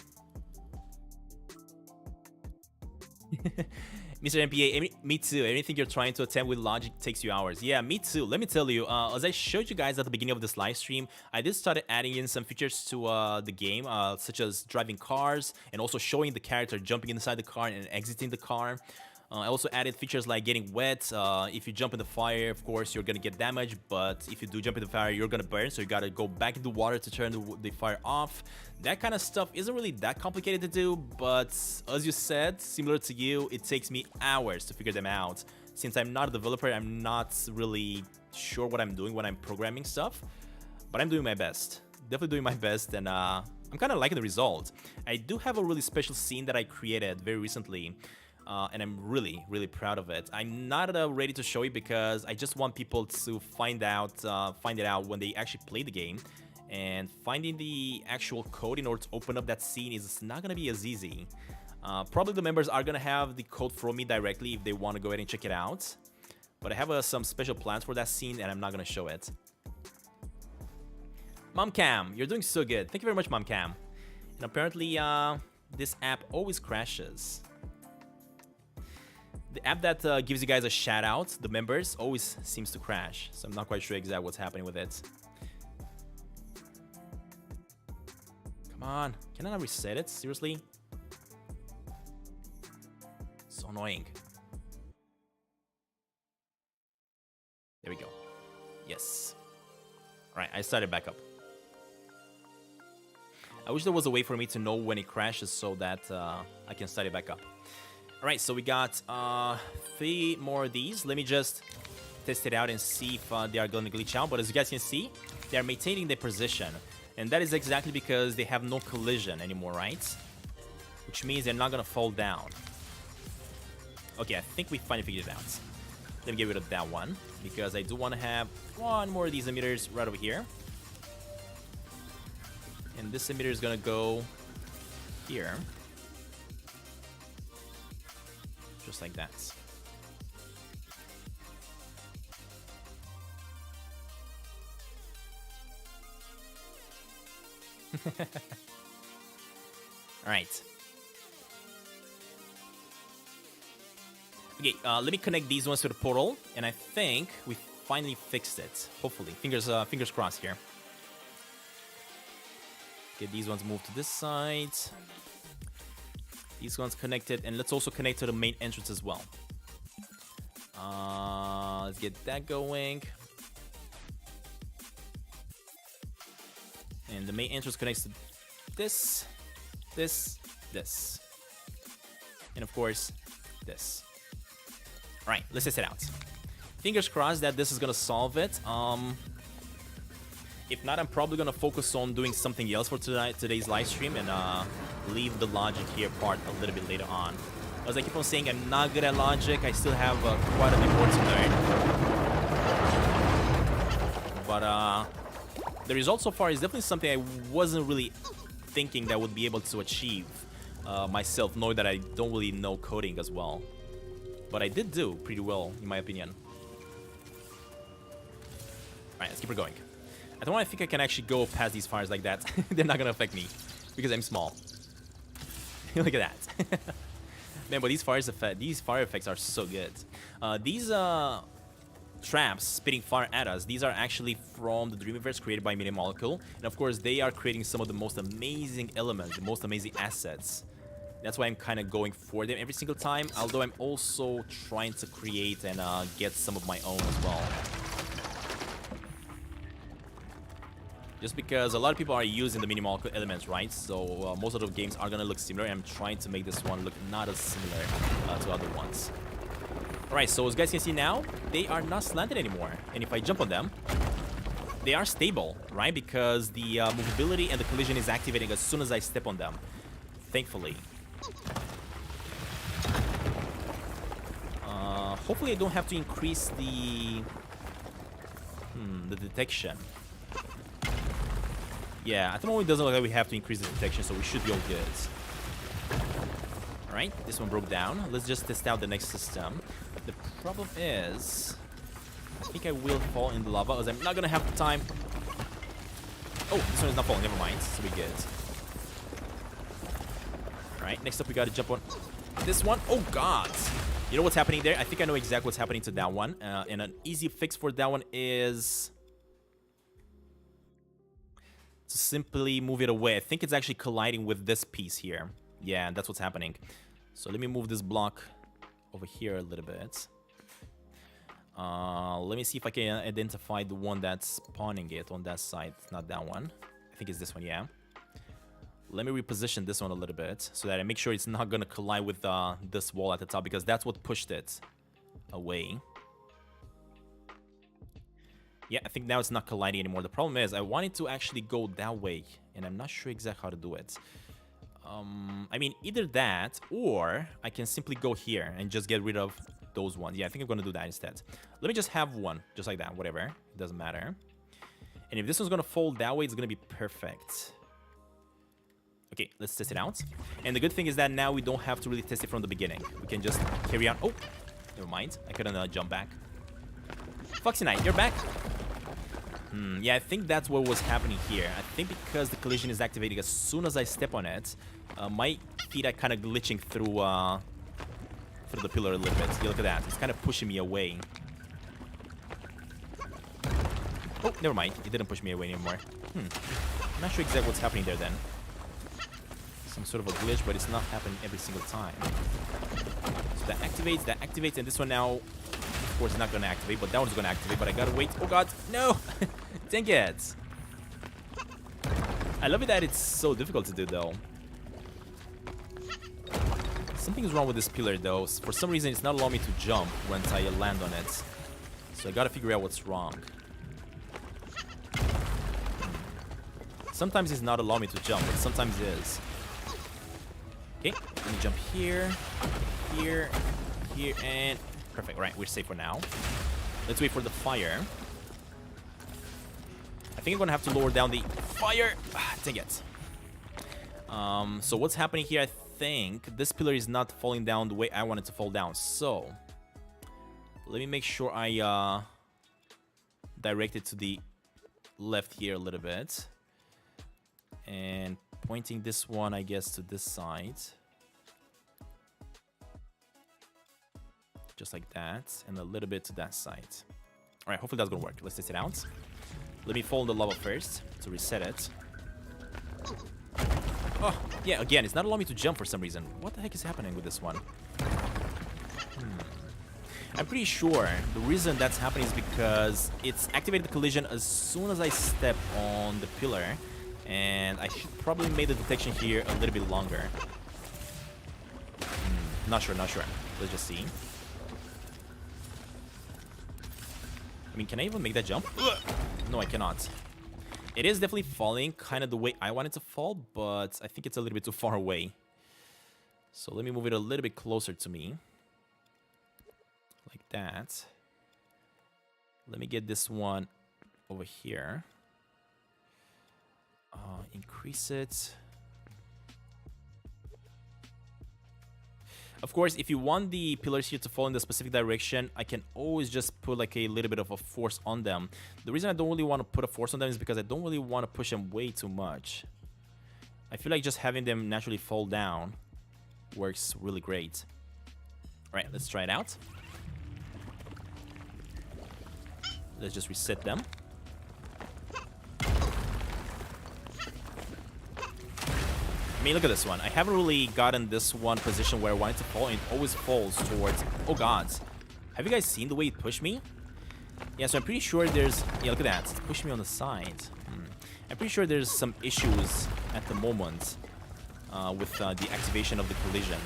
Mr. MPA, me too. Anything you're trying to attempt with logic takes you hours. Yeah, me too. Let me tell you, as I showed you guys at the beginning of this live stream, I did start adding in some features to the game, such as driving cars and also showing the character jumping inside the car and exiting the car. I also added features like getting wet. If you jump in the fire, of course, you're gonna get damaged, but if you do jump in the fire, you're gonna burn, so you gotta go back into water to turn the fire off. That kind of stuff isn't really that complicated to do, but as you said, similar to you, it takes me hours to figure them out. Since I'm not a developer, I'm not really sure what I'm doing when I'm programming stuff, but I'm doing my best. Definitely doing my best, and I'm kind of liking the result. I do have a really special scene that I created very recently. and I'm really, really proud of it. I'm not ready to show you because I just want people to find it out when they actually play the game. And finding the actual code in order to open up that scene is not gonna be as easy. Probably the members are gonna have the code from me directly if they want to go ahead and check it out. But I have some special plans for that scene, and I'm not gonna show it. Momcam, you're doing so good. Thank you very much, Momcam. And apparently, this app always crashes. The app that gives you guys a shout out, the members, always seems to crash. So I'm not quite sure exactly what's happening with it. Come on, can I not reset it? Seriously? So annoying. There we go. Yes. Alright, I started back up. I wish there was a way for me to know when it crashes so that I can start it back up. Alright, so we got 3 more of these. Let me just test it out and see if they are going to glitch out. But as you guys can see, they are maintaining their position. And that is exactly because they have no collision anymore, right? Which means they're not going to fall down. Okay, I think we finally figured it out. Let me get rid of that one, because I do want to have 1 more of these emitters right over here. And this emitter is going to go here. Just like that. Alright. Okay, let me connect these ones to the portal, and I think we finally fixed it. Hopefully. Fingers crossed here. Get these ones moved to this side. These ones connected, and let's also connect to the main entrance as well. Let's get that going. And the main entrance connects to this, this, this. And of course, this. Alright, let's test it out. Fingers crossed that this is gonna solve it. If not, I'm probably gonna focus on doing something else for today's live stream and leave the logic here part a little bit later on. As I keep on saying, I'm not good at logic. I still have quite a bit more to learn. But the result so far is definitely something I wasn't really thinking that I would be able to achieve myself, knowing that I don't really know coding as well. But I did do pretty well, in my opinion. Alright, let's keep it going. I don't think I can actually go past these fires like that. They're not gonna affect me, because I'm small. Look at that. Man, but these fire effects are so good. These traps spitting fire at us, these are actually from the Dreamiverse created by Media Molecule. And of course, they are creating some of the most amazing elements, the most amazing assets. That's why I'm kind of going for them every single time, although I'm also trying to create and get some of my own as well. Just because a lot of people are using the minimal elements, right? So most of the games are going to look similar. I'm trying to make this one look not as similar to other ones. Alright, so as you guys can see now, they are not slanted anymore. And if I jump on them, they are stable, right? Because the movability and the collision is activating as soon as I step on them. Thankfully. Hopefully I don't have to increase the detection. Yeah, at the moment it doesn't look like we have to increase the detection, so we should be all good. Alright, this one broke down. Let's just test out the next system. The problem is, I think I will fall in the lava, as I'm not gonna have the time. Oh, this one is not falling, never mind, so we're good. Alright, next up we gotta jump on this one. Oh god! You know what's happening there? I think I know exactly what's happening to that one. And an easy fix for that one is to simply move it away. I think it's actually colliding with this piece here. Yeah, that's what's happening. So let me move this block over here a little bit. Let me see if I can identify the one that's spawning it on that side. Not that one. I think it's this one, yeah. Let me reposition this one a little bit so that I make sure it's not going to collide with this wall at the top, because that's what pushed it away. Yeah, I think now it's not colliding anymore. The problem is I wanted to actually go that way, and I'm not sure exactly how to do it. I mean, either that, or I can simply go here and just get rid of those ones. Yeah, I think I'm gonna do that instead. Let me just have one, just like that, whatever. It doesn't matter. And if this one's gonna fold that way, it's gonna be perfect. Okay, let's test it out. And the good thing is that now we don't have to really test it from the beginning. We can just carry on. Oh, never mind. I couldn't jump back. Foxy Knight, you're back. Yeah, I think that's what was happening here. I think because the collision is activating as soon as I step on it, my feet are kind of glitching through the pillar a little bit. Yeah, look at that. It's kind of pushing me away. Oh, never mind. It didn't push me away anymore. I'm not sure exactly what's happening there then. Some sort of a glitch, but it's not happening every single time. So that activates, and this one now, of course, is not going to activate, but that one's going to activate, but I gotta wait. Oh god, no! Dang it! I love it that it's so difficult to do, though. Something is wrong with this pillar, though. For some reason, it's not allowing me to jump once I land on it. So I gotta figure out what's wrong. Sometimes it's not allowing me to jump, but sometimes it is. Okay, let me jump here, here, here, and... Perfect, right, we're safe for now. Let's wait for the fire. I think I'm gonna have to lower down the fire. Dang it. So what's happening here, I think this pillar is not falling down the way I want it to fall down. So let me make sure I direct it to the left here a little bit. And pointing this one, I guess, to this side. Just like that, and a little bit to that side. All right, hopefully that's gonna work. Let's test it out. Let me fall in the lava first to reset it. Oh, yeah, again, it's not allowing me to jump for some reason. What the heck is happening with this one? I'm pretty sure the reason that's happening is because it's activated the collision as soon as I step on the pillar, and I should probably make the detection here a little bit longer. Not sure. Let's just see. I mean, can I even make that jump? No, I cannot. It is definitely falling kind of the way I want it to fall, but I think it's a little bit too far away. So let me move it a little bit closer to me. Like that. Let me get this one over here. Increase it. Of course, if you want the pillars here to fall in the specific direction, I can always just put like a little bit of a force on them. The reason I don't really want to put a force on them is because I don't really want to push them way too much. I feel like just having them naturally fall down works really great. Alright, let's try it out. Let's just reset them. I mean, look at this one. I haven't really gotten this one position where I want it to fall, and it always falls towards... Oh, God. Have you guys seen the way it pushed me? Yeah, so I'm pretty sure there's... Yeah, look at that. It's pushed me on the side. I'm pretty sure there's some issues at the moment with the activation of the collision.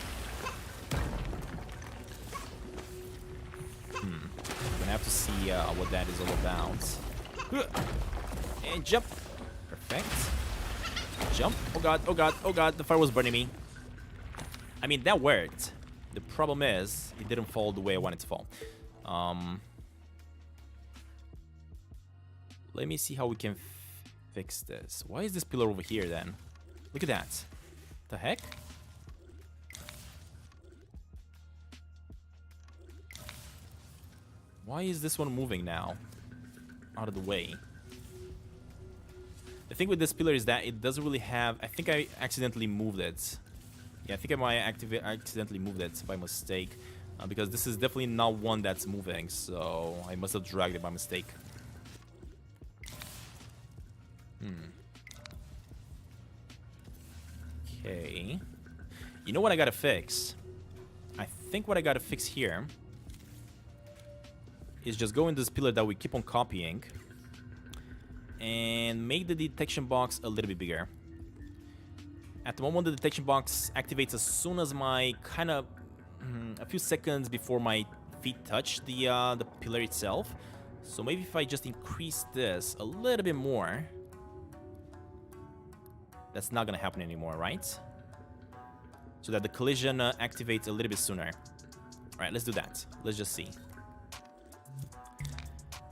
I'm gonna have to see what that is all about. And jump. Perfect. Jump. Oh god, oh god, oh god, the fire was burning me. I mean, that worked. The problem is, it didn't fall the way I wanted it to fall. Let me see how we can fix this. Why is this pillar over here then? Look at that. The heck? Why is this one moving now? Out of the way. The thing with this pillar is that it doesn't really have... I think I accidentally moved it. Yeah, I think I might accidentally moved it by mistake. Because this is definitely not one that's moving. So I must have dragged it by mistake. Okay. You know what I gotta fix? I think what I gotta fix here is just go in this pillar that we keep on copying and make the detection box a little bit bigger. At the moment, the detection box activates as soon as my kind of a few seconds before my feet touch the pillar itself. So maybe if I just increase this a little bit more, that's not gonna happen anymore, right? so that the collision activates a little bit sooner. All right, let's do that. Let's just see.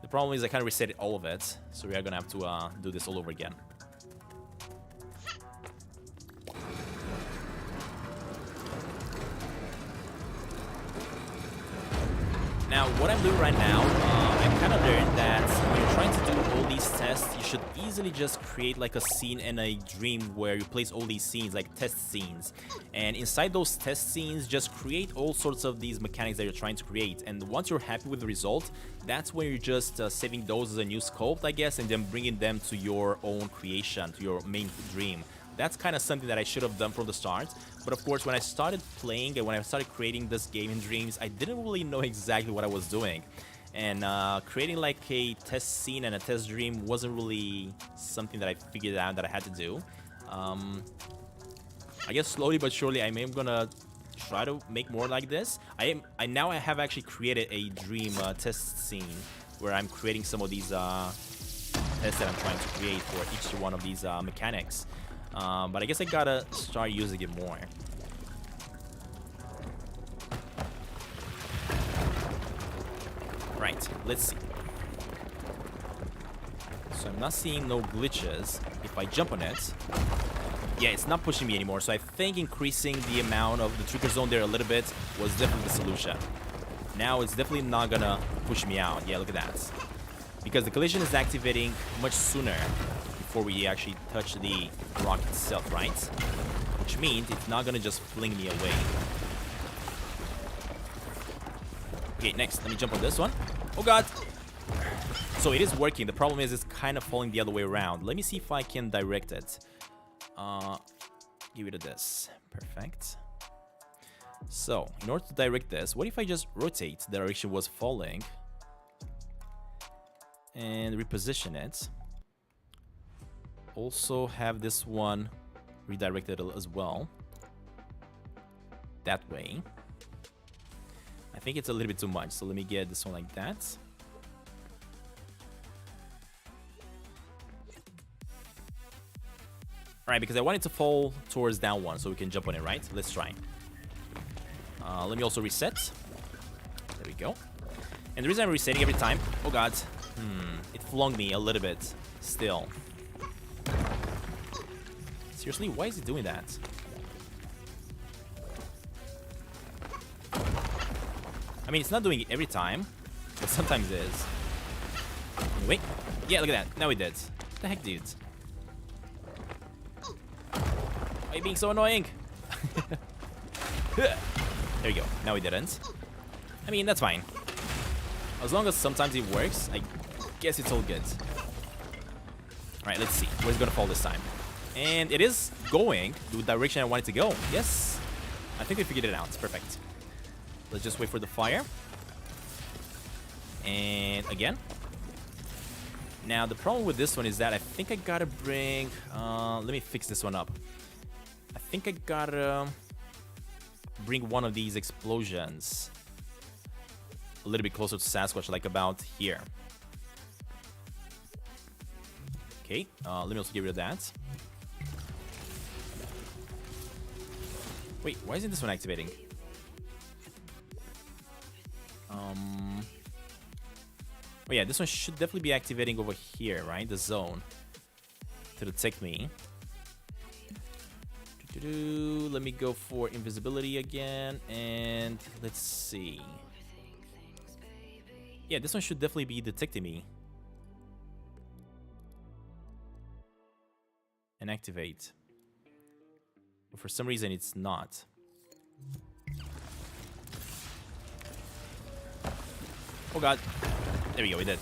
The problem is I can't reset all of it, so we are gonna have to do this all over again. Now, what I'm doing right now, I kind of learned that when you're trying to do all these tests, you should easily just create like a scene and a dream where you place all these scenes, like test scenes. And inside those test scenes, just create all sorts of these mechanics that you're trying to create. And once you're happy with the result, that's when you're just saving those as a new sculpt, I guess, and then bringing them to your own creation, to your main dream. That's kind of something that I should have done from the start. But of course, when I started playing and when I started creating this game in Dreams, I didn't really know exactly what I was doing. And creating like a test scene and a test dream wasn't really something that I figured out that I had to do. I guess slowly but surely I'm gonna try to make more like this. Now I have actually created a dream test scene where I'm creating some of these tests that I'm trying to create for each one of these mechanics. But I guess I gotta start using it more. Right, let's see. So I'm not seeing no glitches. If I jump on it, yeah, it's not pushing me anymore. So I think increasing the amount of the trigger zone there a little bit was definitely the solution. Now it's definitely not gonna push me out. Yeah, look at that. Because the collision is activating much sooner before we actually touch the rock itself, right? Which means it's not gonna just fling me away. Okay, next, let me jump on this one. Oh god! So it is working. The problem is it's kind of falling the other way around. Let me see if I can direct it. Give it a this. Perfect. So, in order to direct this, what if I just rotate the direction it was falling and reposition it? Also have this one redirected as well. That way. I think it's a little bit too much, so let me get this one like that. Alright, because I want it to fall towards that one, so we can jump on it, right? Let's try. Let me also reset. There we go. And the reason I'm resetting every time... Oh god. It flung me a little bit still. Seriously, why is it doing that? I mean, it's not doing it every time, but sometimes it is. Wait. Yeah, look at that. Now it did. What the heck, dude? Why are you being so annoying? There we go. Now it didn't. I mean, that's fine. As long as sometimes it works, I guess it's all good. Alright, let's see. Where's it gonna fall this time? And it is going the direction I want it to go. Yes. I think we figured it out. It's perfect. Let's just wait for the fire. And again. Now, the problem with this one is that I think I gotta bring... let me fix this one up. I think I gotta bring one of these explosions a little bit closer to Sasquatch, like about here. Okay, let me also get rid of that. Wait, why isn't this one activating? Oh yeah, this one should definitely be activating over here, right? The zone to detect me. Let me go for invisibility again, and let's see. Yeah, this one should definitely be detecting me. And activate. But for some reason, it's not. Oh god. There we go, we did.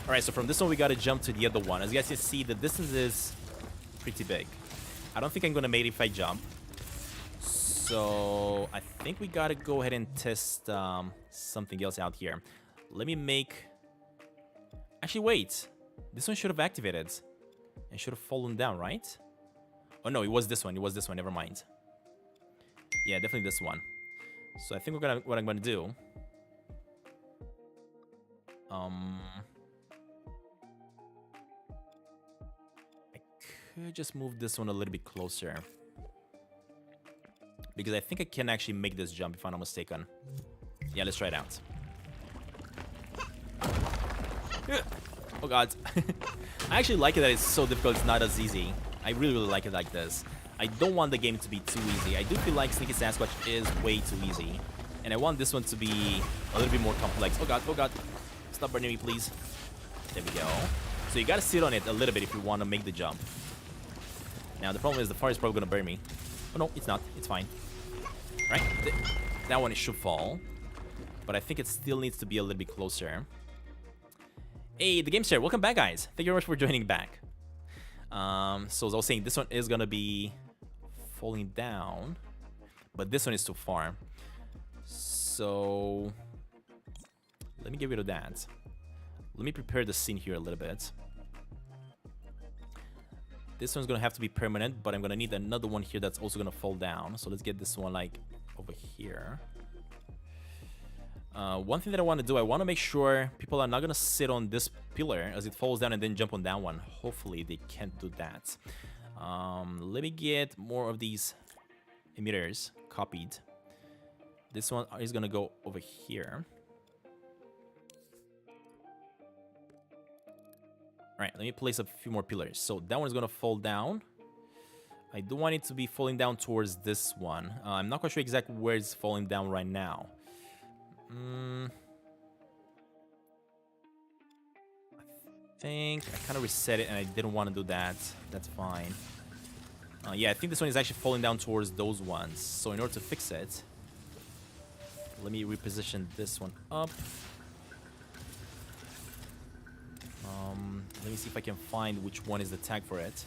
Alright, so from this one, we gotta jump to the other one. As you guys can see, the distance is pretty big. I don't think I'm gonna make it if I jump. So I think we gotta go ahead and test something else out here. Let me make... Actually, wait. This one should have activated. And should have fallen down, right? Oh no, it was this one. It was this one. Never mind. Yeah, definitely this one. So I think what I'm gonna do... I could just move this one a little bit closer. because I think I can actually make this jump if I'm not mistaken. Yeah, let's try it out. Oh god. I actually like it that it's so difficult, it's not as easy. I really like it like this. I don't want the game to be too easy. I do feel like Sneaky Sasquatch is way too easy. And I want this one to be a little bit more complex. Oh god, oh god. Stop burning me, please. There we go. So you gotta sit on it a little bit if you want to make the jump. Now the problem is the fire is probably gonna burn me. Oh no, it's not. It's fine. Right? That one it should fall. But I think it still needs to be a little bit closer. Hey, the game share. Welcome back, guys. Thank you very much for joining back. So as I was saying, this one is gonna be falling down, but this one is too far. So let me get rid of that. Let me prepare the scene here a little bit. This one's gonna have to be permanent, but I'm gonna need another one here that's also gonna fall down. So let's get this one like over here. One thing that I want to do, I want to make sure people are not going to sit on this pillar as it falls down and then jump on that one. Hopefully they can't do that. Let me get more of these emitters copied. This one is going to go over here. Alright, let me place a few more pillars. So that one is going to fall down. I do want it to be falling down towards this one. I'm not quite sure exactly where it's falling down right now. I think I kind of reset it and I didn't want to do that. That's fine. Yeah, I think this one is actually falling down towards those ones. So in order to fix it, let me reposition this one up. Let me see if I can find which one is the tag for it.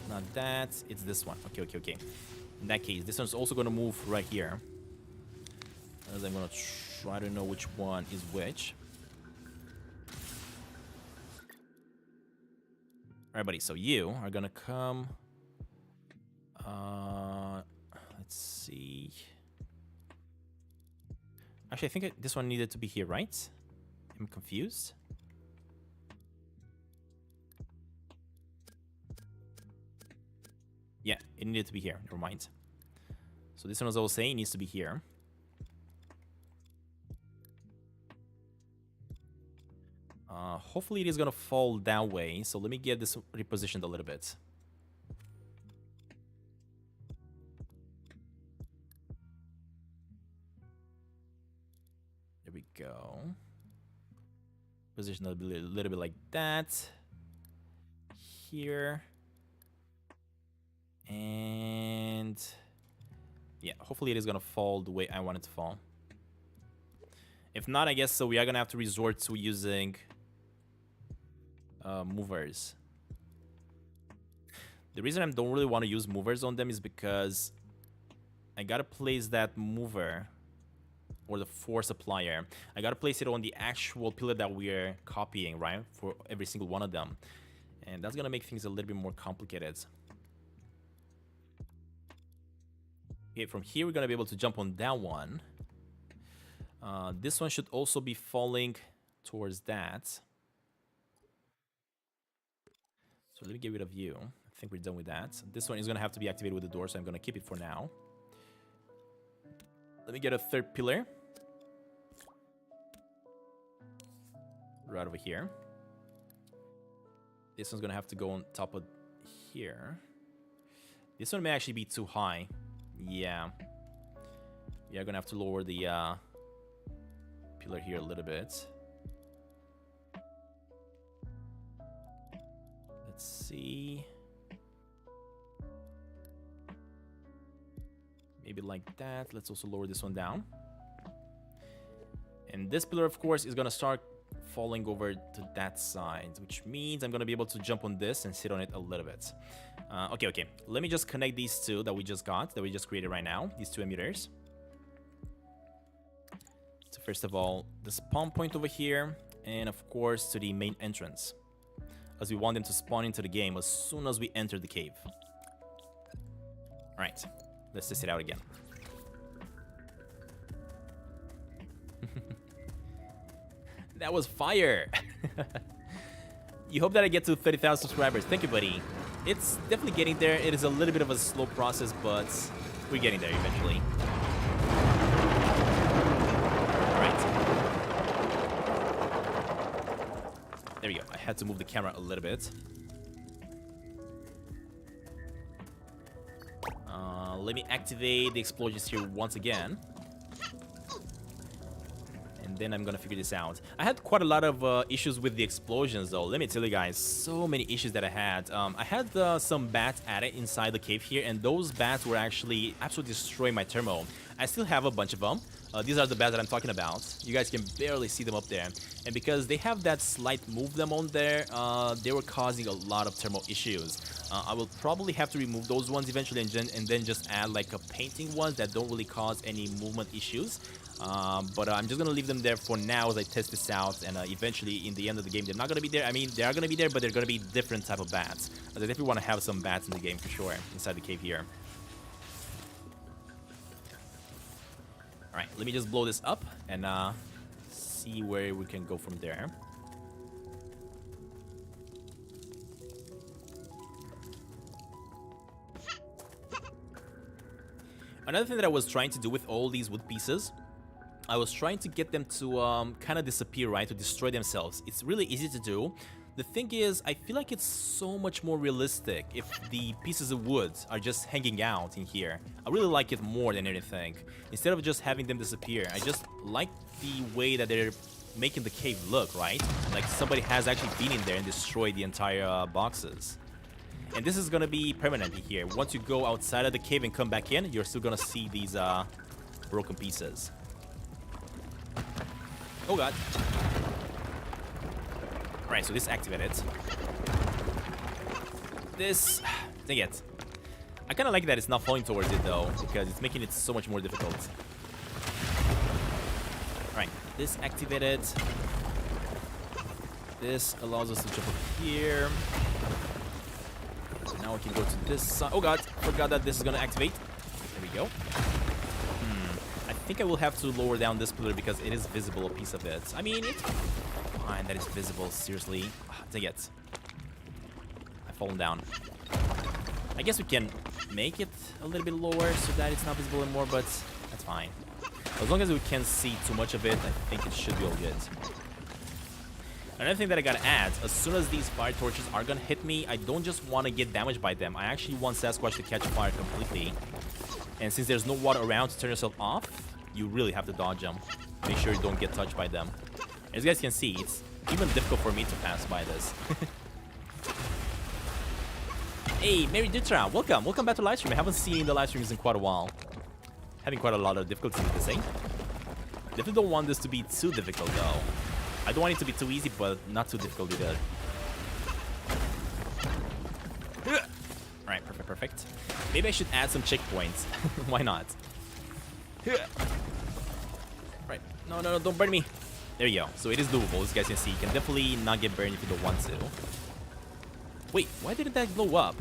Not that, it's this one. Okay. In that case, this one's also going to move right here. As I'm going to try to know which one is which. Alright, buddy, so you are going to come... let's see... Actually, I think this one needed to be here, right? I'm confused. Yeah, it needed to be here. Never mind. So this one, as I was saying, needs to be here. Hopefully it is going to fall that way. So let me get this repositioned a little bit. There we go. Position a little bit like that. Here. And yeah, hopefully it is gonna fall the way I want it to fall. If not, I guess so we are gonna have to resort to using movers. The reason I don't really want to use movers on them is because I gotta place that mover or the force applier. I gotta place it on the actual pillar that we're copying, right? For every single one of them. And that's gonna make things a little bit more complicated. Okay, from here we're gonna be able to jump on that one. This one should also be falling towards that. So let me get rid of you. I think we're done with that. This one is gonna have to be activated with the door, so I'm gonna keep it for now. Let me get a third pillar. Right over here. This one's gonna have to go on top of here. This one may actually be too high. Yeah. Yeah, I'm gonna have to lower the pillar here a little bit. Let's see. Maybe like that. Let's also lower this one down. And this pillar, of course, is gonna start falling over to that side, which means I'm gonna be able to jump on this and sit on it a little bit. Okay. Let me just connect these two that we just created right now, these two emitters. So first of all, the spawn point over here, and of course to the main entrance, as we want them to spawn into the game as soon as we enter the cave. All right, let's test it out again. That was fire. You hope that I get to 30,000 subscribers. Thank you, buddy. It's definitely getting there. It is a little bit of a slow process, but we're getting there eventually. Alright. There we go. I had to move the camera a little bit. Let me activate the explosions here once again. And then I'm gonna figure this out. I had quite a lot of issues with the explosions though. Let me tell you guys, so many issues that I had. I had some bats added inside the cave here, and those bats were actually absolutely destroying my thermal. I still have a bunch of them. These are the bats that I'm talking about. You guys can barely see them up there. And because they have that slight move them on there, they were causing a lot of thermal issues. I will probably have to remove those ones eventually and then just add like a painting ones that don't really cause any movement issues. But I'm just gonna leave them there for now as I test this out, and eventually in the end of the game they're not gonna be there. I mean, they are gonna be there, but they're gonna be different type of bats. I definitely want to have some bats in the game for sure inside the cave here. Alright, let me just blow this up and see where we can go from there. Another thing that I was trying to do with all these wood pieces, I was trying to get them to kind of disappear, right? To destroy themselves. It's really easy to do. The thing is, I feel like it's so much more realistic if the pieces of wood are just hanging out in here. I really like it more than anything. Instead of just having them disappear, I just like the way that they're making the cave look, right? Like somebody has actually been in there and destroyed the entire boxes. And this is gonna be permanent here. Once you go outside of the cave and come back in, you're still gonna see these broken pieces. Oh god. Alright, so this activated. This... dang it. I kinda like that it's not falling towards it though, because it's making it so much more difficult. Alright, this activated. This allows us to jump up here. Now we can go to this side. Oh god, forgot that this is gonna activate. There we go. I think I will have to lower down this pillar because it is visible, a piece of it. I mean, it's fine that it's visible, seriously. Dang it. I've fallen down. I guess we can make it a little bit lower so that it's not visible anymore, but that's fine. As long as we can't see too much of it, I think it should be all good. Another thing that I gotta add, as soon as these fire torches are gonna hit me, I don't just want to get damaged by them. I actually want Sasquatch to catch fire completely. And since there's no water around to turn yourself off, you really have to dodge them. Make sure you don't get touched by them. As you guys can see, it's even difficult for me to pass by this. Hey, Mary Dutra, welcome. Welcome back to the live stream. I haven't seen the live streams in quite a while. Having quite a lot of difficulty with this thing. Definitely don't want this to be too difficult though. I don't want it to be too easy, but not too difficult either. Alright, perfect, perfect. Maybe I should add some checkpoints. Why not? Right. No, no, no, don't burn me. There you go. So it is doable, as you guys can see. You can definitely not get burned if you don't want to. Wait, why didn't that blow up?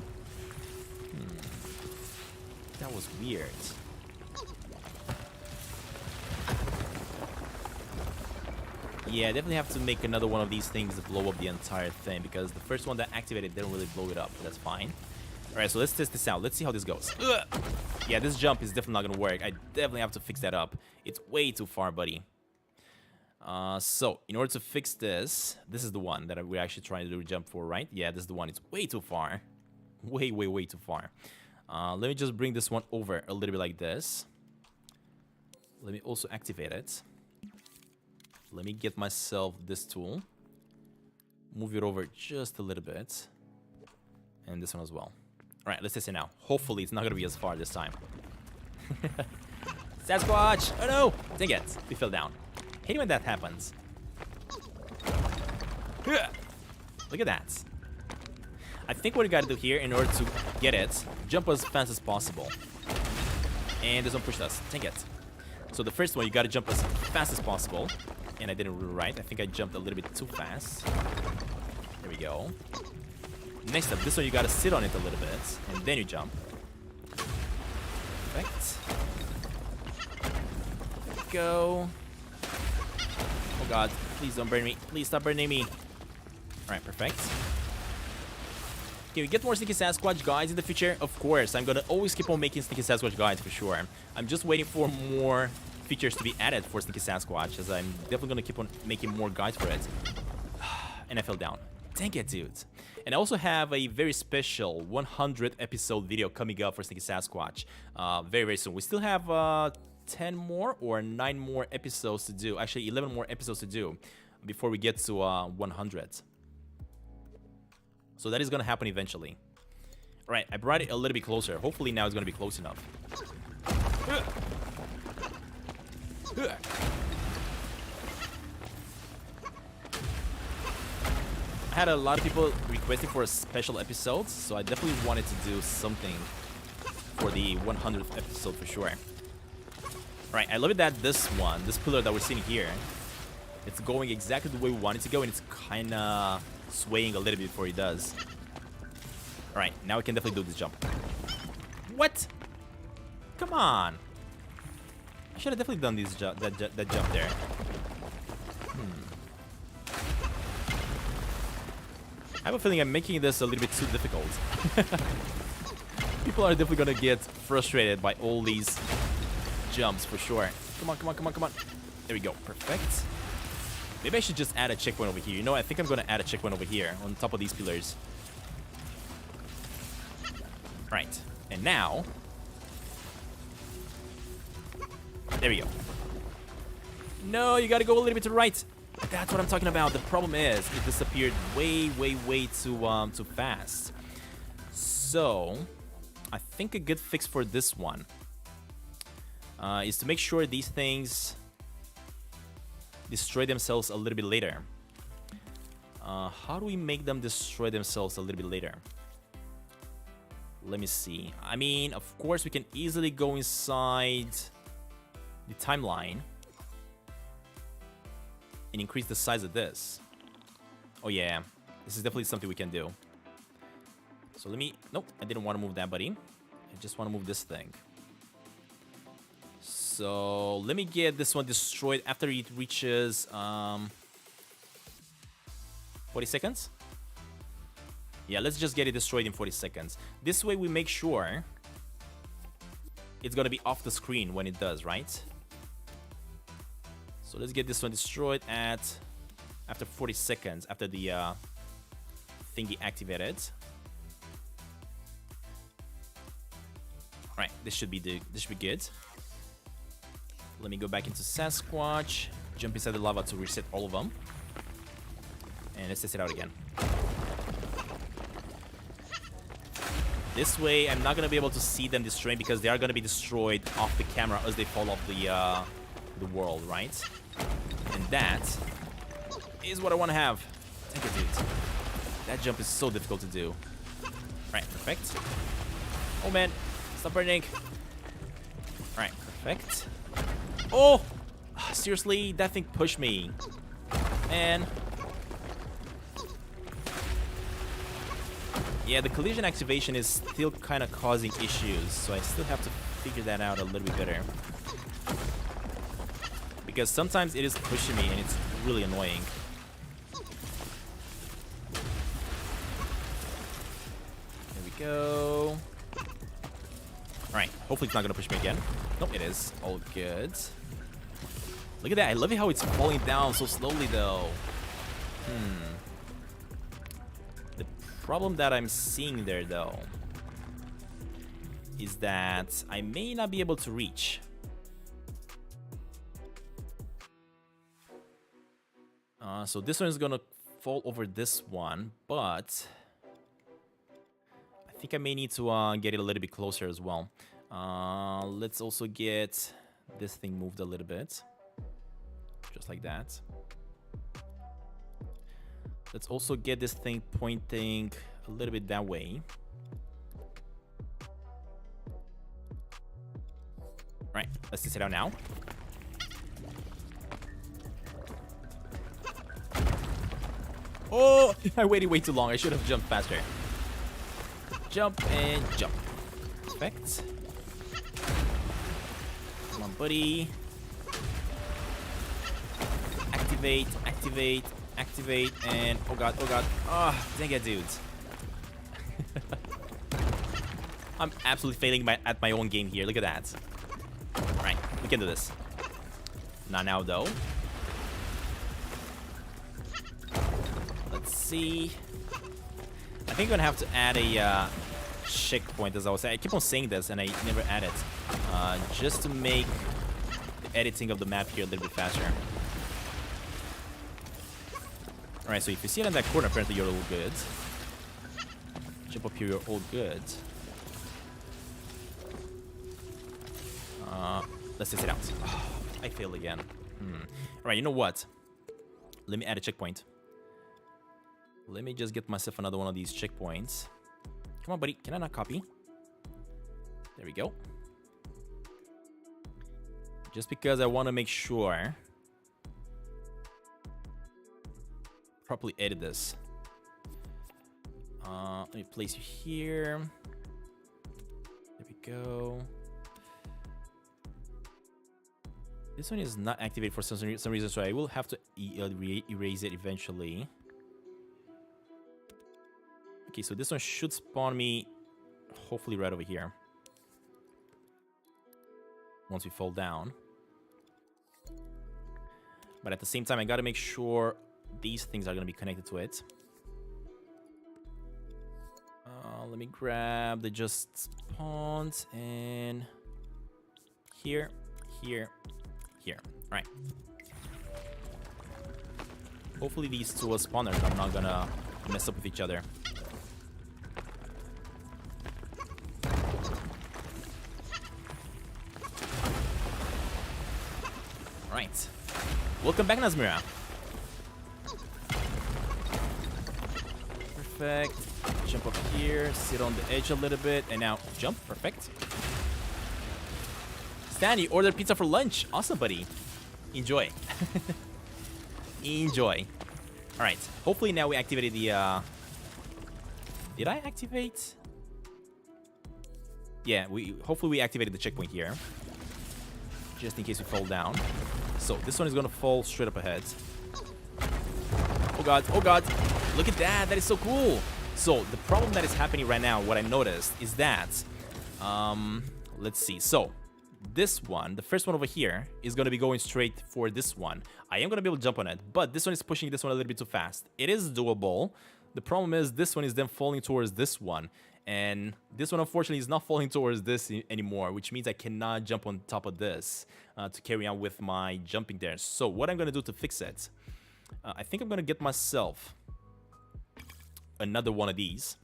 That was weird. Yeah, I definitely have to make another one of these things to blow up the entire thing, because the first one that activated didn't really blow it up. But that's fine. Alright, so let's test this out. Let's see how this goes. Ugh. Yeah, this jump is definitely not going to work. I definitely have to fix that up. It's way too far, buddy. So, in order to fix this, this is the one that we're actually trying to do a jump for, right? Yeah, this is the one. It's way too far. Way, way, way too far. Let me just bring this one over a little bit like this. Let me also activate it. Let me get myself this tool. Move it over just a little bit. And this one as well. Alright, let's test it now. Hopefully it's not going to be as far this time. Sasquatch! Oh no! Dang it. We fell down. Hate when that happens. Look at that. I think what you gotta do here in order to get it, jump as fast as possible. And this one pushed us. Dang it. So the first one, you gotta jump as fast as possible. And I didn't rule right. I think I jumped a little bit too fast. There we go. Next up, this one you gotta sit on it a little bit, and then you jump. Perfect. There we go. Oh god, please don't burn me. Please stop burning me. Alright, perfect. Okay, we get more Sneaky Sasquatch guides in the future. Of course, I'm gonna always keep on making Sneaky Sasquatch guides for sure. I'm just waiting for more features to be added for Sneaky Sasquatch, as I'm definitely gonna keep on making more guides for it. And I fell down. Dang it, dude. And I also have a very special 100 episode video coming up for Sneaky Sasquatch very, very soon. We still have 10 more or 9 more episodes to do. Actually, 11 more episodes to do before we get to 100. So that is going to happen eventually. All right, I brought it a little bit closer. Hopefully now it's going to be close enough. I had a lot of people requesting for a special episode, so I definitely wanted to do something for the 100th episode for sure. Alright, I love it that this pillar that we're seeing here, it's going exactly the way we want it to go, and it's kind of swaying a little bit before it does. Alright, now we can definitely do this jump. What? Come on. I should have definitely done this that jump there. I have a feeling I'm making this a little bit too difficult. People are definitely gonna get frustrated by all these jumps for sure. Come on, come on, come on, come on. There we go. Perfect. Maybe I should just add a checkpoint over here. You know, I think I'm gonna add a checkpoint over here on top of these pillars. Right. And now... there we go. No, you gotta go a little bit to the right. That's what I'm talking about. The problem is it disappeared way, way, way too fast. So, I think a good fix for this one is to make sure these things destroy themselves a little bit later. How do we make them destroy themselves a little bit later? Let me see. I mean, of course, we can easily go inside the timeline and increase the size of this. Oh yeah, this is definitely something we can do. So let me... nope, I didn't want to move that, buddy. I just want to move this thing. So let me get this one destroyed after it reaches 40 seconds. Yeah, let's just get it destroyed in 40 seconds. This way we make sure it's gonna be off the screen when it does, right? So let's get this one destroyed after 40 seconds after the thingy activated. All right, this should be good. Let me go back into Sasquatch, jump inside the lava to reset all of them, and let's test it out again. This way, I'm not gonna be able to see them destroyed because they are gonna be destroyed off the camera as they fall off the world, right? And that is what I want to have. Thank you, dude. That jump is so difficult to do. Right, perfect. Oh man, stop burning. Right, perfect. Oh, seriously, that thing pushed me. Man. Yeah, the collision activation is still kind of causing issues, so I still have to figure that out a little bit better. Because sometimes it is pushing me and it's really annoying. There we go. Alright, hopefully it's not gonna push me again. Nope, it is. All good. Look at that, I love it how it's falling down so slowly though. The problem that I'm seeing there though is that I may not be able to reach. So this one is gonna fall over this one, but I think I may need to get it a little bit closer as well. Let's also get this thing moved a little bit, just like that. Let's also get this thing pointing a little bit that way. Right, let's test it out now. Oh, I waited way too long. I should have jumped faster. Jump and jump. Perfect. Come on, buddy. Activate, activate, activate, and oh god, oh god. Oh, dang it, dude. I'm absolutely failing at my own game here. Look at that. Alright, we can do this. Not now, though. Let's see. I think I'm gonna have to add a checkpoint, as I was saying. I keep on saying this, and I never add it. Just to make the editing of the map here a little bit faster. Alright, so if you see it in that corner, apparently you're all good. Jump up here, you're all good. Let's test it out. Oh, I failed again. Alright, you know what? Let me add a checkpoint. Let me just get myself another one of these checkpoints. Come on, buddy. Can I not copy? There we go. Just because I want to make sure properly edit this. Let me place you here. There we go. This one is not activated for some reason, so I will have to erase it eventually. Okay, so this one should spawn me, hopefully right over here. Once we fall down. But at the same time, I gotta make sure these things are gonna be connected to it. Let me grab the just spawns and here, here, here. All right. Hopefully these two are spawners. I'm not gonna mess up with each other. All right. Welcome back, Nazmira. Perfect. Jump up here, sit on the edge a little bit, and now jump. Perfect. Stan, you ordered pizza for lunch. Awesome, buddy. Enjoy. Enjoy. All right. Hopefully now we activated the... Did I activate? Yeah, hopefully we activated the checkpoint here. Just in case we fall down. So this one is going to fall straight up ahead. Oh, God. Oh, God. Look at that. That is so cool. So the problem that is happening right now, what I noticed is that, let's see. So this one, the first one over here, is going to be going straight for this one. I am going to be able to jump on it, but this one is pushing this one a little bit too fast. It is doable. The problem is this one is then falling towards this one. And this one, unfortunately, is not falling towards this anymore, which means I cannot jump on top of this to carry on with my jumping there. So what I'm going to do to fix it, I think I'm going to get myself another one of these.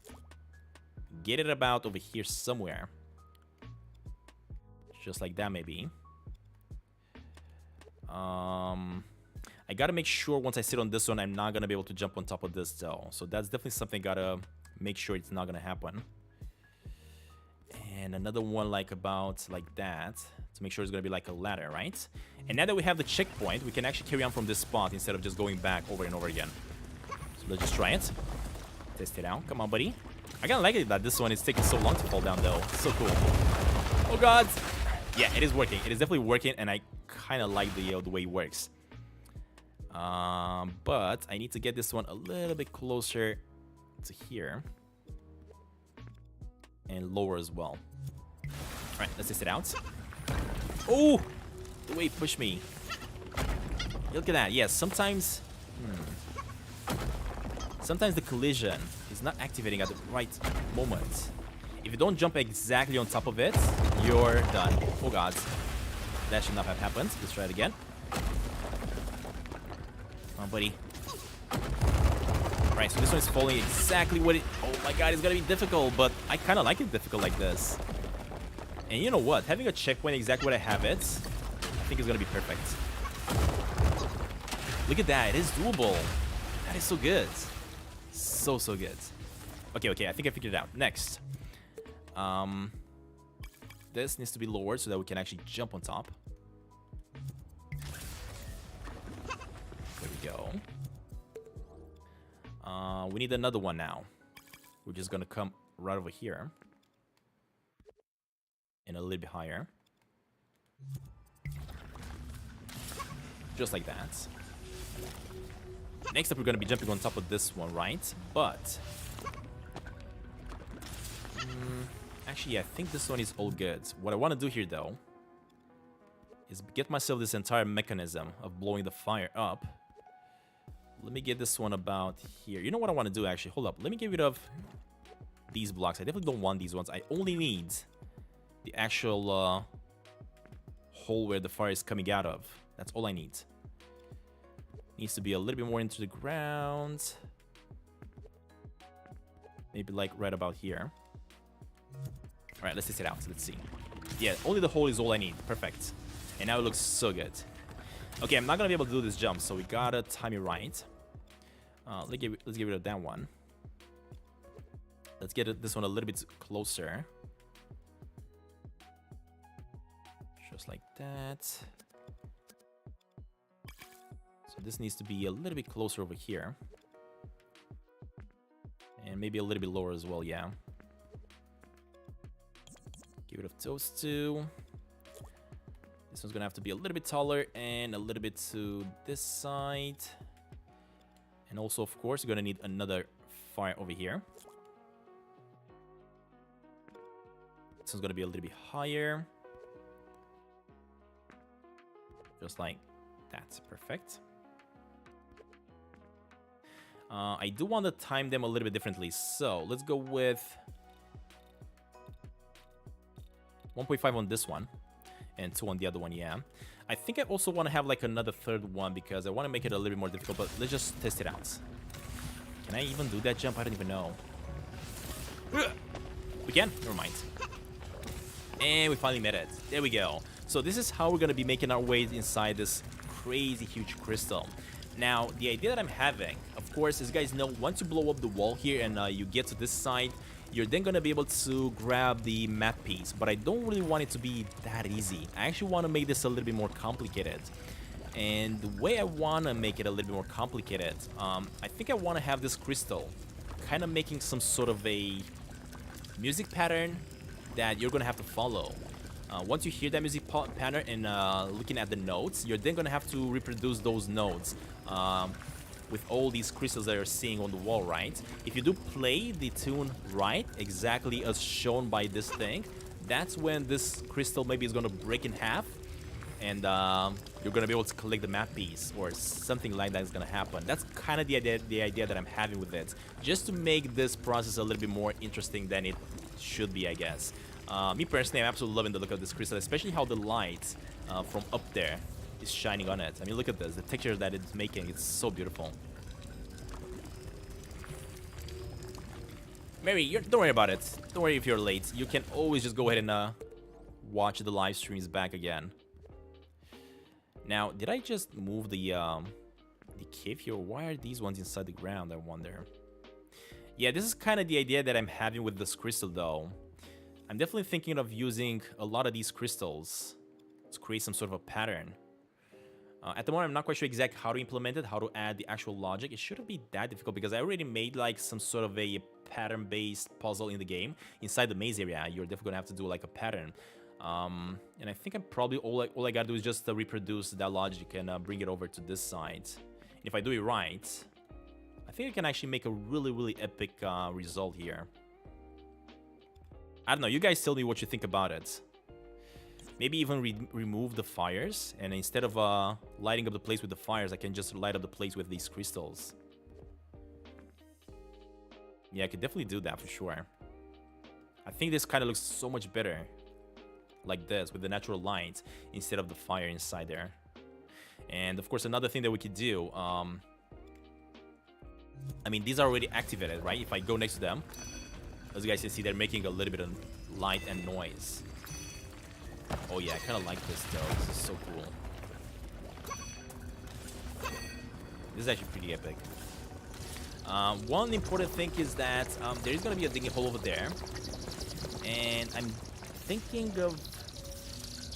Get it about over here somewhere. Just like that, maybe. I gotta make sure once I sit on this one, I'm not gonna be able to jump on top of this though. So that's definitely something I gotta make sure it's not gonna happen. And another one like about like that to make sure it's gonna be like a ladder, right? And now that we have the checkpoint, we can actually carry on from this spot instead of just going back over and over again. So let's just try it. Test it out. Come on, buddy. I kinda like it that this one is taking so long to fall down though. It's so cool. Oh God. Yeah, it is working. It is definitely working, and I kinda like the way it works. But I need to get this one a little bit closer to here. And lower as well. Alright, let's test it out. Oh! The way it pushed me. Look at that. Yes, sometimes... Sometimes the collision is not activating at the right moment. If you don't jump exactly on top of it, you're done. Oh God. That should not have happened. Let's try it again. Come on, buddy. Alright, so this one is falling exactly what it... Oh my God, it's gonna be difficult, but I kind of like it difficult like this. And you know what? Having a checkpoint exactly what I have it, I think it's gonna be perfect. Look at that. It is doable. That is so good. So good. Okay, I think I figured it out. Next. This needs to be lowered so that we can actually jump on top. There we go. We need another one now. We're just gonna come right over here. And a little bit higher. Just like that. Next up, we're gonna be jumping on top of this one, right? But actually, I think this one is all good. What I want to do here, though, is get myself this entire mechanism of blowing the fire up. Let me get this one about here. You know what I want to do, actually? Hold up. Let me get rid of these blocks. I definitely don't want these ones. I only need the actual hole where the fire is coming out of. That's all I need. Needs to be a little bit more into the ground. Maybe like right about here. All right, let's test it out. Let's see. Yeah, only the hole is all I need. Perfect. And now it looks so good. Okay, I'm not gonna be able to do this jump, so we gotta time it right. Let's get rid of that one. Let's get this one a little bit closer. Just like that. So this needs to be a little bit closer over here. And maybe a little bit lower as well, yeah. Get rid of those two. This one's gonna have to be a little bit taller and a little bit to this side. And also, of course, you're gonna need another fire over here. This one's gonna be a little bit higher. Just like that. Perfect. I do want to time them a little bit differently. So let's go with 1.5 on this one. And 2 on the other one, yeah. I think I also want to have like another third one because I want to make it a little bit more difficult, but let's just test it out. Can I even do that jump? I don't even know. We can? Never mind. And we finally made it. There we go. So this is how we're going to be making our way inside this crazy huge crystal. Now, the idea that I'm having, of course, as you guys know, once you blow up the wall here and you get to this side, you're then going to be able to grab the map piece. But I don't really want it to be that easy. I actually want to make this a little bit more complicated. And the way I want to make it a little bit more complicated, I think I want to have this crystal kind of making some sort of a music pattern that you're going to have to follow. Once you hear that music pattern and looking at the notes, you're then going to have to reproduce those notes with all these crystals that you're seeing on the wall, right? If you do play the tune right, exactly as shown by this thing, that's when this crystal maybe is going to break in half and you're going to be able to collect the map piece or something like that is going to happen. That's kind of the idea that I'm having with it, just to make this process a little bit more interesting than it should be, I guess. Me personally, I'm absolutely loving the look of this crystal, especially how the light from up there is shining on it. I mean, look at this, the texture that it's making, it's so beautiful. Mary, don't worry about it. Don't worry if you're late. You can always just go ahead and watch the live streams back again. Now, did I just move the cave here? Why are these ones inside the ground, I wonder? Yeah, this is kind of the idea that I'm having with this crystal, though. I'm definitely thinking of using a lot of these crystals to create some sort of a pattern. At the moment, I'm not quite sure exactly how to implement it, how to add the actual logic. It shouldn't be that difficult because I already made like some sort of a pattern-based puzzle in the game. Inside the maze area, you're definitely gonna have to do like a pattern. And I think I'm probably all I gotta do is just reproduce that logic and bring it over to this side. And if I do it right, I think I can actually make a really, really epic result here. I don't know, you guys tell me what you think about it. Maybe even remove the fires, and instead of lighting up the place with the fires, I can just light up the place with these crystals. Yeah, I could definitely do that for sure. I think this kind of looks so much better like this, with the natural light instead of the fire inside there. And of course, another thing that we could do, I mean, these are already activated, right? If I go next to them, as you guys can see, they're making a little bit of light and noise. Oh yeah, I kind of like this though. This is so cool. This is actually pretty epic. One important thing is that there is going to be a digging hole over there. And I'm thinking of,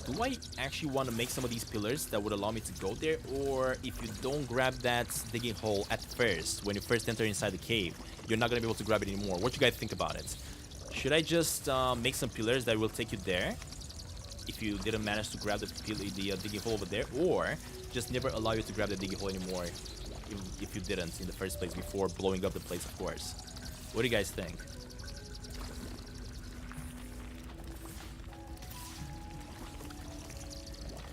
do I actually want to make some of these pillars that would allow me to go there? Or if you don't grab that digging hole at first, when you first enter inside the cave, you're not going to be able to grab it anymore. What you guys think about it? Should I just make some pillars that will take you there if you didn't manage to grab the digging hole over there, or just never allow you to grab the digging hole anymore if you didn't in the first place before blowing up the place, of course. What do you guys think?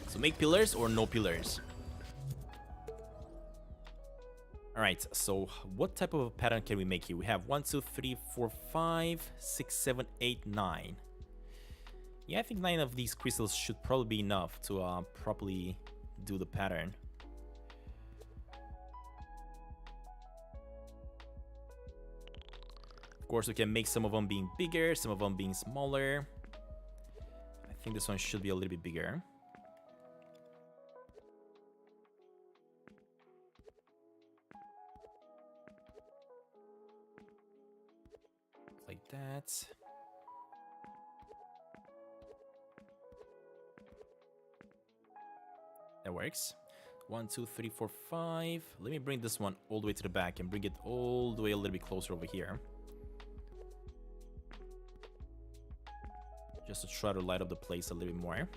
So make pillars or no pillars? Alright, so what type of a pattern can we make here? We have 1, 2, 3, 4, 5, 6, 7, 8, 9. Yeah, I think 9 of these crystals should probably be enough to properly do the pattern. Of course, we can make some of them being bigger, some of them being smaller. I think this one should be a little bit bigger. Like that. That works. 1, 2, 3, 4, 5. Let me bring this one all the way to the back and bring it all the way a little bit closer over here. Just to try to light up the place a little bit more.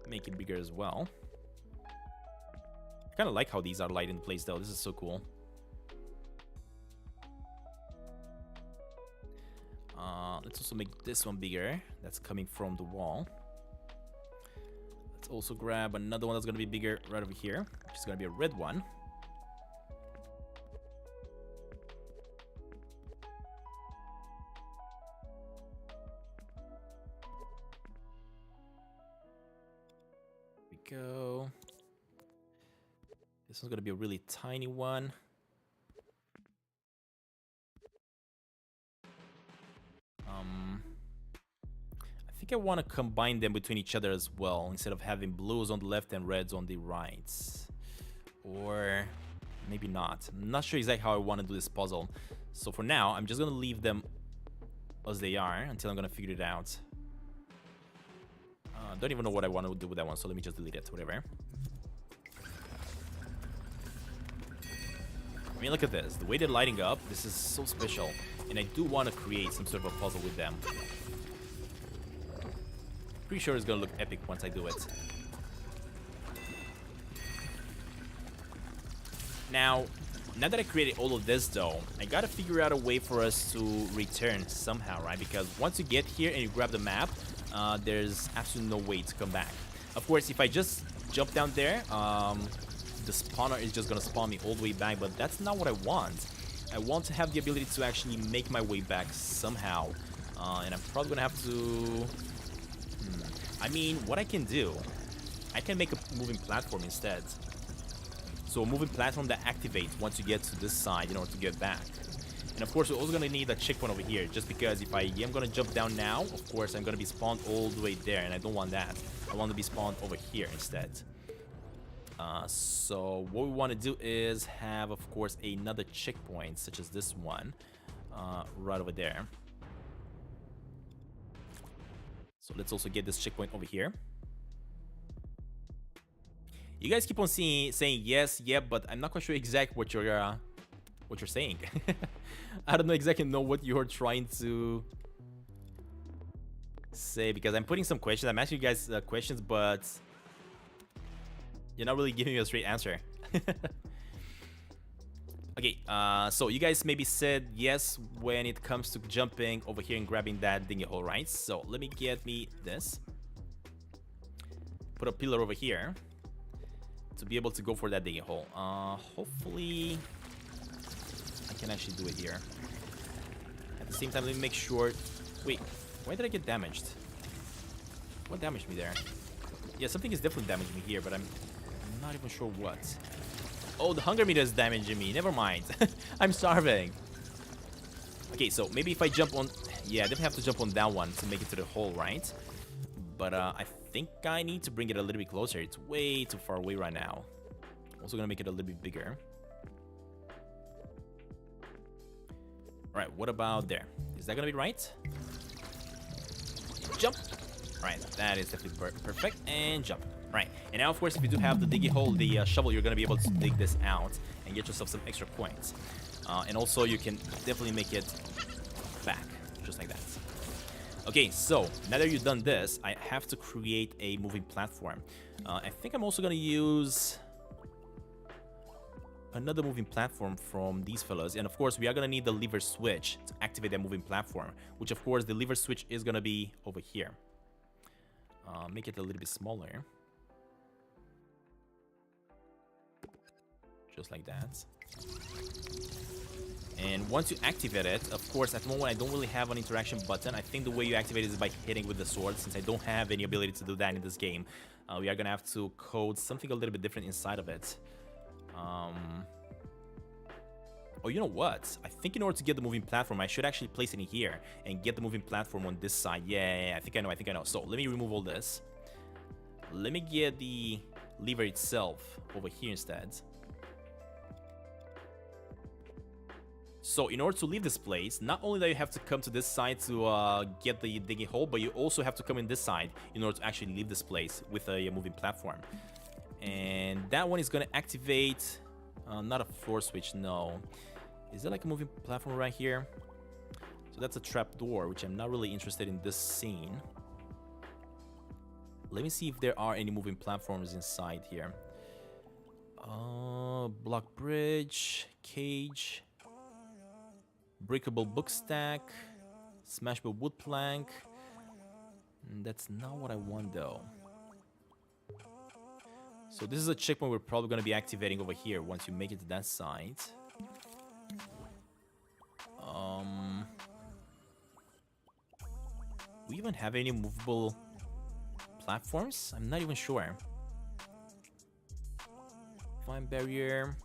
Make it bigger as well. I kind of like how these are light in place though. This is so cool. Let's also make this one bigger. That's coming from the wall. Let's also grab another one that's going to be bigger right over here, which is going to be a red one. There we go. This one's going to be a really tiny one. I think I want to combine them between each other as well, instead of having blues on the left and reds on the right. Or maybe not. I'm not sure exactly how I want to do this puzzle. So for now, I'm just going to leave them as they are until I'm going to figure it out. Don't even know what I want to do with that one, so let me just delete it, whatever. I mean, look at this. The way they're lighting up, this is so special. And I do want to create some sort of a puzzle with them. Pretty sure it's gonna look epic once I do it. Now that I created all of this though, I gotta figure out a way for us to return somehow, right? Because once you get here and you grab the map, there's absolutely no way to come back. Of course, if I just jump down there, the spawner is just gonna spawn me all the way back, but that's not what I want. I want to have the ability to actually make my way back somehow. And I'm probably gonna have to... I mean, what I can do, I can make a moving platform instead. So a moving platform that activates once you get to this side in order to get back. And of course, we're also gonna need a checkpoint over here, just because if I am gonna jump down now, of course, I'm gonna be spawned all the way there, and I don't want that. I want to be spawned over here instead. So what we want to do is have, of course, another checkpoint, such as this one, right over there. So let's also get this checkpoint over here. You guys keep on saying yes, yeah, but I'm not quite sure exactly what you're saying. I don't know exactly what you're trying to say, because I'm putting some questions. I'm asking you guys questions, but you're not really giving me a straight answer. Okay, so you guys maybe said yes when it comes to jumping over here and grabbing that dinghy hole, right? So let me get me this. Put a pillar over here to be able to go for that dinghy hole. Hopefully I can actually do it here. At the same time, let me make sure... Wait, why did I get damaged? What damaged me there? Yeah, something is definitely damaging me here, but I'm not even sure what. Oh, the hunger meter is damaging me. Never mind. I'm starving. Okay, so maybe if I jump on... Yeah, I definitely have to jump on that one to make it to the hole, right? But I think I need to bring it a little bit closer. It's way too far away right now. Also gonna make it a little bit bigger. Alright, what about there? Is that gonna be right? Jump! Alright, that is definitely perfect. And jump. Right, and now of course if you do have the diggy hole, the shovel, you're gonna be able to dig this out and get yourself some extra coins. And also you can definitely make it back, just like that. Okay, so now that you've done this, I have to create a moving platform. I think I'm also gonna use another moving platform from these fellas, and of course we are gonna need the lever switch to activate that moving platform, which of course the lever switch is gonna be over here. Make it a little bit smaller, just like that. And once you activate it, of course, at the moment I don't really have an interaction button. I think the way you activate it is by hitting with the sword. Since I don't have any ability to do that in this game, we are gonna have to code something a little bit different inside of it. Oh, you know what? I think in order to get the moving platform, I should actually place it in here and get the moving platform on this side. Yeah, I think I know. So let me remove all this. Let me get the lever itself over here instead. So in order to leave this place, not only do you have to come to this side to get the digging hole, but you also have to come in this side in order to actually leave this place with a moving platform. And that one is going to activate, not a floor switch, no. Is there like a moving platform right here? So that's a trap door, which I'm not really interested in this scene. Let me see if there are any moving platforms inside here. Block bridge, cage, breakable book stack, smashable wood plank. That's not what I want though. So this is a checkpoint we're probably going to be activating over here once you make it to that side. Do we even have any movable platforms? I'm not even sure. Fine barrier.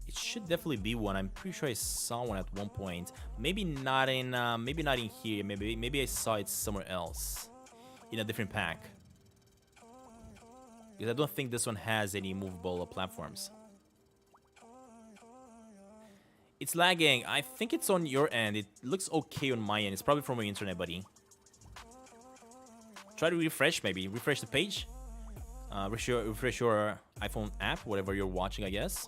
It should definitely be one. I'm pretty sure I saw one at one point. Maybe not in here. Maybe I saw it somewhere else, in a different pack. Because I don't think this one has any movable platforms. It's lagging. I think it's on your end. It looks okay on my end. It's probably from your internet, buddy. Try to refresh, maybe. Refresh the page. Refresh your iPhone app, whatever you're watching, I guess.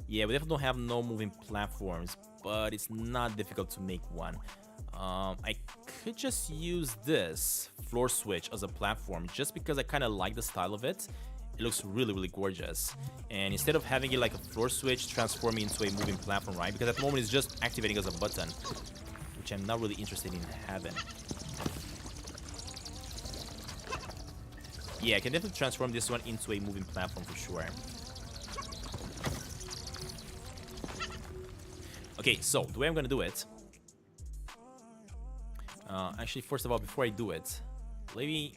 Yeah, we definitely don't have no moving platforms, but it's not difficult to make one. I could just use this floor switch as a platform just because I kind of like the style of it. It looks really, really gorgeous. And instead of having it like a floor switch transforming into a moving platform, right? Because at the moment it's just activating as a button, which I'm not really interested in having. Yeah, I can definitely transform this one into a moving platform for sure. Okay, so the way I'm gonna do it, actually, first of all, before I do it, let me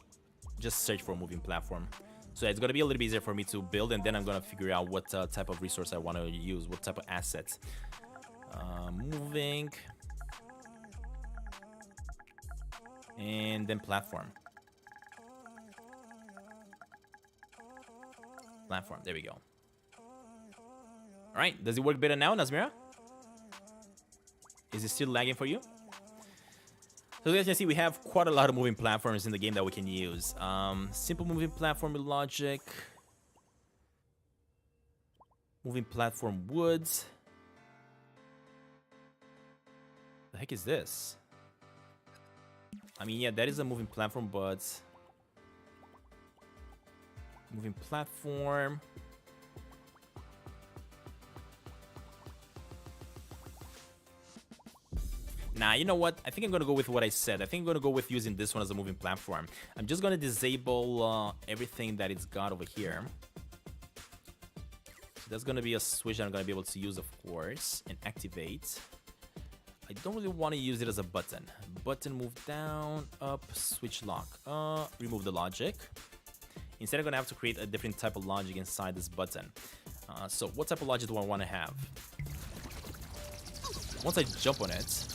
just search for a moving platform. So it's gonna be a little bit easier for me to build, and then I'm gonna figure out what type of resource I want to use, what type of assets. Moving, and then platform. Platform. There we go. All right. Does it work better now, Nazmira? Is it still lagging for you? So as you can see, we have quite a lot of moving platforms in the game that we can use. Simple moving platform with logic. Moving platform woods. The heck is this? I mean, yeah, that is a moving platform, but... Moving platform... Nah, you know what? I think I'm gonna go with what I said. I think I'm gonna go with using this one as a moving platform. I'm just gonna disable everything that it's got over here. So that's gonna be a switch that I'm gonna be able to use, of course, and activate. I don't really want to use it as a button. Button move down, up, switch lock. Remove the logic. Instead, I'm gonna have to create a different type of logic inside this button. So what type of logic do I want to have? Once I jump on it,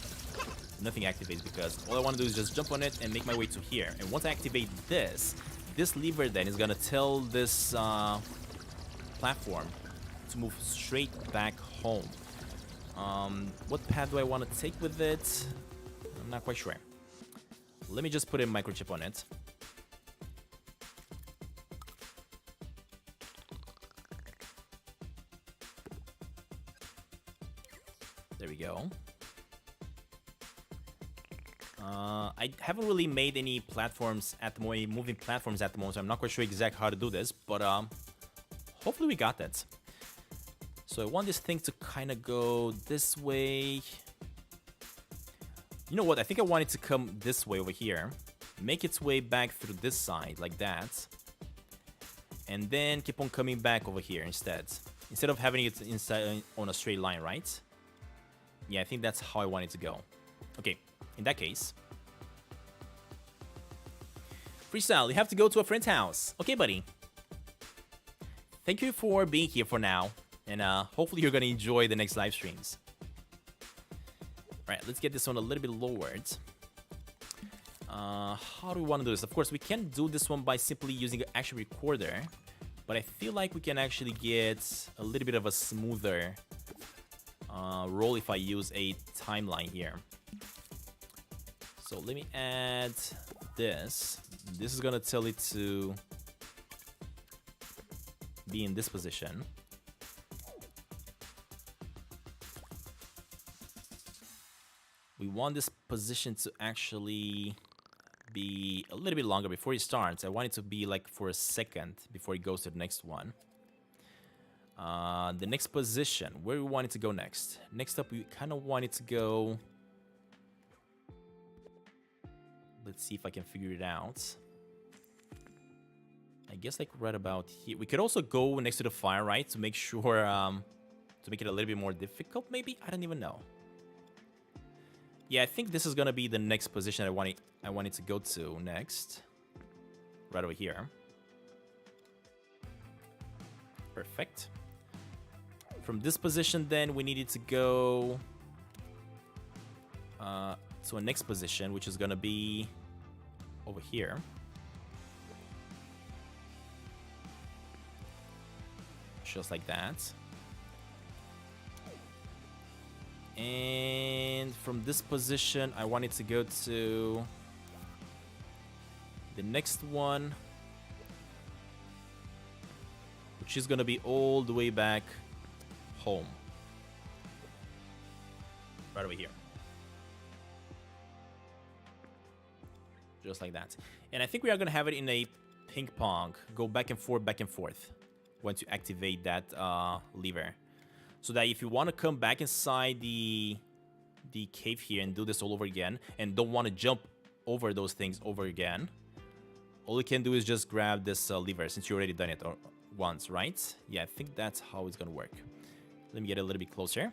nothing activates because all I want to do is just jump on it and make my way to here. And once I activate this lever then is gonna tell this platform to move straight back home. What path do I want to take with it? I'm not quite sure. Let me just put a microchip on it. go. I haven't really made any platforms at the moment, moving platforms at the moment, so I'm not quite sure exactly how to do this, but hopefully we got that. So I want this thing to kind of go this way. You know what? I think I want it to come this way over here. Make its way back through this side, like that. And then keep on coming back over here instead. Instead of having it inside on a straight line, right? Yeah, I think that's how I want it to go. Okay, in that case. Freestyle, you have to go to a friend's house. Okay, buddy. Thank you for being here for now. And hopefully you're going to enjoy the next live streams. Alright, let's get this one a little bit lowered. How do we want to do this? Of course, we can do this one by simply using an actual recorder. But I feel like we can actually get a little bit of a smoother roll if I use a timeline here. So let me add this. This is going to tell it to be in this position. We want this position to actually be a little bit longer before it starts. I want it to be like for a second before it goes to the next one. The next position, where we want it to go next? Next up, we kind of want it to go... Let's see if I can figure it out. I guess like right about here. We could also go next to the fire, right? To make sure, to make it a little bit more difficult, maybe? I don't even know. Yeah, I think this is gonna be the next position I want it to go to next. Right over here. Perfect. From this position, then, we needed to go to a next position, which is gonna be over here. Just like that. And from this position, I want it to go to the next one, which is gonna be all the way back home. Right over here. Just like that. And I think we are gonna have it in a ping pong. Go back and forth once you activate that lever. So that if you want to come back inside the cave here and do this all over again, and don't want to jump over those things over again, all you can do is just grab this lever, since you already done it once, right? Yeah, I think that's how it's gonna work. Let me get a little bit closer.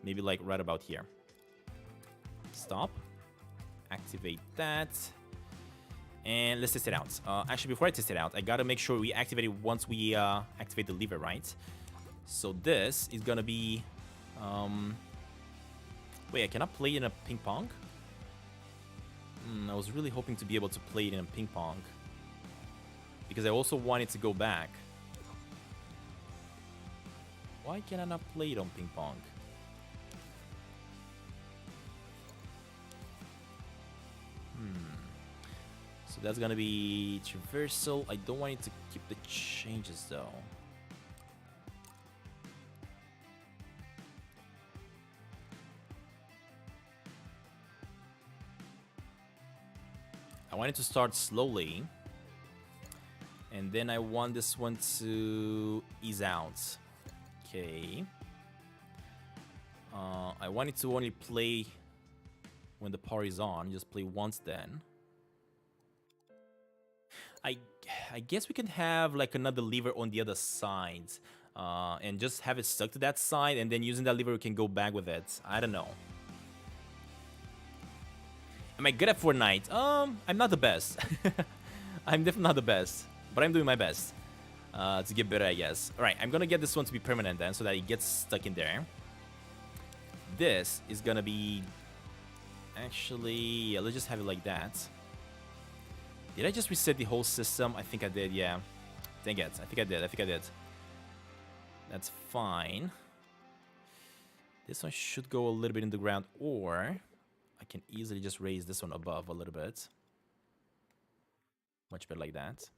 Maybe like right about here. Stop. Activate that. And let's test it out. Actually, before I test it out, I gotta make sure we activate it once we activate the lever, right? So this is gonna be... Wait, I cannot play it in a ping pong? I was really hoping to be able to play it in a ping pong. Because I also want it to go back. Why can I not play it on ping pong? So that's gonna be traversal. I don't want it to keep the changes though. I want it to start slowly. And then I want this one to ease out. Okay. I want it to only play when the power is on. Just play once then. I guess we can have like another lever on the other side. And just have it stuck to that side. And then using that lever we can go back with it. I don't know. Am I good at Fortnite? I'm not the best. I'm definitely not the best. But I'm doing my best to get better, I guess. Alright, I'm gonna get this one to be permanent then, so that it gets stuck in there. This is gonna be... Actually, yeah, let's just have it like that. Did I just reset the whole system? I think I did, yeah. Dang it, I think I did. That's fine. This one should go a little bit in the ground, or... I can easily just raise this one above a little bit. Much better like that.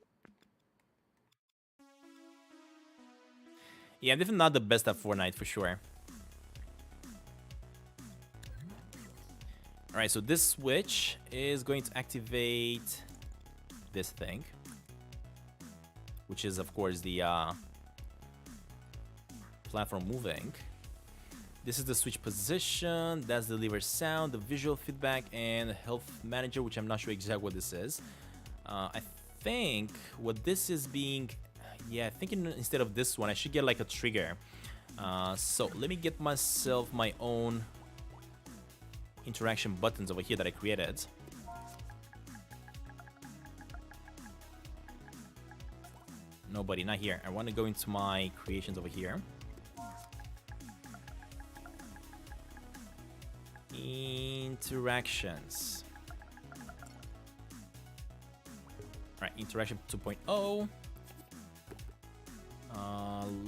Yeah, I'm definitely not the best at Fortnite, for sure. Alright, so this switch is going to activate this thing, which is, of course, the platform moving. This is the switch position, that's the lever sound, the visual feedback, and health manager, which I'm not sure exactly what this is. I think what this is being... Yeah, I think instead of this one, I should get like a trigger. So let me get myself my own interaction buttons over here that I created. Nobody, not here. I want to go into my creations over here. Interactions. Alright, interaction 2.0.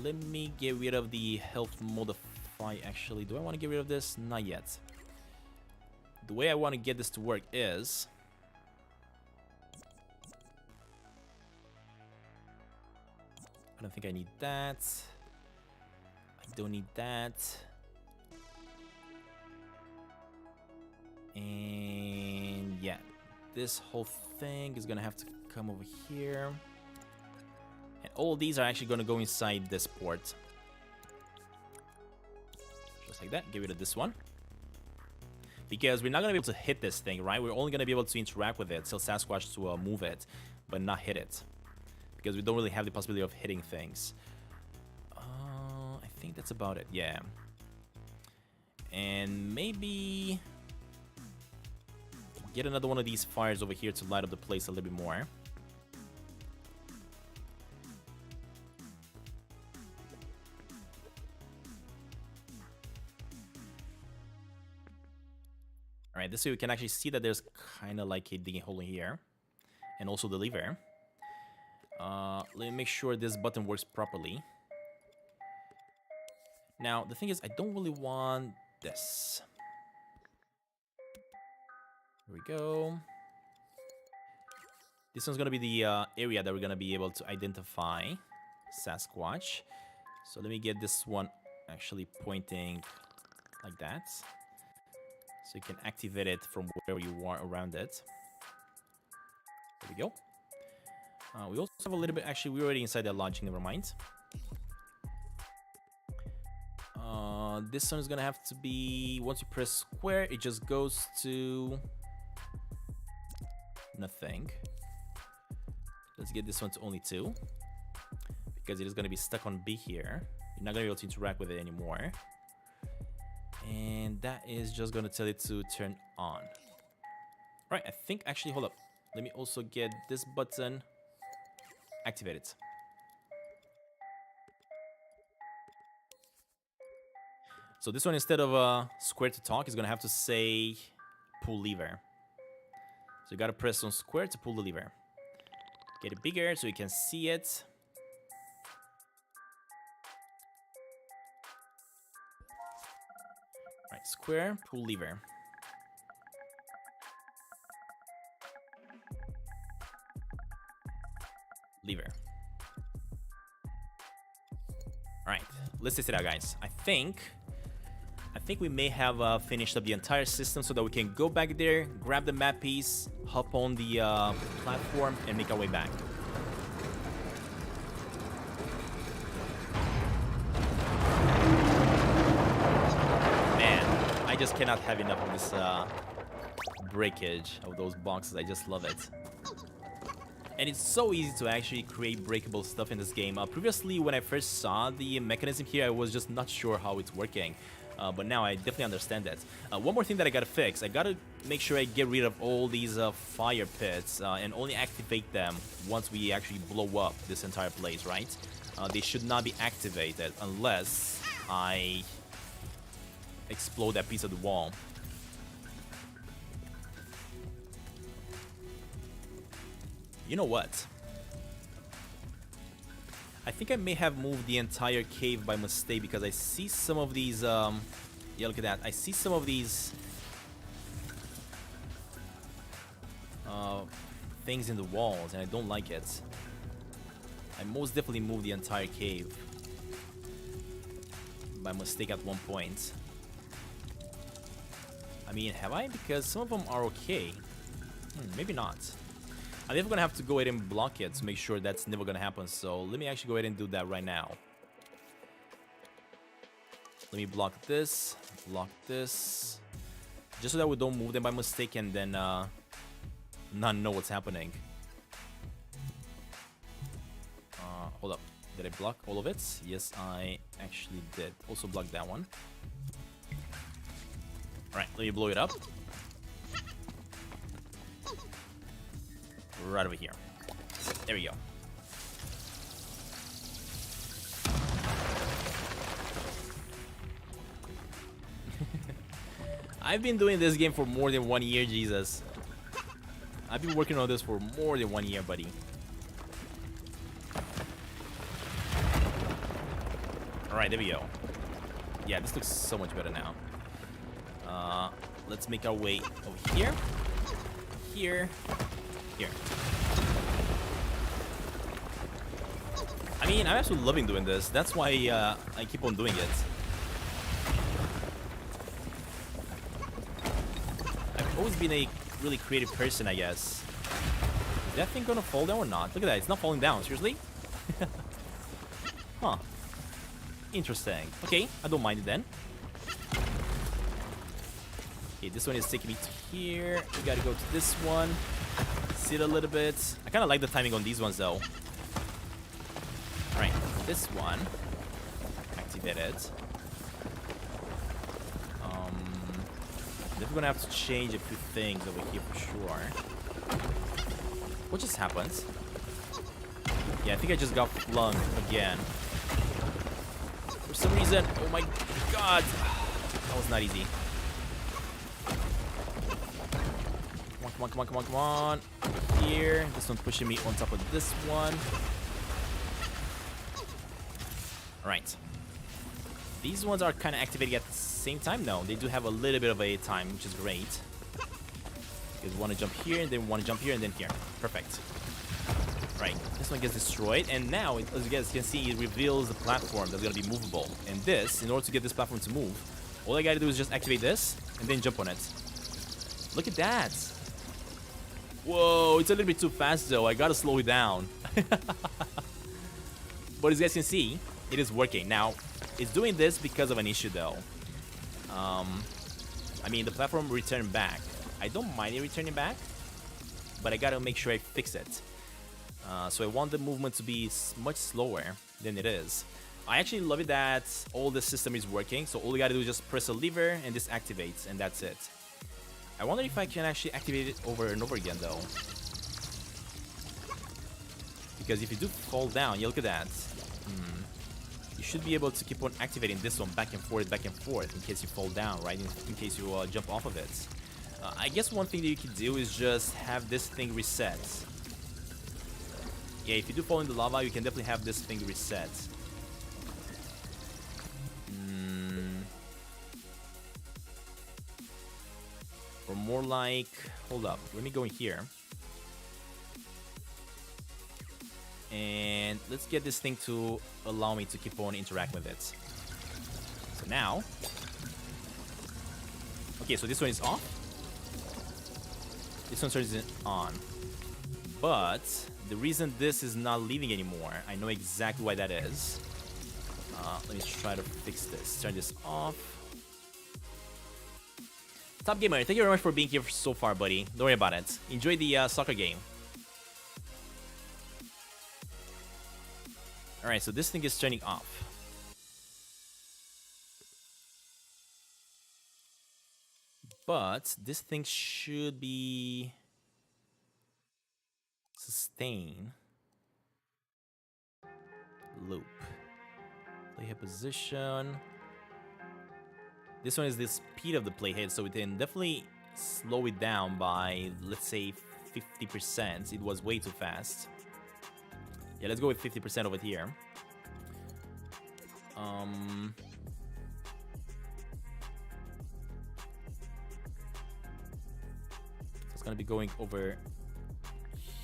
Let me get rid of the health modify. Actually, do I want to get rid of this? Not yet. The way I want to get this to work is... I don't think I need that. I don't need that. And yeah, this whole thing is gonna have to come over here. And all of these are actually gonna go inside this port. Just like that, get rid of this one. Because we're not gonna be able to hit this thing, right? We're only gonna be able to interact with it, tell Sasquatch to move it, but not hit it. Because we don't really have the possibility of hitting things. I think that's about it, yeah. And maybe... get another one of these fires over here to light up the place a little bit more. Alright, this way we can actually see that there's kind of like a digging hole in here. And also the lever. Let me make sure this button works properly. Now, the thing is, I don't really want this. Here we go. This one's gonna be the area that we're gonna be able to identify Sasquatch. So let me get this one actually pointing like that. So you can activate it from wherever you want around it. There we go. We also have a little bit, actually we're already inside that logic, never mind. This one is gonna have to be, once you press square, it just goes to nothing. Let's get this one to only 2. Because it is gonna be stuck on B here. You're not gonna be able to interact with it anymore. And that is just gonna tell it to turn on. Right, I think actually, hold up. Let me also get this button activated. So this one, instead of square to talk, is gonna have to say pull lever. So you gotta press on square to pull the lever. Get it bigger so you can see it. Right, square, pull lever. Lever. Alright, let's test it out, guys. I think we may have finished up the entire system so that we can go back there, grab the map piece, hop on the platform, and make our way back. Man, I just cannot have enough of this breakage of those boxes. I just love it. And it's so easy to actually create breakable stuff in this game. Previously, when I first saw the mechanism here, I was just not sure how it's working. But now I definitely understand it. One more thing that I gotta fix. I gotta make sure I get rid of all these fire pits and only activate them once we actually blow up this entire place, right? They should not be activated unless I explode that piece of the wall. You know what? I think I may have moved the entire cave by mistake because I see some of these, yeah, look at that. I see some of these things in the walls and I don't like it. I most definitely moved the entire cave by mistake at one point. I mean, have I? Because some of them are okay. Maybe not. I'm never gonna have to go ahead and block it to make sure that's never gonna happen. So let me actually go ahead and do that right now. Let me block this, just so that we don't move them by mistake and then not know what's happening. Hold up, did I block all of it? Yes, I actually did. Also block that one. All right, let me blow it up. Right over here. There we go. I've been doing this game for more than 1 year, Jesus. I've been working on this for more than 1 year, buddy. Alright, there we go. Yeah, this looks so much better now. Let's make our way over here. Here. I mean, I'm absolutely loving doing this. That's why I keep on doing it. I've always been a really creative person, I guess. Is that thing gonna fall down or not? Look at that, it's not falling down. Seriously? Huh. Interesting. Okay, I don't mind it then. Okay, this one is taking me to here. We gotta go to this one. Sit a little bit. I kind of like the timing on these ones though. Alright, this one. Activate it. We're gonna have to change a few things over here for sure. What just happened? Yeah, I think I just got flung again. For some reason, oh my god. That was not easy. Come on. Here. This one's pushing me on top of this one. Alright. These ones are kind of activating at the same time. No, they do have a little bit of a time, which is great. Because want to jump here, and then want to jump here, and then here. Perfect. Right, this one gets destroyed, and now, as you guys can see, it reveals the platform that's going to be movable. And this, in order to get this platform to move, all I got to do is just activate this, and then jump on it. Look at that. Whoa, it's a little bit too fast, though. I got to slow it down. But as you guys can see, it is working. Now, it's doing this because of an issue, though. I mean, the platform returned back. I don't mind it returning back, but I gotta make sure I fix it. So I want the movement to be much slower than it is. I actually love it that all the system is working, so all you gotta do is just press a lever and this activates, and that's it. I wonder if I can actually activate it over and over again, though. Because if you do fall down, you look at that. You should be able to keep on activating this one back and forth in case you fall down, right? In case you jump off of it. I guess one thing that you can do is just have this thing reset. Yeah, if you do fall in the lava, you can definitely have this thing reset. Or more like... Hold up, let me go in here. And let's get this thing to allow me to keep on interacting with it. So now... Okay, so this one is off. This one turns it on. But the reason this is not leaving anymore, I know exactly why that is. Let me try to fix this. Turn this off. Top Gamer, thank you very much for being here so far, buddy. Don't worry about it. Enjoy the soccer game. Alright, so this thing is turning off. But this thing should be... Sustain. Loop. Playhead position. This one is the speed of the playhead, so we can definitely slow it down by, let's say, 50%. It was way too fast. Yeah, let's go with 50% over here. It's gonna be going over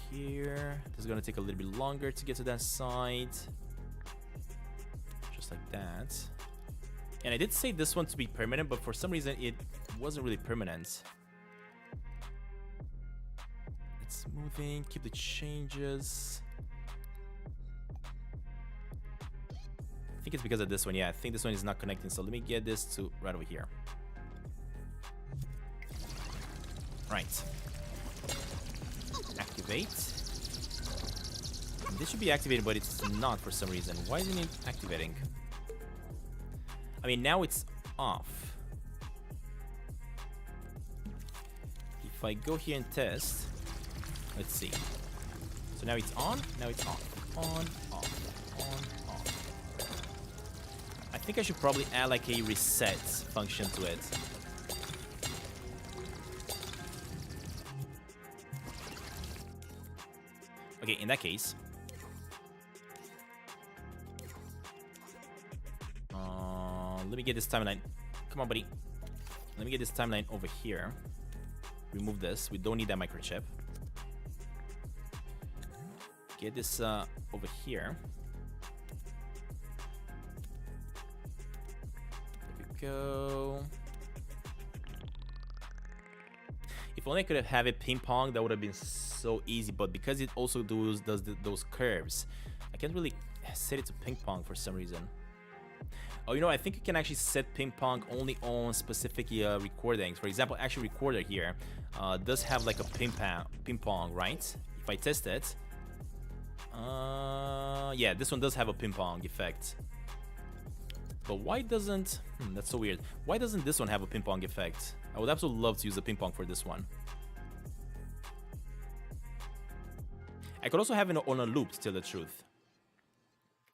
here. This is gonna take a little bit longer to get to that side. Just like that. And I did say this one to be permanent, but for some reason it wasn't really permanent. It's moving, keep the changes. I think it's because of this one. Yeah, I think this one is not connecting. So let me get this to right over here. Right. Activate. This should be activated, but it's not for some reason. Why isn't it activating? I mean, now it's off. If I go here and test, let's see. So now it's on, now it's off. On, off, on, off. I think I should probably add like a reset function to it. Okay, in that case, let me get this timeline. Come on, buddy. Let me get this timeline over here. Remove this. We don't need that microchip. Get this over here. There we go. If only I could have it ping pong, that would have been so easy. But because it also does those curves, I can't really set it to ping pong for some reason. Oh, you know, I think you can actually set ping pong only on specific recordings. For example, actually recorder here does have like a ping pong, right? If I test it, yeah, this one does have a ping pong effect. But why doesn't, that's so weird. Why doesn't this one have a ping pong effect? I would absolutely love to use the ping pong for this one. I could also have it on a loop, to tell the truth.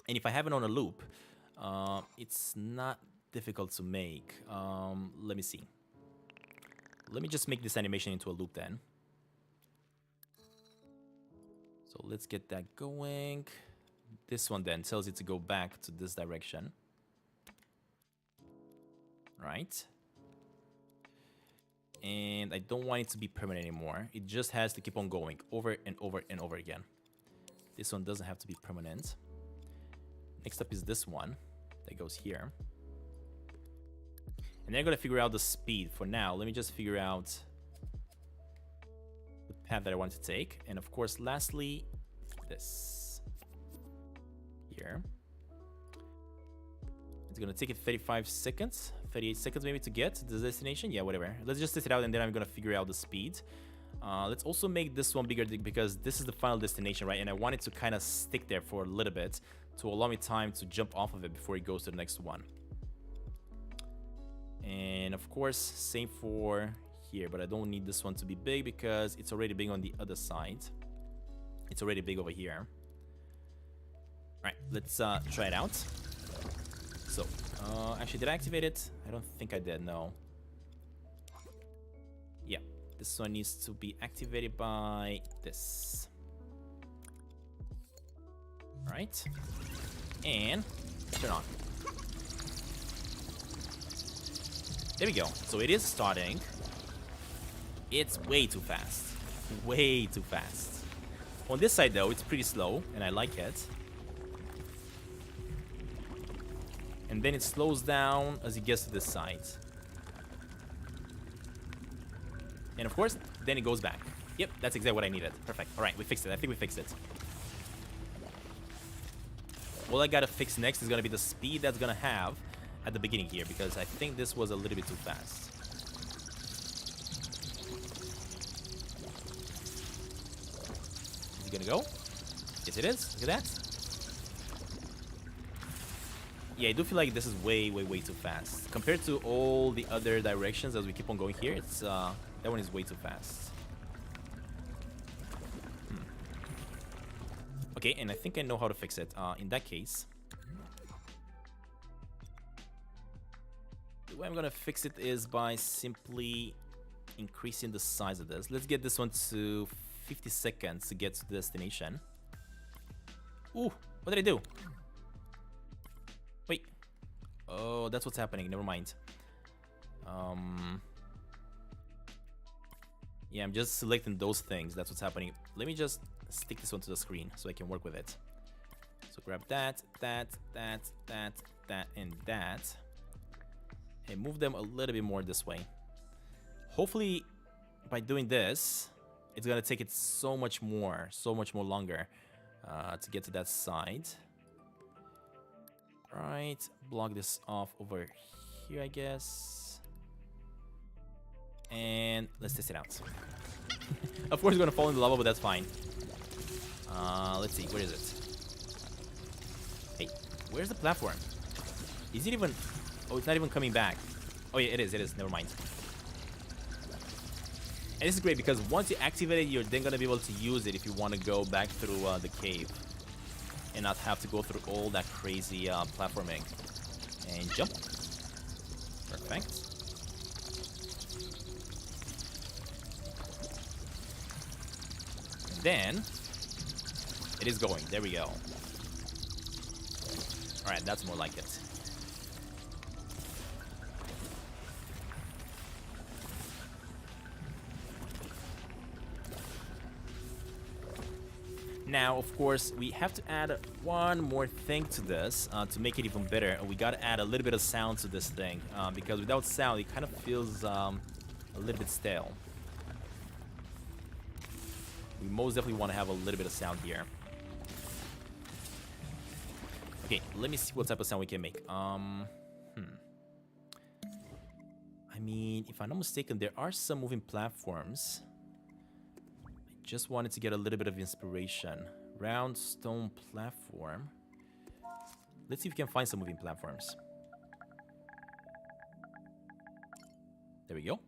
And if I have it on a loop, it's not difficult to make. Let me see. Let me just make this animation into a loop then. So let's get that going. This one then tells it to go back to this direction. Right. And I don't want it to be permanent anymore. It just has to keep on going over and over and over again. This one doesn't have to be permanent. Next up is this one that goes here. And then I'm gonna figure out the speed. For now, let me just figure out the path that I want to take. And of course, lastly, this here. It's gonna take it 35 seconds, 38 seconds maybe to get to the destination. Yeah, whatever. Let's just test it out and then I'm gonna figure out the speed. Let's also make this one bigger because this is the final destination, right? And I want it to kind of stick there for a little bit to allow me time to jump off of it before it goes to the next one. And of course, same for here, but I don't need this one to be big because it's already big on the other side. It's already big over here. All right, let's try it out. So, actually, did I activate it? I don't think I did, no. Yeah, this one needs to be activated by this. All right, and turn on. There we go. So it is starting. It's way too fast. Way too fast. On this side, though, it's pretty slow, and I like it. And then it slows down as it gets to this side. And of course, then it goes back. Yep, that's exactly what I needed. Perfect. All right, we fixed it. I think we fixed it. All I gotta fix next is gonna be the speed that's gonna have at the beginning here, because I think this was a little bit too fast. Is it gonna go? Yes, it is. Look at that. Yeah, I do feel like this is way too fast. Compared to all the other directions as we keep on going here, it's that one is way too fast. Okay, and I think I know how to fix it. In that case, the way I'm gonna fix it is by simply increasing the size of this. Let's get this one to 50 seconds to get to the destination. Ooh, what did I do? Wait. Oh, that's what's happening. Never mind. Yeah, I'm just selecting those things. That's what's happening. Let me just stick this one to the screen so I can work with it. So grab that, and that. And move them a little bit more this way. Hopefully, by doing this, it's gonna take it so much more longer to get to that side. Right, block this off over here, I guess. And let's test it out. Of course, it's gonna fall in the lava, but that's fine. Let's see, where is it? Hey, where's the platform? Is it even... Oh, it's not even coming back. Oh yeah, it is, never mind. And this is great because once you activate it, you're then gonna be able to use it if you want to go back through the cave and not have to go through all that crazy platforming. And jump. Perfect. And then it is going. There we go. All right, that's more like it. Now, of course, we have to add one more thing to this to make it even better. We got to add a little bit of sound to this thing because without sound, it kind of feels a little bit stale. We most definitely want to have a little bit of sound here. Okay, let me see what type of sound we can make. I mean, if I'm not mistaken, there are some moving platforms. Just wanted to get a little bit of inspiration. Round stone platform. Let's see if we can find some moving platforms. There we go.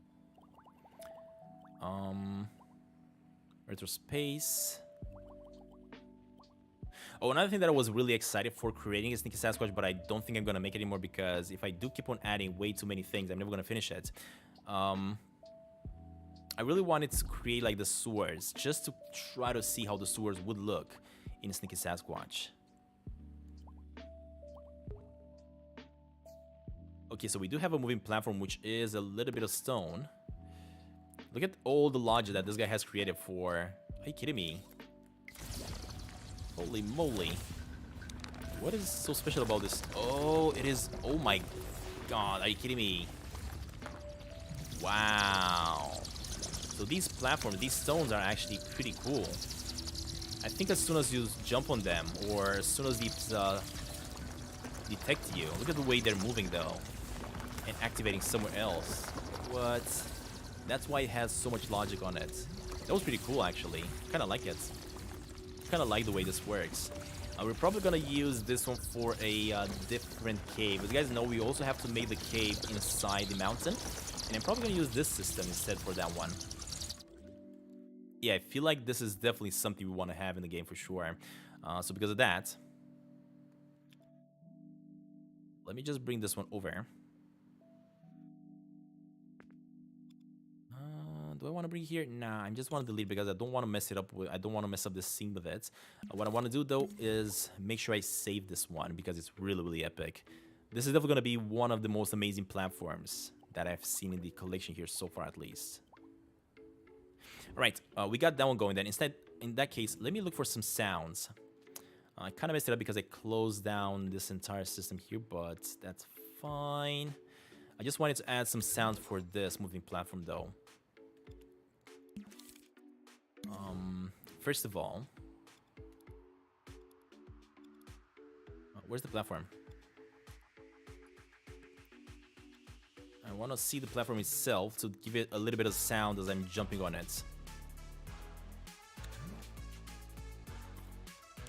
Retro space. Oh, another thing that I was really excited for creating is Sneaky Sasquatch, but I don't think I'm gonna make it anymore because if I do keep on adding way too many things, I'm never gonna finish it. I really wanted to create like the sewers, just to try to see how the sewers would look in Sneaky Sasquatch. Okay, so we do have a moving platform, which is a little bit of stone. Look at all the logic that this guy has created for... Are you kidding me? Holy moly. What is so special about this? Oh, it is... Oh my god, are you kidding me? Wow. So these platforms, these stones are actually pretty cool. I think as soon as you jump on them, or as soon as these detect you, look at the way they're moving though, and activating somewhere else. What? That's why it has so much logic on it. That was pretty cool actually. Kind of like it. Kind of like the way this works. We're probably gonna use this one for a different cave. As you guys know, we also have to make the cave inside the mountain, and I'm probably gonna use this system instead for that one. Yeah, I feel like this is definitely something we want to have in the game for sure. So because of that, let me just bring this one over. Do I want to bring it here? Nah, I just want to delete because I don't want to mess it up with. I don't want to mess up the scene with it. What I want to do though is make sure I save this one because it's really epic. This is definitely going to be one of the most amazing platforms that I've seen in the collection here so far, at least. Alright, we got that one going then. Instead, in that case, let me look for some sounds. I kind of messed it up because I closed down this entire system here, but that's fine. I just wanted to add some sounds for this moving platform though. First of all, where's the platform? I want to see the platform itself to give it a little bit of sound as I'm jumping on it.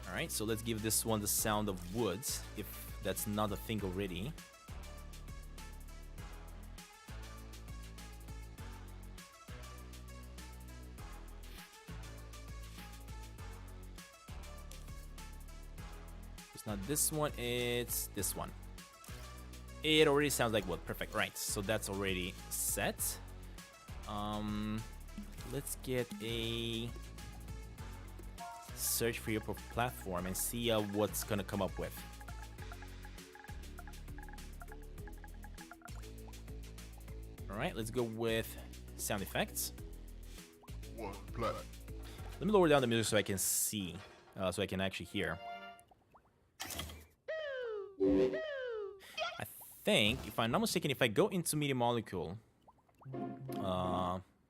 Alright, so let's give this one the sound of woods, if that's not a thing already. It's not this one, it's this one. It already sounds like wood. Perfect. Right, so that's already set. Let's get a search for your platform and see what's gonna come up with. All right, let's go with sound effects. Let me lower down the music so I can see, so I can actually hear. I think, if I'm not mistaken, if I go into Media Molecule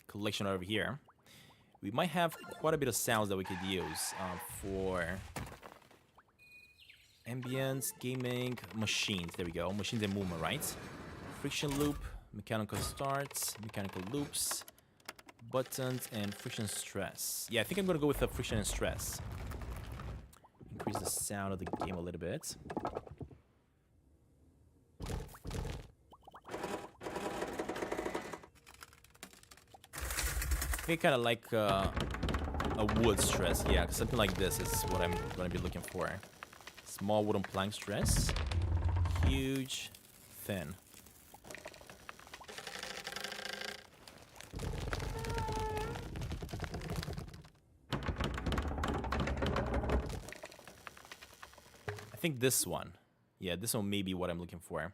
collection over here, we might have quite a bit of sounds that we could use for ambience, gaming, machines. There we go. Machines and movement, right? Friction loop, mechanical starts, mechanical loops, buttons, and friction stress. Yeah, I think I'm gonna go with the friction and stress. Increase the sound of the game a little bit. I think I kind of like a wood stress. Yeah, something like this is what I'm gonna be looking for. Small wooden plank stress, huge, thin. I think this one. Yeah, this one may be what I'm looking for.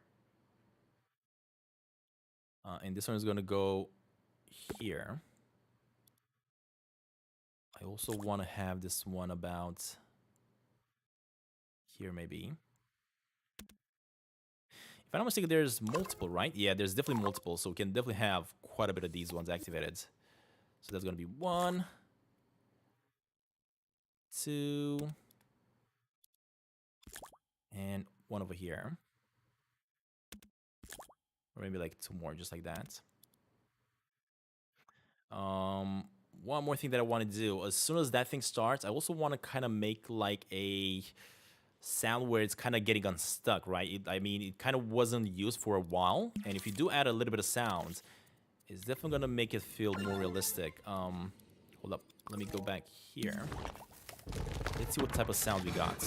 And this one is gonna go here. I also want to have this one about here, maybe. If I'm not mistaken, there's multiple, right? Yeah, there's definitely multiple, so we can definitely have quite a bit of these ones activated. So that's going to be 1, 2, and 1 over here. Or maybe like 2 more, just like that. One more thing that I want to do, as soon as that thing starts, I also want to kind of make like a sound where it's kind of getting unstuck, right? I mean, it kind of wasn't used for a while, and if you do add a little bit of sound, it's definitely gonna make it feel more realistic. Hold up, let me go back here. Let's see what type of sound we got.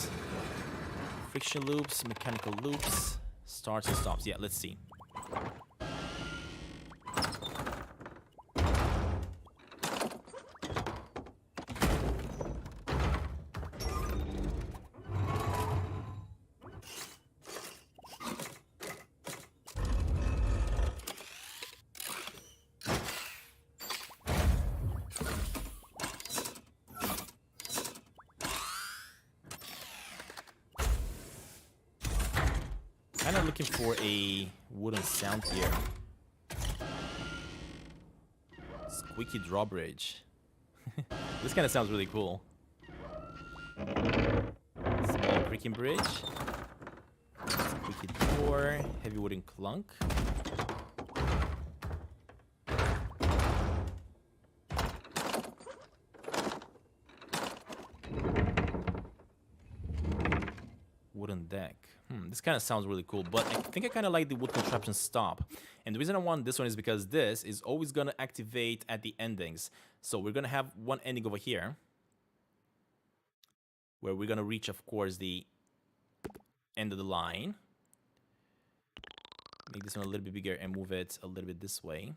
Friction loops, mechanical loops, starts and stops. Yeah, let's see. Kind of looking for a wooden sound here. Squeaky drawbridge. This kind of sounds really cool. Small creaking bridge. Squeaky door. Heavy wooden clunk. Wooden deck. This kind of sounds really cool, but I think I kind of like the wood contraption stop. And the reason I want this one is because this is always going to activate at the endings. So we're going to have one ending over here, where we're going to reach, of course, the end of the line. Make this one a little bit bigger and move it a little bit this way.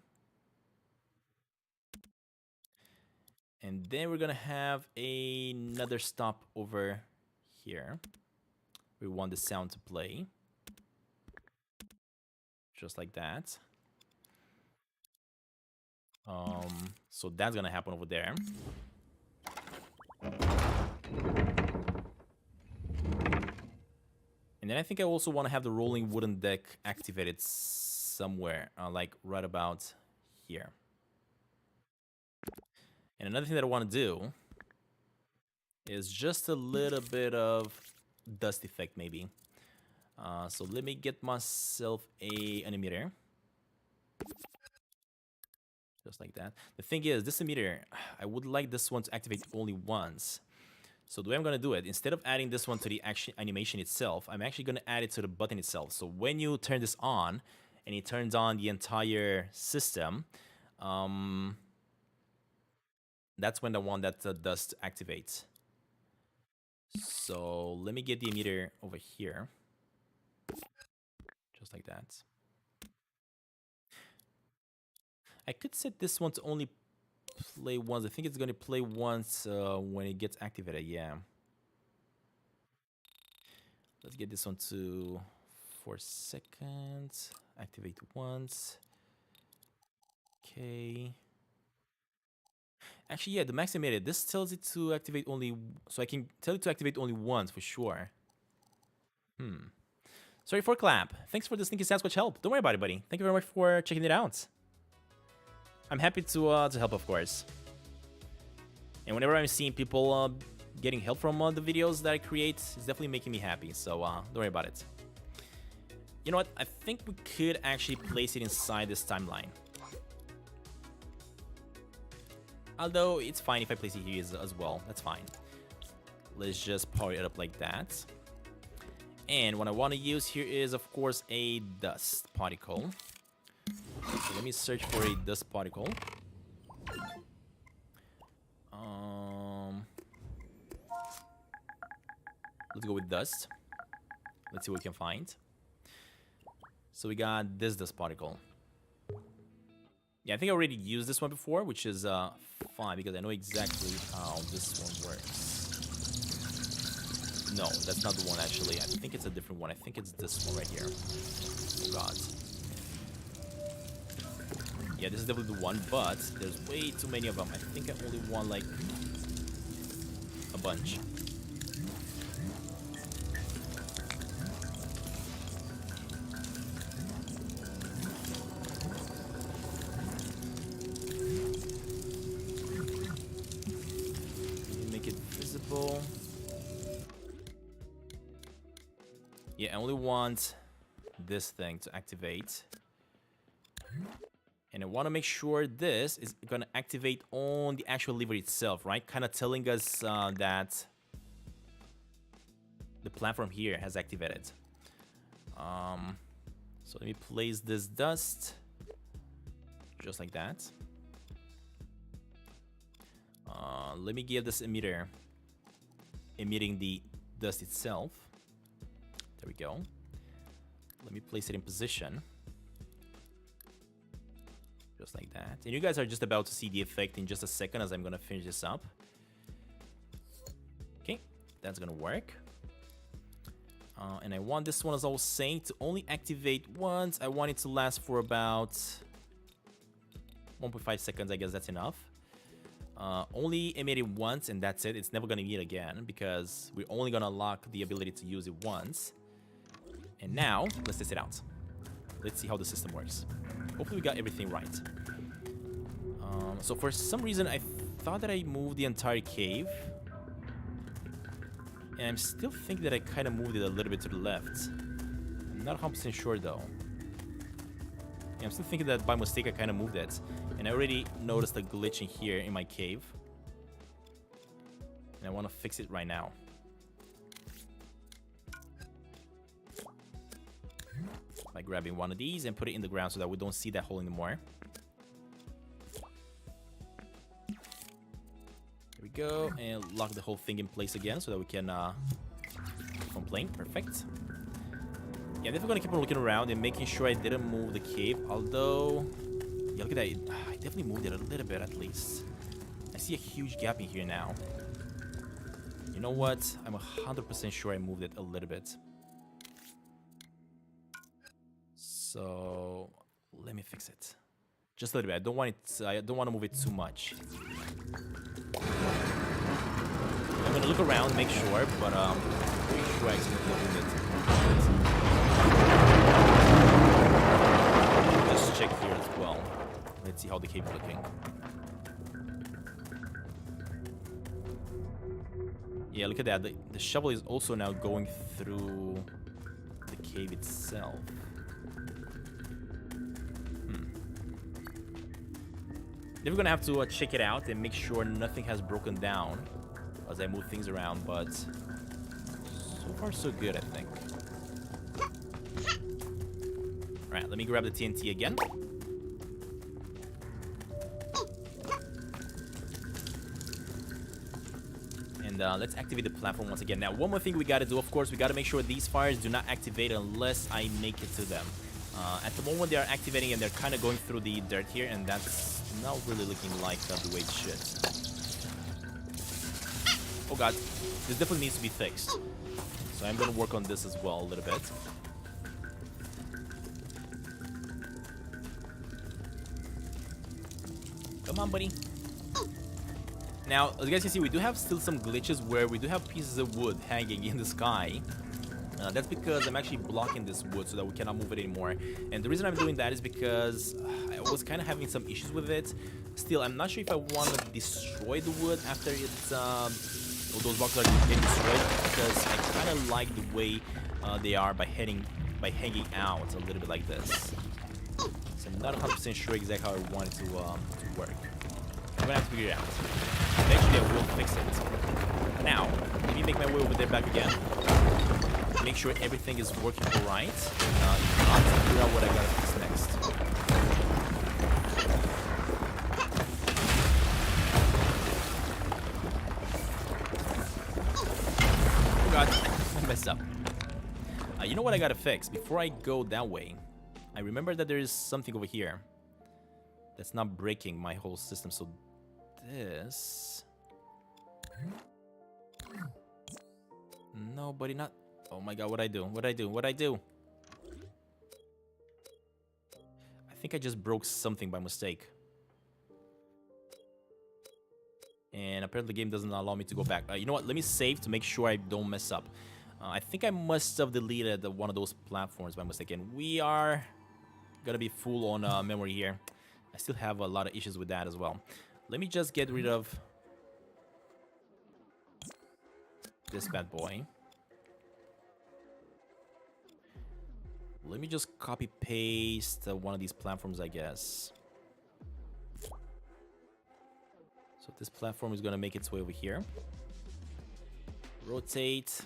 And then we're going to have another stop over here. We want the sound to play. Just like that. So that's gonna happen over there. And then I think I also want to have the rolling wooden deck activated somewhere, like right about here. And another thing that I want to do is just a little bit of dust effect, maybe. So let me get myself an emitter. Just like that. The thing is, this emitter, I would like this one to activate only once. So the way I'm going to do it, instead of adding this one to the action animation itself, I'm actually going to add it to the button itself. So when you turn this on, and it turns on the entire system, that's when I want that dust to activate. So let me get the emitter over here. Just like that. I could set this one to only play once. I think it's going to play once when it gets activated. Yeah. Let's get this one to 4 seconds. Activate once. Okay. Actually, yeah, the max emitter. This tells it to activate only... So I can tell it to activate only once for sure. Sorry for clap. Thanks for the sneaky Sasquatch help. Don't worry about it, buddy. Thank you very much for checking it out. I'm happy to help, of course. And whenever I'm seeing people getting help from the videos that I create, it's definitely making me happy. So don't worry about it. You know what? I think we could actually place it inside this timeline. Although it's fine if I place it here as well. That's fine. Let's just power it up like that. And what I want to use here is, of course, a dust particle. So let me search for a dust particle. Let's go with dust. Let's see what we can find. So we got this dust particle. Yeah, I think I already used this one before, which is fine because I know exactly how this one works. No, that's not the one actually. I think it's a different one. I think it's this one right here. Oh god. Yeah, this is definitely the one, but there's way too many of them. I think I only want like a bunch. Make it visible. Yeah, I only want this thing to activate. And I want to make sure this is going to activate on the actual lever itself, right? Kind of telling us that the platform here has activated. So let me place this dust just like that. Let me give this emitter emitting the dust itself. There we go. Let me place it in position. Just like that. And you guys are just about to see the effect in just a second as I'm going to finish this up. Okay, that's going to work. And I want this one, as I was saying, to only activate once. I want it to last for about 1.5 seconds. I guess that's enough. Only emit it once and that's it. It's never going to emit again because we're only going to unlock the ability to use it once. And now, let's test it out. Let's see how the system works. Hopefully we got everything right. So for some reason, I thought that I moved the entire cave. And I'm still thinking that I kind of moved it a little bit to the left. I'm not 100% sure though. Yeah, I'm still thinking that by mistake I kind of moved it. And I already noticed a glitch in here in my cave. And I want to fix it right now. By grabbing one of these and put it in the ground so that we don't see that hole anymore. There we go, and lock the whole thing in place again so that we can complain. Perfect. Yeah, definitely gonna keep on looking around and making sure I didn't move the cave. Although, yeah, look at that. I definitely moved it a little bit at least. I see a huge gap in here now. You know what? I'm 100% sure I moved it a little bit. So let me fix it. Just a little bit. I don't want it. I don't want to move it too much. I'm gonna look around, make sure, but pretty sure I accidentally moved it. Just check here as well. Let's see how the cave is looking. Yeah, look at that. The shovel is also now going through the cave itself. Then we're gonna have to check it out and make sure nothing has broken down as I move things around, but so far so good, I think. Alright, let me grab the TNT again. And let's activate the platform once again. Now, one more thing we gotta do, of course, we gotta make sure these fires do not activate unless I make it to them. At the moment, they are activating and they're kind of going through the dirt here, and that's not really looking like the way it should. Oh god, this definitely needs to be fixed. So I'm gonna work on this as well a little bit. Come on, buddy. Now, as you guys can see, we do have still some glitches where we do have pieces of wood hanging in the sky. That's because I'm actually blocking this wood so that we cannot move it anymore. And the reason I'm doing that is because I was kind of having some issues with it. Still, I'm not sure if I want to destroy the wood after it's those blocks are getting destroyed, because I kind of like the way they are by hanging out a little bit like this. So I'm not 100% sure exactly how I want it to work. I'm gonna have to figure it out. Eventually, I will fix it. Now, let me make my way over there back again. Make sure everything is working alright. If not, figure out what I gotta fix next. Oh god, I messed up. You know what I gotta fix? Before I go that way, I remember that there is something over here that's not breaking my whole system. So this... No, buddy, not... Oh my god, what'd I do? What'd I do? What'd I do? I think I just broke something by mistake. And apparently the game doesn't allow me to go back. You know what? Let me save to make sure I don't mess up. I think I must have deleted one of those platforms by mistake. And we are gonna be full on memory here. I still have a lot of issues with that as well. Let me just get rid of this bad boy. Let me just copy paste one of these platforms, I guess. So this platform is gonna make its way over here. Rotate.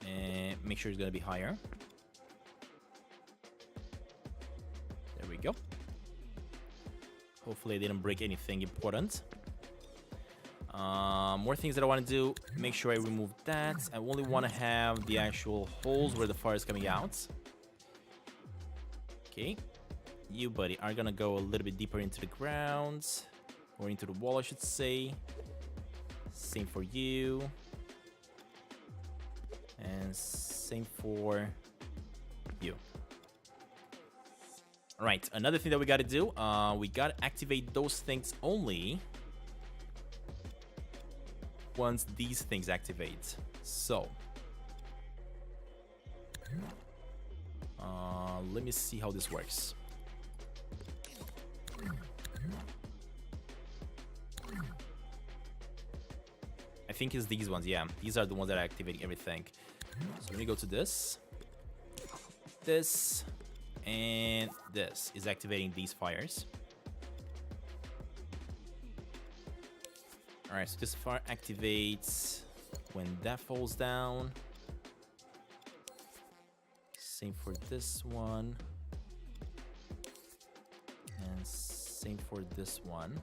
And make sure it's gonna be higher. There we go. Hopefully I didn't break anything important. More things that I want to do. Make sure I remove that. I only want to have the actual holes where the fire is coming out. Okay. You, buddy, are gonna go a little bit deeper into the ground. Or into the wall, I should say. Same for you. And same for you. Alright, another thing that we gotta do. We gotta activate those things only once these things activate. So let me see how this works. I think it's these ones. Yeah, these are the ones that are activating everything. So let me go to this, and this is activating these fires. Alright, so this fire activates when that falls down. Same for this one. And same for this one.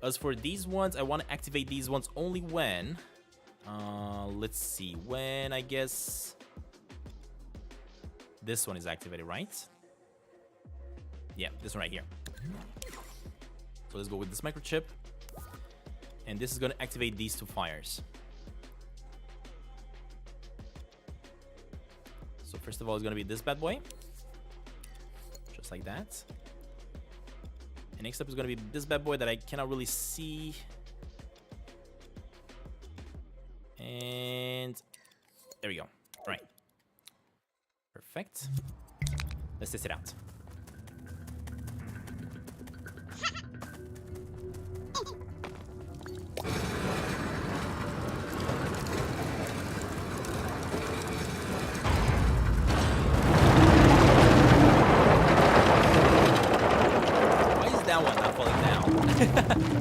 As for these ones, I want to activate these ones only when... let's see, when I guess... this one is activated, right? Yeah, this one right here. So let's go with this microchip. And this is going to activate these two fires. So first of all, it's going to be this bad boy. Just like that. And next up is going to be this bad boy that I cannot really see. And there we go. All right. Perfect. Let's test it out.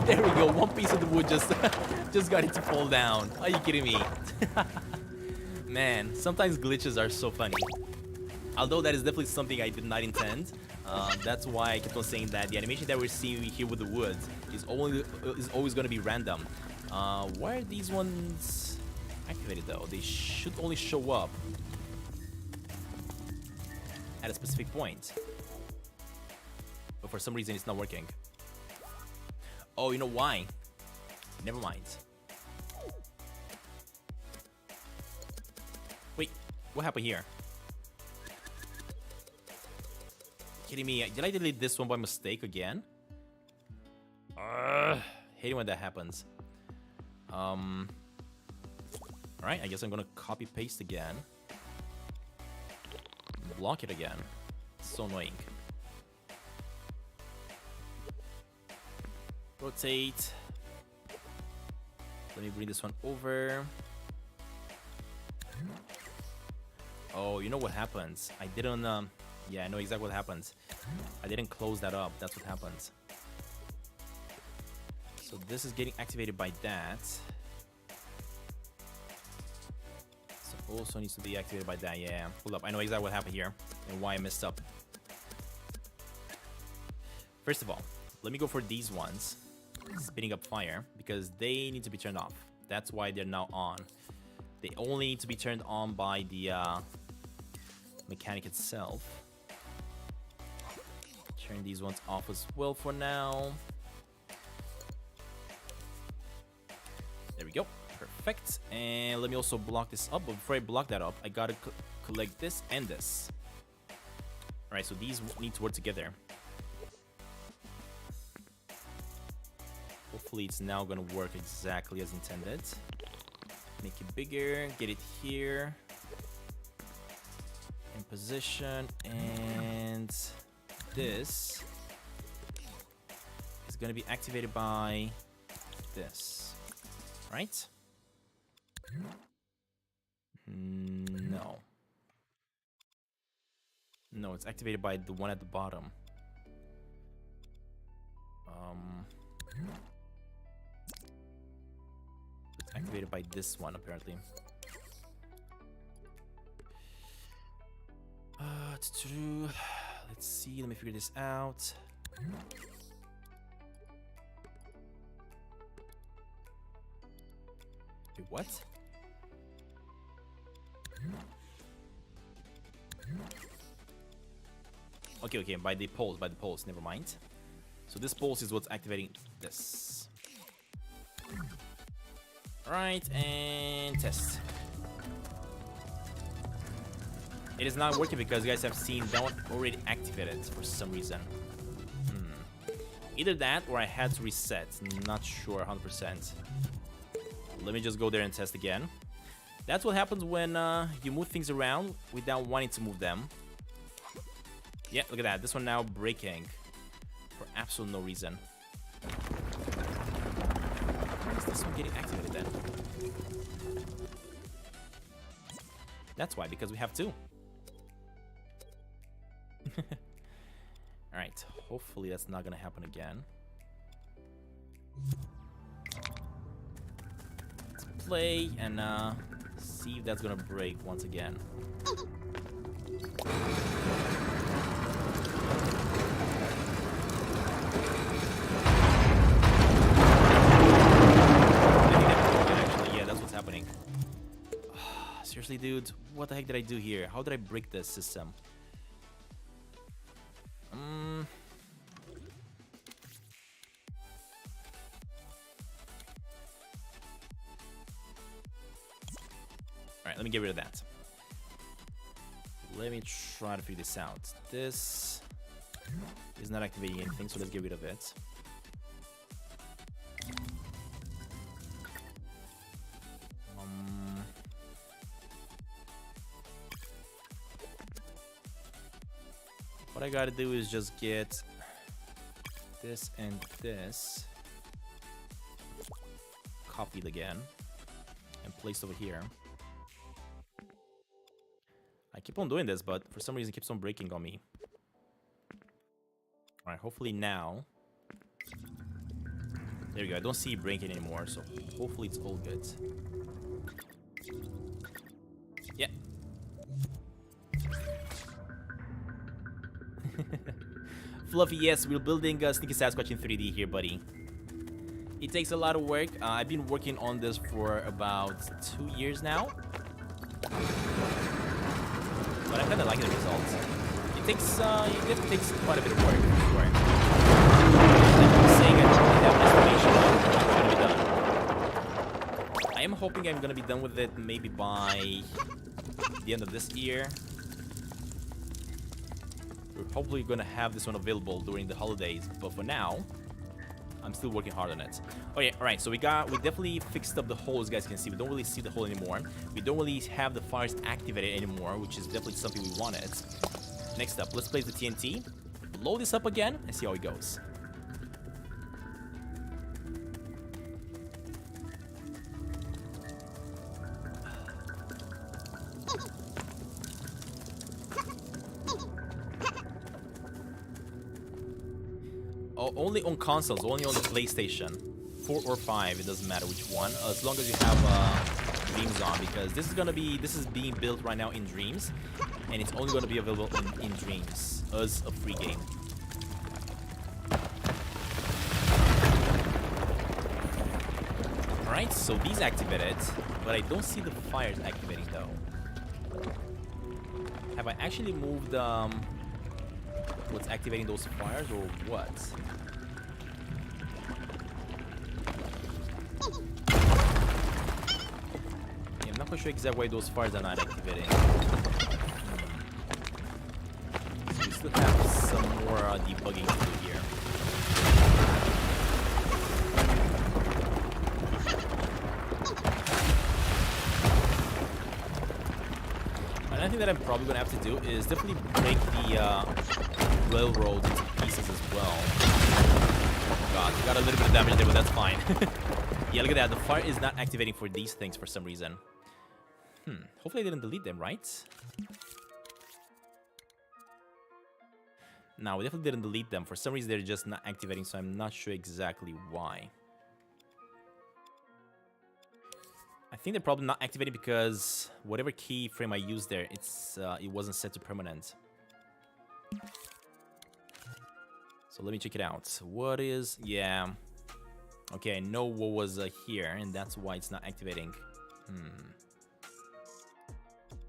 There we go, one piece of the wood just got it to fall down. Are you kidding me? Man, sometimes glitches are so funny. Although that is definitely something I did not intend. That's why I kept on saying that the animation that we're seeing here with the wood is always going to be random. Why are these ones activated though? They should only show up at a specific point. But for some reason it's not working. Oh, you know why? Never mind. Wait, what happened here? Kidding me? Did I delete this one by mistake again? Hating when that happens. Alright, I guess I'm gonna copy paste again. Block it again. It's so annoying. Rotate. Let me bring this one over. Oh, you know what happens? I didn't, yeah, I know exactly what happens. I didn't close that up. That's what happens. So this is getting activated by that. So also needs to be activated by that. Yeah, hold up. I know exactly what happened here and why I messed up. First of all, let me go for these ones. Spitting up fire, because they need to be turned off. That's why they're now on. They only need to be turned on by the mechanic itself. Turn these ones off as well for now. There we go. Perfect. And let me also block this up. But before I block that up, I gotta collect this and this. Alright, so these need to work together. Hopefully it's now gonna work exactly as intended. Make it bigger, get it here in position, and this is gonna be activated by this, right? No, it's activated by the one at the bottom. It's activated by this one, apparently. Let's see, let me figure this out. Wait, what? Okay, by the poles, never mind. So this pulse is what's activating this. Right, and test. It is not working because you guys have seen that one already activated for some reason. Either that or I had to reset. Not sure 100%. Let me just go there and test again. That's what happens when you move things around without wanting to move them. Yeah, look at that. This one now breaking for absolutely no reason. Why is this one getting activated then? That's why, because we have two. Alright, hopefully that's not gonna happen again. Let's play and see if that's gonna break once again. Seriously, dude, what the heck did I do here? How did I break this system? Alright, let me get rid of that. Let me try to figure this out. This is not activating anything, so let's get rid of it. What I gotta do is just get this and this copied again and placed over here. I keep on doing this, but for some reason it keeps on breaking on me. Alright, hopefully now. There we go. I don't see it breaking anymore, so hopefully it's all good. Yeah. Fluffy, yes, we're building Sneaky Sasquatch in 3D here, buddy. It takes a lot of work. I've been working on this for about 2 years now. But I kind of like the results. It takes quite a bit of work, for sure. Like I'm saying, I don't have an estimation of when it's gonna be done. I am hoping I'm gonna be done with it maybe by the end of this year. We're probably gonna have this one available during the holidays, but for now, I'm still working hard on it. Oh yeah, all right. So we definitely fixed up the hole, as you guys can see. We don't really see the hole anymore. We don't really have the fires activated anymore, which is definitely something we wanted. Next up, let's place the TNT. Blow this up again and see how it goes. Oh, only on consoles, only on the PlayStation. 4 or 5, it doesn't matter which one, as long as you have Dreams on, because this is being built right now in Dreams, and it's only going to be available in Dreams as a free game. Alright, so these activated, but I don't see the fires activating though. Have I actually moved what's activating those fires or what? Yeah, I'm not quite sure exactly why those fires are not activating. So we still have some more debugging to do here. Another thing that I'm probably going to have to do is definitely break the railroad into pieces as well. Oh god, we got a little bit of damage there, but that's fine. Yeah, look at that. The fire is not activating for these things for some reason. Hopefully I didn't delete them, right? No, we definitely didn't delete them. For some reason, they're just not activating, so I'm not sure exactly why. I think they're probably not activating because whatever keyframe I used there, it wasn't set to permanent. So let me check it out. What is... Yeah. Okay, I know what was here, and that's why it's not activating.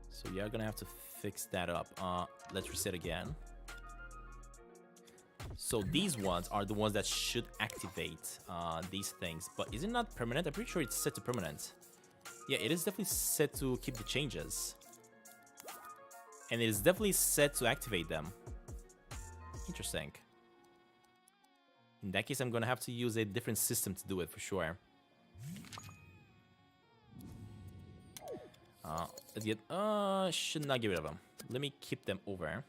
So we are gonna have to fix that up. Let's reset again. So these ones are the ones that should activate these things. But is it not permanent? I'm pretty sure it's set to permanent. Yeah, it is definitely set to keep the changes. And it is definitely set to activate them. Interesting. In that case, I'm gonna have to use a different system to do it for sure. Let's get... should not get rid of them. Let me keep them over.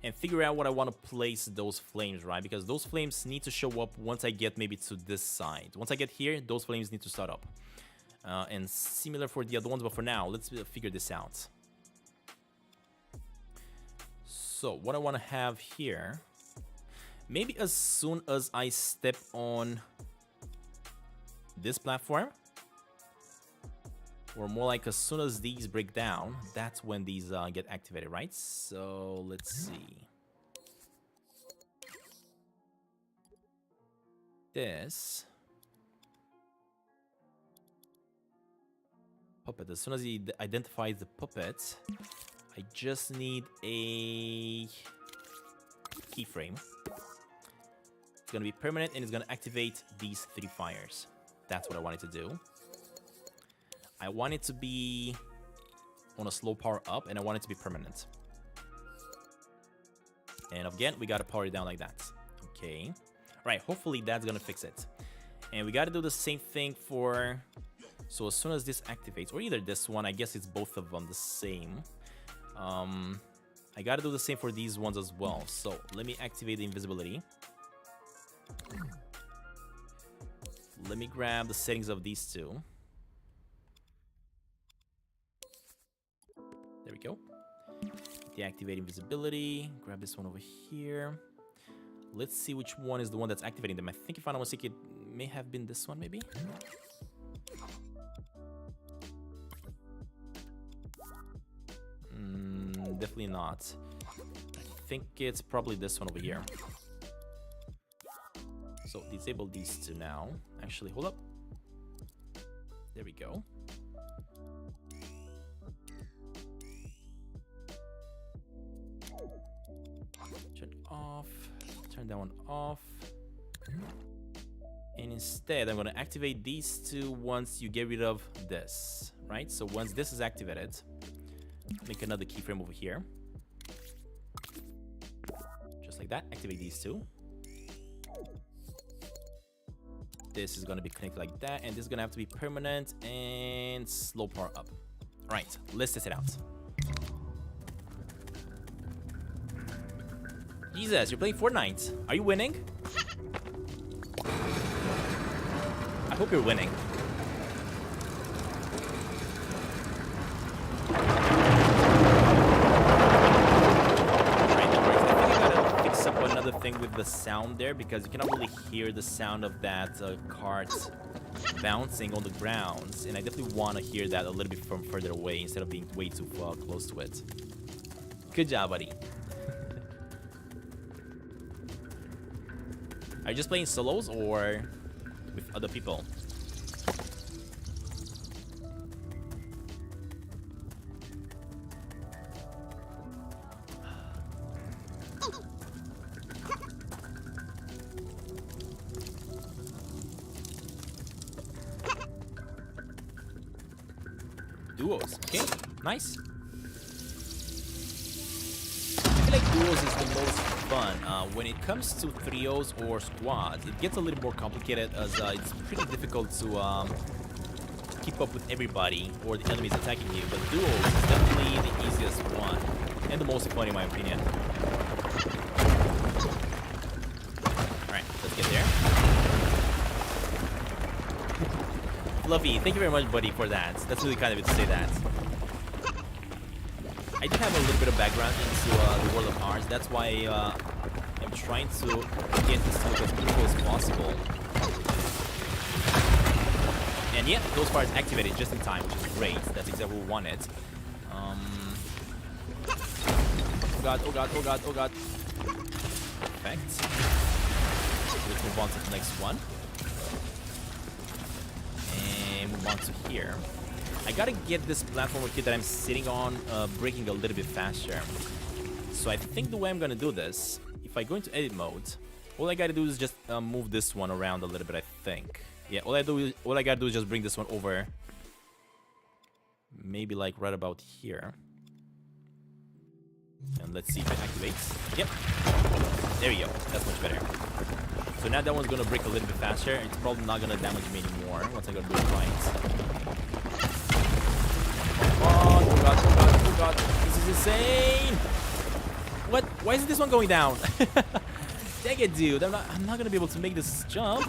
And figure out what I want to place those flames, right? Because those flames need to show up once I get maybe to this side. Once I get here, those flames need to start up. And similar for the other ones, but for now, let's figure this out. So, what I want to have here... Maybe as soon as I step on this platform, or more like as soon as these break down, that's when these get activated, right? So let's see. This puppet, as soon as he identifies the puppet, I just need a keyframe. It's gonna be permanent and it's gonna activate these 3 fires. That's what I wanted to do. I want it to be on a slow power up and I want it to be permanent. And again, we gotta power it down like that. Okay. Right, hopefully that's gonna fix it. And we gotta do the same thing for... So as soon as this activates, or either this one, I guess it's both of them the same. I gotta do the same for these ones as well. So let me activate the invisibility. Let me grab the settings of these two. There we go. Deactivate invisibility. Grab this one over here. Let's see which one is the one that's activating them. I think if I'm not mistaken, it may have been this one, maybe? Definitely not. I think it's probably this one over here. So disable these two now. Actually, hold up. There we go. Turn off. Turn that one off. And instead, I'm going to activate these two once you get rid of this, right? So once this is activated, make another keyframe over here. Just like that. Activate these two. This is gonna be connected like that, and this is gonna have to be permanent and slow power up. All right, let's test it out. Jesus, you're playing Fortnite. Are you winning? I hope you're winning. Another thing with the sound there, because you cannot really hear the sound of that cart bouncing on the grounds, and I definitely want to hear that a little bit from further away instead of being way too close to it. Good job, buddy. Are you just playing solos or with other people? Duos, okay, nice. I feel like duos is the most fun. When it comes to trios or squads, it gets a little more complicated as it's pretty difficult to keep up with everybody or the enemies attacking you. But duos is definitely the easiest one and the most fun in my opinion. Alright, let's get there. Fluffy, thank you very much, buddy, for that. That's really kind of it to say that. I do have a little bit of background into the world of ours. That's why I'm trying to get this to look as beautiful as possible. And yeah, those parts activated just in time, which is great. That's exactly what we wanted. Oh god, oh god, oh god, oh god. Perfect. Let's move on to the next one. Move on to here. I gotta get this platform here that I'm sitting on breaking a little bit faster. So I think the way I'm gonna do this, if I go into edit mode, all I gotta do is just move this one around a little bit, I think. Yeah, all I gotta do is just bring this one over. Maybe like right about here. And let's see if it activates. Yep. There you go. That's much better. So now that one's gonna break a little bit faster. It's probably not gonna damage me anymore once I go do it right. Come on! Oh god! Oh god! Oh god! This is insane! What? Why isn't this one going down? Dang it, dude! I'm not gonna be able to make this jump.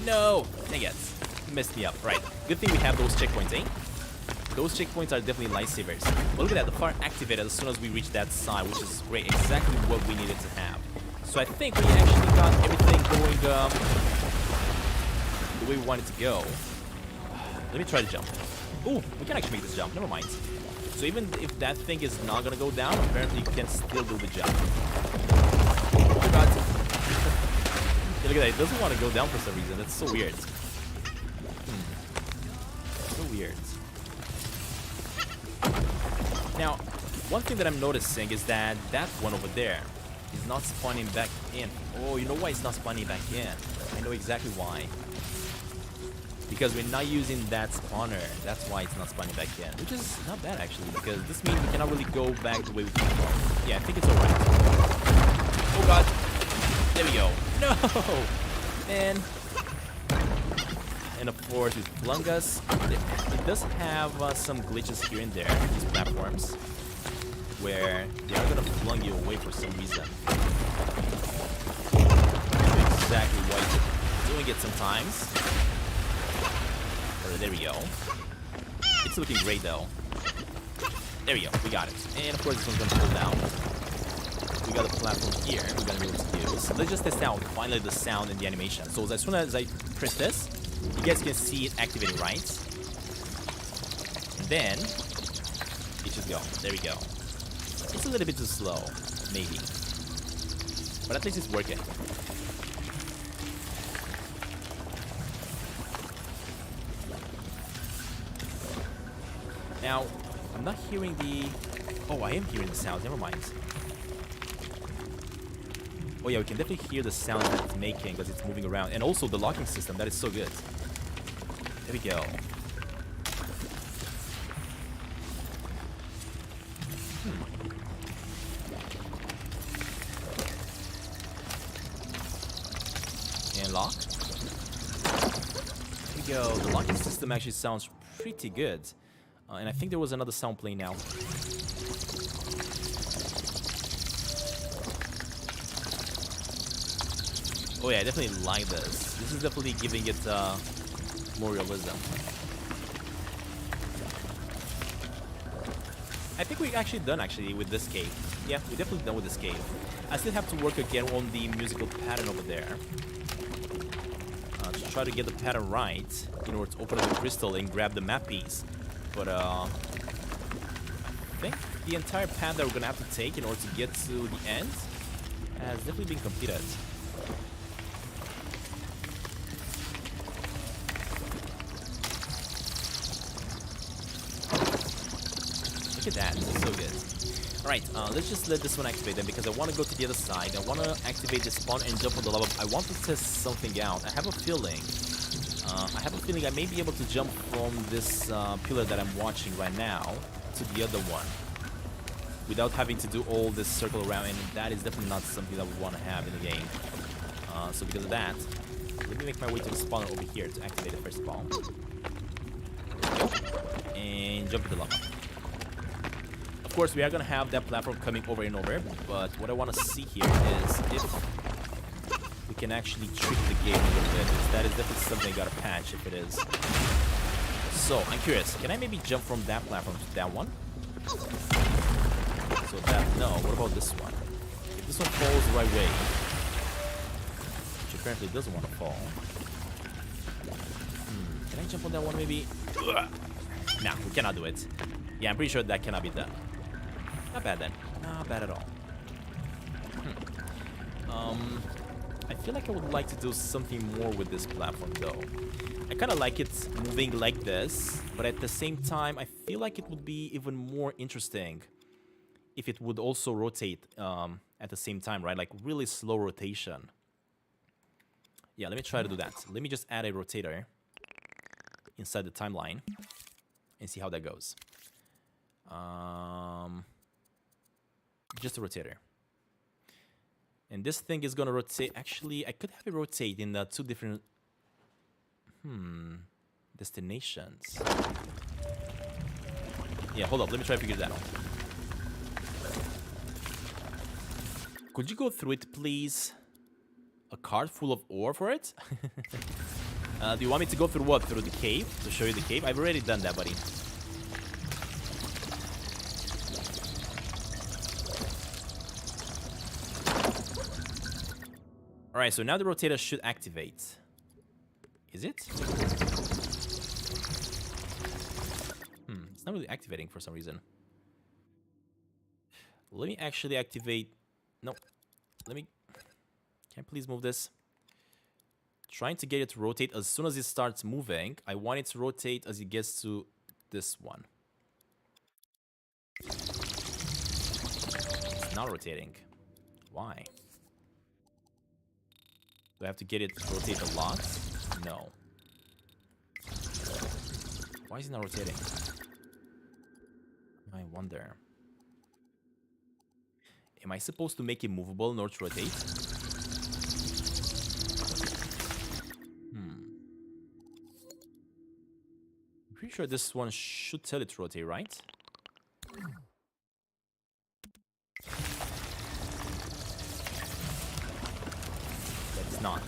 No! Dang it! Messed me up. Right. Good thing we have those checkpoints, eh? Those checkpoints are definitely lifesavers. But look at that, the fire activated as soon as we reach that side, which is great. Exactly what we needed to have. So I think we actually got everything going the way we wanted to go. Let me try to jump. Ooh, we can actually make this jump. Never mind. So even if that thing is not gonna go down, apparently you can still do the jump. Oh god. Yeah, look at that, it doesn't want to go down for some reason. That's so weird. So weird. Now, one thing that I'm noticing is that one over there is not spawning back in. Oh, you know why it's not spawning back in? I know exactly why. Because we're not using that spawner. That's why it's not spawning back in. Which is not bad, actually, because this means we cannot really go back the way we came from. Yeah, I think it's alright. Oh god. There we go. No! And of course, with Flungus, it does have some glitches here and there, these platforms, where they are gonna flung you away for some reason. Exactly why you're doing it sometimes. There we go. It's looking great though. There we go, we got it. And of course this one's gonna pull down. We got a platform here we're gonna be able to use. Let's just test out finally the sound and the animation. So as soon as I press this, you guys can see it activating, right? And then it should go. There we go. It's a little bit too slow, maybe. But at least it's working. Now, I'm not hearing the... Oh, I am hearing the sound. Never mind. Oh yeah, we can definitely hear the sound that it's making because it's moving around. And also the locking system. That is so good. There we go. And lock. There we go. The locking system actually sounds pretty good. And I think there was another sound playing now. Oh yeah, I definitely like this. This is definitely giving it more realism. I think we're actually done with this cave. Yeah, we're definitely done with this cave. I still have to work again on the musical pattern over there. To try to get the pattern right in order to open up the crystal and grab the map piece. But I think the entire path that we're gonna have to take in order to get to the end has definitely been completed. Look at that, this is so good. Alright, let's just let this one activate then, because I want to go to the other side. I want to activate the spawn and jump on the lava. I want to test something out. I have a feeling I may be able to jump from this pillar that I'm watching right now to the other one without having to do all this circle around, and that is definitely not something that we want to have in the game. So because of that, let me make my way to the spawner over here to activate the first spawn. And jump into the lava. Of course, we are going to have that platform coming over and over, but what I want to see here is if we can actually trick the game a little bit. That is definitely something I got to patch if it is. So, I'm curious, can I maybe jump from that platform to that one? So that, no, what about this one? If this one falls the right way, which apparently doesn't want to fall. Can I jump on that one maybe? Nah, we cannot do it. Yeah, I'm pretty sure that cannot be done. Not bad then. Not bad at all. I feel like I would like to do something more with this platform though. I kind of like it moving like this, but at the same time, I feel like it would be even more interesting if it would also rotate at the same time, right? Like really slow rotation. Yeah, let me try to do that. Let me just add a rotator inside the timeline and see how that goes. Just a rotator. And this thing is gonna rotate. Actually, I could have it rotate in two different destinations. Yeah, hold up. Let me try to figure that out. Could you go through it, please? A cart full of ore for it? Do you want me to go through what? Through the cave? To show you the cave? I've already done that, buddy. Alright, so now the rotator should activate. Is it? It's not really activating for some reason. Let me actually activate... Nope. Let me... Can I please move this? Trying to get it to rotate as soon as it starts moving. I want it to rotate as it gets to this one. It's not rotating. Why? Do I have to get it to rotate a lot? No. Why is it not rotating? I wonder. Am I supposed to make it movable in order to rotate? I'm pretty sure this one should tell it to rotate, right? But it's not.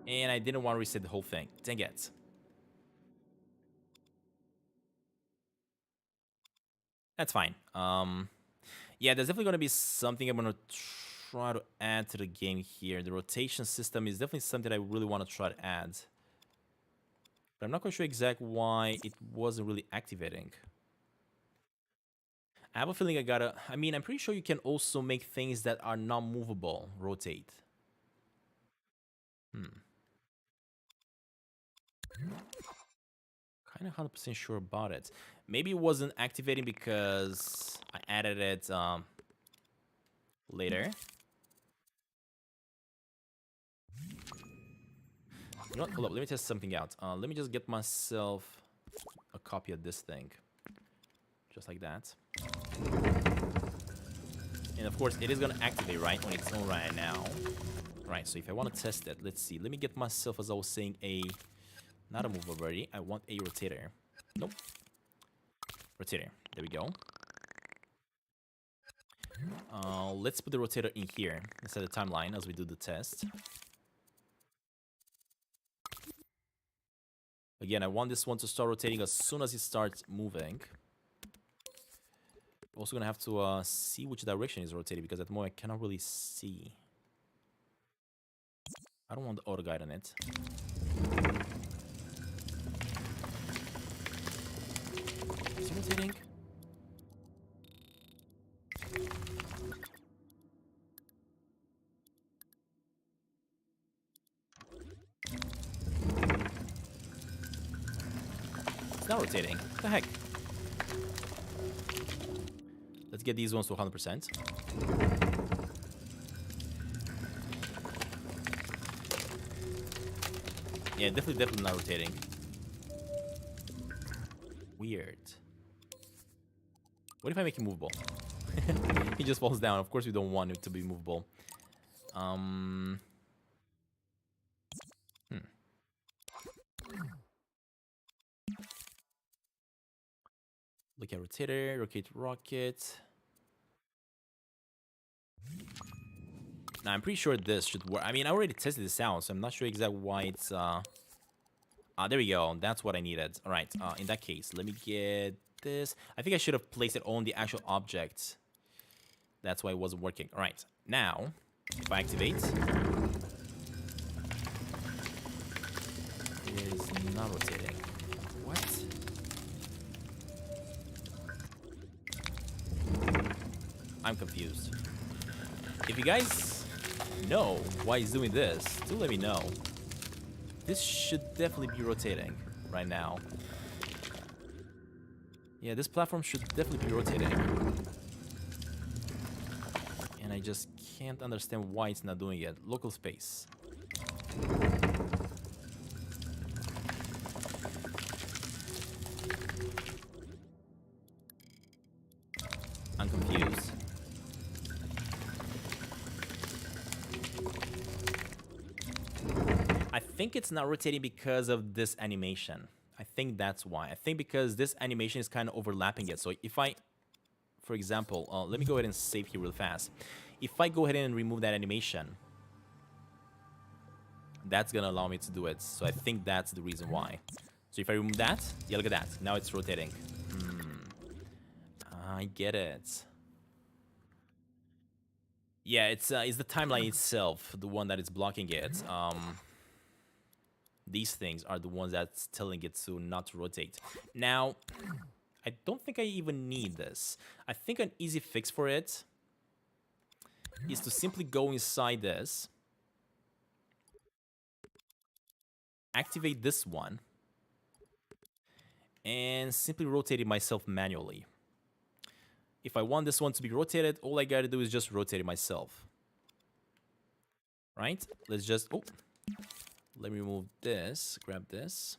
And I didn't want to reset the whole thing. Dang it. That's fine. Yeah, there's definitely going to be something I'm going to try to add to the game here. The rotation system is definitely something I really want to try to add. But I'm not quite sure exactly why it wasn't really activating. I have a feeling I gotta... I mean, I'm pretty sure you can also make things that are not movable rotate. Kind of 100% sure about it. Maybe it wasn't activating because I added it later. You know what? Hold up, let me test something out. Let me just get myself a copy of this thing. Just like that. And of course, it is gonna activate right on its own right now. Right, so if I want to test it, let's see. Let me get myself, as I was saying, not a move already. I want a rotator. Nope. Rotator. There we go. Let's put the rotator in here instead of the timeline as we do the test. Again, I want this one to start rotating as soon as it starts moving. Also gonna have to see which direction is rotating, because at the moment I cannot really see. I don't want the auto guide on it. Is it rotating? It's not rotating. What the heck? Let's get these ones to 100%. Yeah, definitely not rotating. Weird. What if I make it movable? He just falls down. Of course we don't want it to be movable. Look at rotator, rotate rocket. Now I'm pretty sure this should work. I mean, I already tested this out, so I'm not sure exactly why it's there we go. That's what I needed. All right. In that case, let me get this. I think I should have placed it on the actual object. That's why it wasn't working. All right. Now, if I activate, it is not rotating. What? I'm confused. If you guys know why he's doing this, do let me know. This should definitely be rotating right now. Yeah, this platform should definitely be rotating. And I just can't understand why it's not doing it. Local space. I'm confused. I think it's not rotating because of this animation. I think that's why. I think because this animation is kind of overlapping it. So if I, for example, let me go ahead and save here real fast. If I go ahead and remove that animation, that's going to allow me to do it. So I think that's the reason why. So if I remove that, yeah, look at that. Now it's rotating. I get it. Yeah, it's the timeline itself, the one that is blocking it. These things are the ones that's telling it to not to rotate. Now, I don't think I even need this. I think an easy fix for it is to simply go inside this, activate this one, and simply rotate it myself manually. If I want this one to be rotated, all I gotta do is just rotate it myself. Right? Let's just... Oh. Let me remove this. Grab this.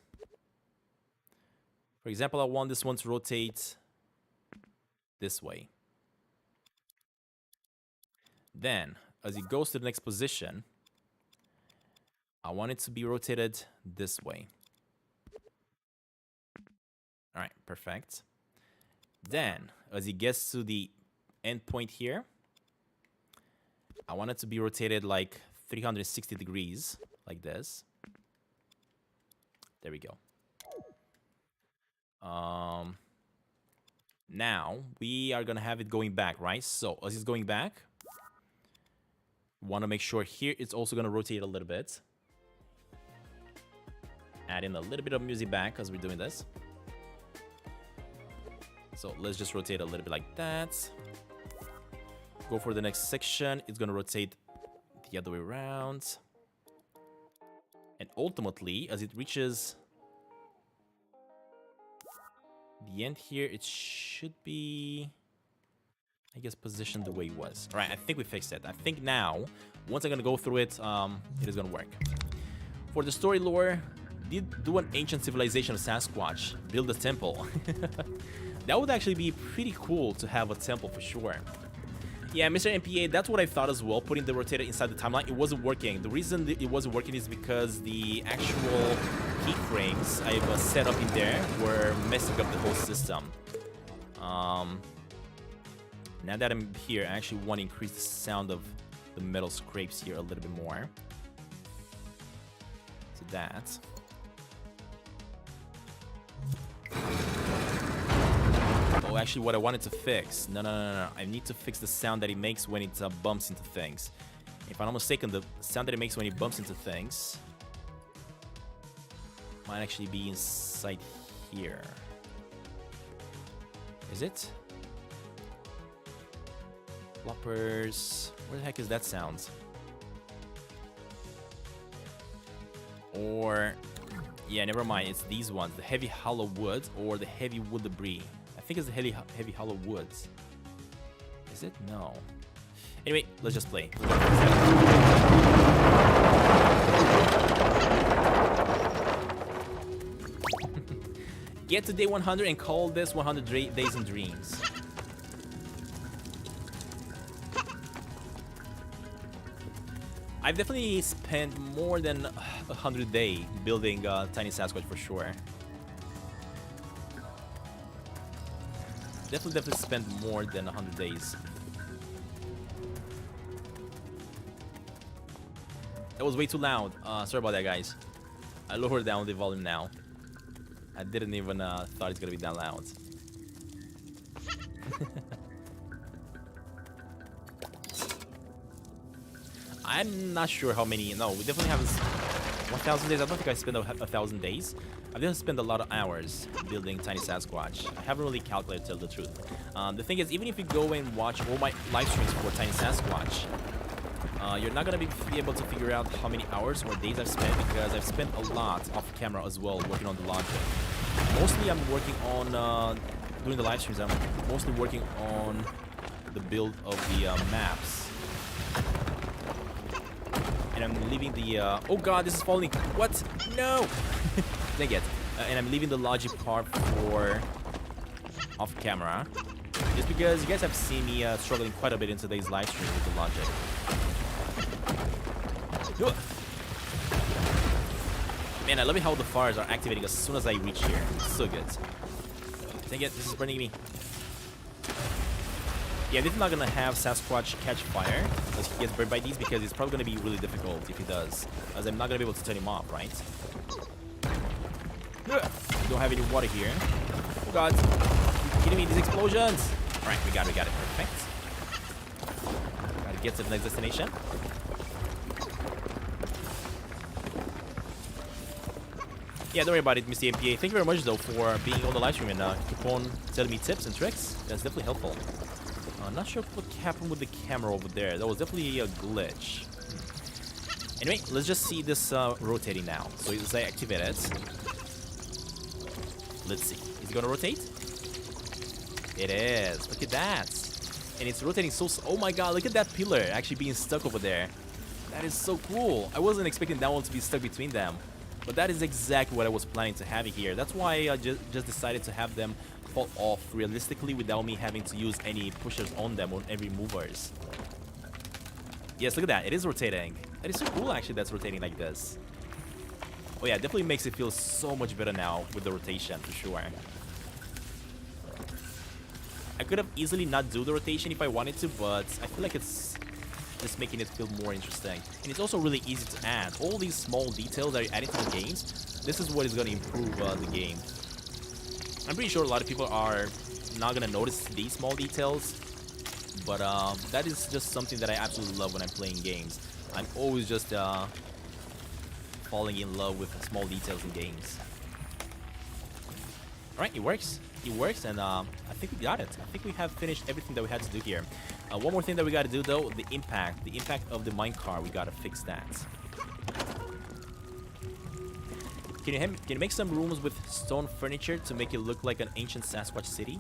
For example, I want this one to rotate this way. Then, as it goes to the next position, I want it to be rotated this way. All right, perfect. Then, as it gets to the end point here, I want it to be rotated like 360 degrees, like this. There we go. Now, we are going to have it going back, right? So, as it's going back, want to make sure here it's also going to rotate a little bit. Add in a little bit of music back as we're doing this. So let's just rotate a little bit like that. Go for the next section. It's going to rotate the other way around. And ultimately, as it reaches the end here, it should be, I guess, positioned the way it was. All right, I think we fixed it. I think now, once I'm going to go through it, it is going to work. For the story lore, did do an ancient civilization of Sasquatch, build a temple. That would actually be pretty cool to have a temple for sure. Yeah, Mr. MPA, that's what I thought as well, putting the rotator inside the timeline. It wasn't working. The reason it wasn't working is because the actual keyframes I've set up in there were messing up the whole system. Now that I'm here, I actually want to increase the sound of the metal scrapes here a little bit more. So that. Oh, actually, what I wanted to fix. No. I need to fix the sound that it makes when it bumps into things. If I'm not mistaken, the sound that it makes when it bumps into things might actually be inside here. Is it? Floppers. Where the heck is that sound? Or, yeah, never mind. It's these ones, the heavy hollow woods or the heavy wood debris. I think it's the heavy hollow woods. Is it? No. Anyway, let's just play. Get to day 100 and call this 100 days and dreams. I've definitely spent more than 100 days building Tiny Sasquatch for sure. Definitely spent more than 100 days. That was way too loud. Sorry about that, guys. I lowered down the volume now. I didn't even thought it's gonna be that loud. I'm not sure how many. No, we definitely haven't. 1,000 days. I don't think I spent 1,000 days. I've definitely spent a lot of hours building Tiny Sasquatch. I haven't really calculated, to tell the truth. The thing is, even if you go and watch all my live streams for Tiny Sasquatch, you're not gonna be able to figure out how many hours or days I've spent, because I've spent a lot off camera as well, working on the logic. Mostly, I'm working on doing the live streams. I'm mostly working on the build of the maps. And I'm leaving the, oh god, this is falling. What? No! Dang it. And I'm leaving the logic part for off camera. Just because you guys have seen me struggling quite a bit in today's live stream with the logic. Man, I love it how the fires are activating as soon as I reach here. It's so good. Dang it, this is burning me. Yeah, this is not gonna have Sasquatch catch fire as he gets burned by these, because it's probably gonna be really difficult if he does, as I'm not gonna be able to turn him off, right? We don't have any water here. Oh god, are you kidding me? These explosions! Alright, we got it, perfect. Gotta get to the next destination. Yeah, don't worry about it, Mr. MPA. Thank you very much, though, for being on the live stream and keep on telling me tips and tricks. That's definitely helpful. I'm not sure what happened with the camera over there. That was definitely a glitch. Anyway, let's just see this rotating now. So as I activate it, let's see. Is it gonna rotate? It is. Look at that. And it's rotating so... Oh my god, look at that pillar actually being stuck over there. That is so cool. I wasn't expecting that one to be stuck between them. But that is exactly what I was planning to have here. That's why I just decided to have them fall off realistically without me having to use any pushers on them on every movers. Yes, look at that. It is rotating. That is so cool, actually, that's rotating like this. Oh yeah, it definitely makes it feel so much better now with the rotation, for sure. I could have easily not do the rotation if I wanted to, but I feel like it's just making it feel more interesting. And it's also really easy to add. All these small details that you're adding to the games, this is what is going to improve the game. I'm pretty sure a lot of people are not going to notice these small details, but that is just something that I absolutely love when I'm playing games. I'm always just falling in love with small details in games. Alright, it works. It works, and I think we got it. I think we have finished everything that we had to do here. One more thing that we got to do, though, the impact. The impact of the minecart, we got to fix that. Can you make some rooms with stone furniture to make it look like an ancient Sasquatch city?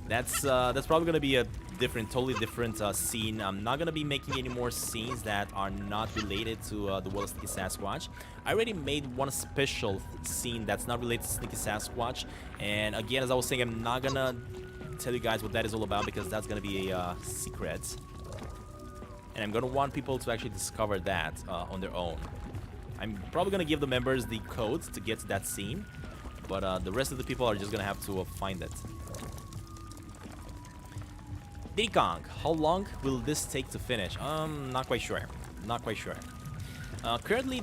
That's probably gonna be a totally different scene. I'm not gonna be making any more scenes that are not related to the world of Sneaky Sasquatch. I already made one special scene that's not related to Sneaky Sasquatch, and again, as I was saying, I'm not gonna tell you guys what that is all about because that's gonna be a secret. And I'm gonna want people to actually discover that on their own. I'm probably gonna give the members the codes to get to that scene, but the rest of the people are just gonna have to find it. Diddy Kong, how long will this take to finish? Not quite sure. Not quite sure. Currently,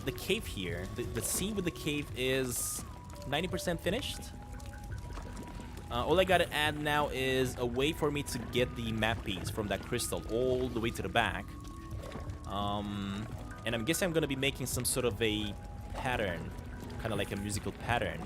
the cave here, the scene with the cave is 90% finished. All I gotta add now is a way for me to get the map piece from that crystal all the way to the back. And I'm guessing I'm gonna be making some sort of a pattern, kind of like a musical pattern,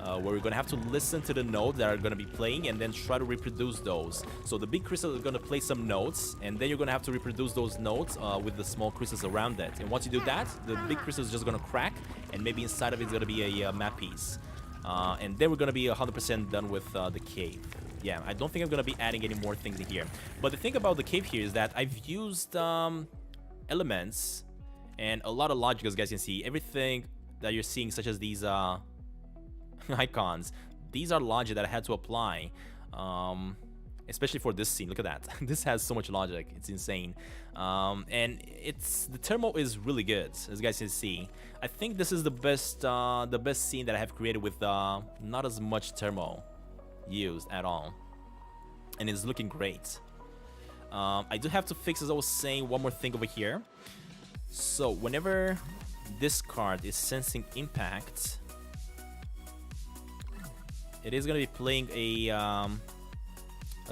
where we're gonna have to listen to the notes that are gonna be playing and then try to reproduce those. So the big crystal is gonna play some notes, and then you're gonna have to reproduce those notes with the small crystals around it. And once you do that, the big crystal is just gonna crack, and maybe inside of it is gonna be a map piece. And then we're gonna be 100% done with the cave. Yeah, I don't think I'm gonna be adding any more things in here. But the thing about the cave here is that I've used elements and a lot of logic, as you guys can see. Everything that you're seeing, such as these icons, these are logic that I had to apply, especially for this scene. Look at that. This has so much logic. It's insane. And the thermal is really good, as you guys can see. I think this is the best scene that I have created with not as much thermal used at all, and it's looking great. I do have to fix, as I was saying, one more thing over here. So whenever this card is sensing impact, it is gonna be playing a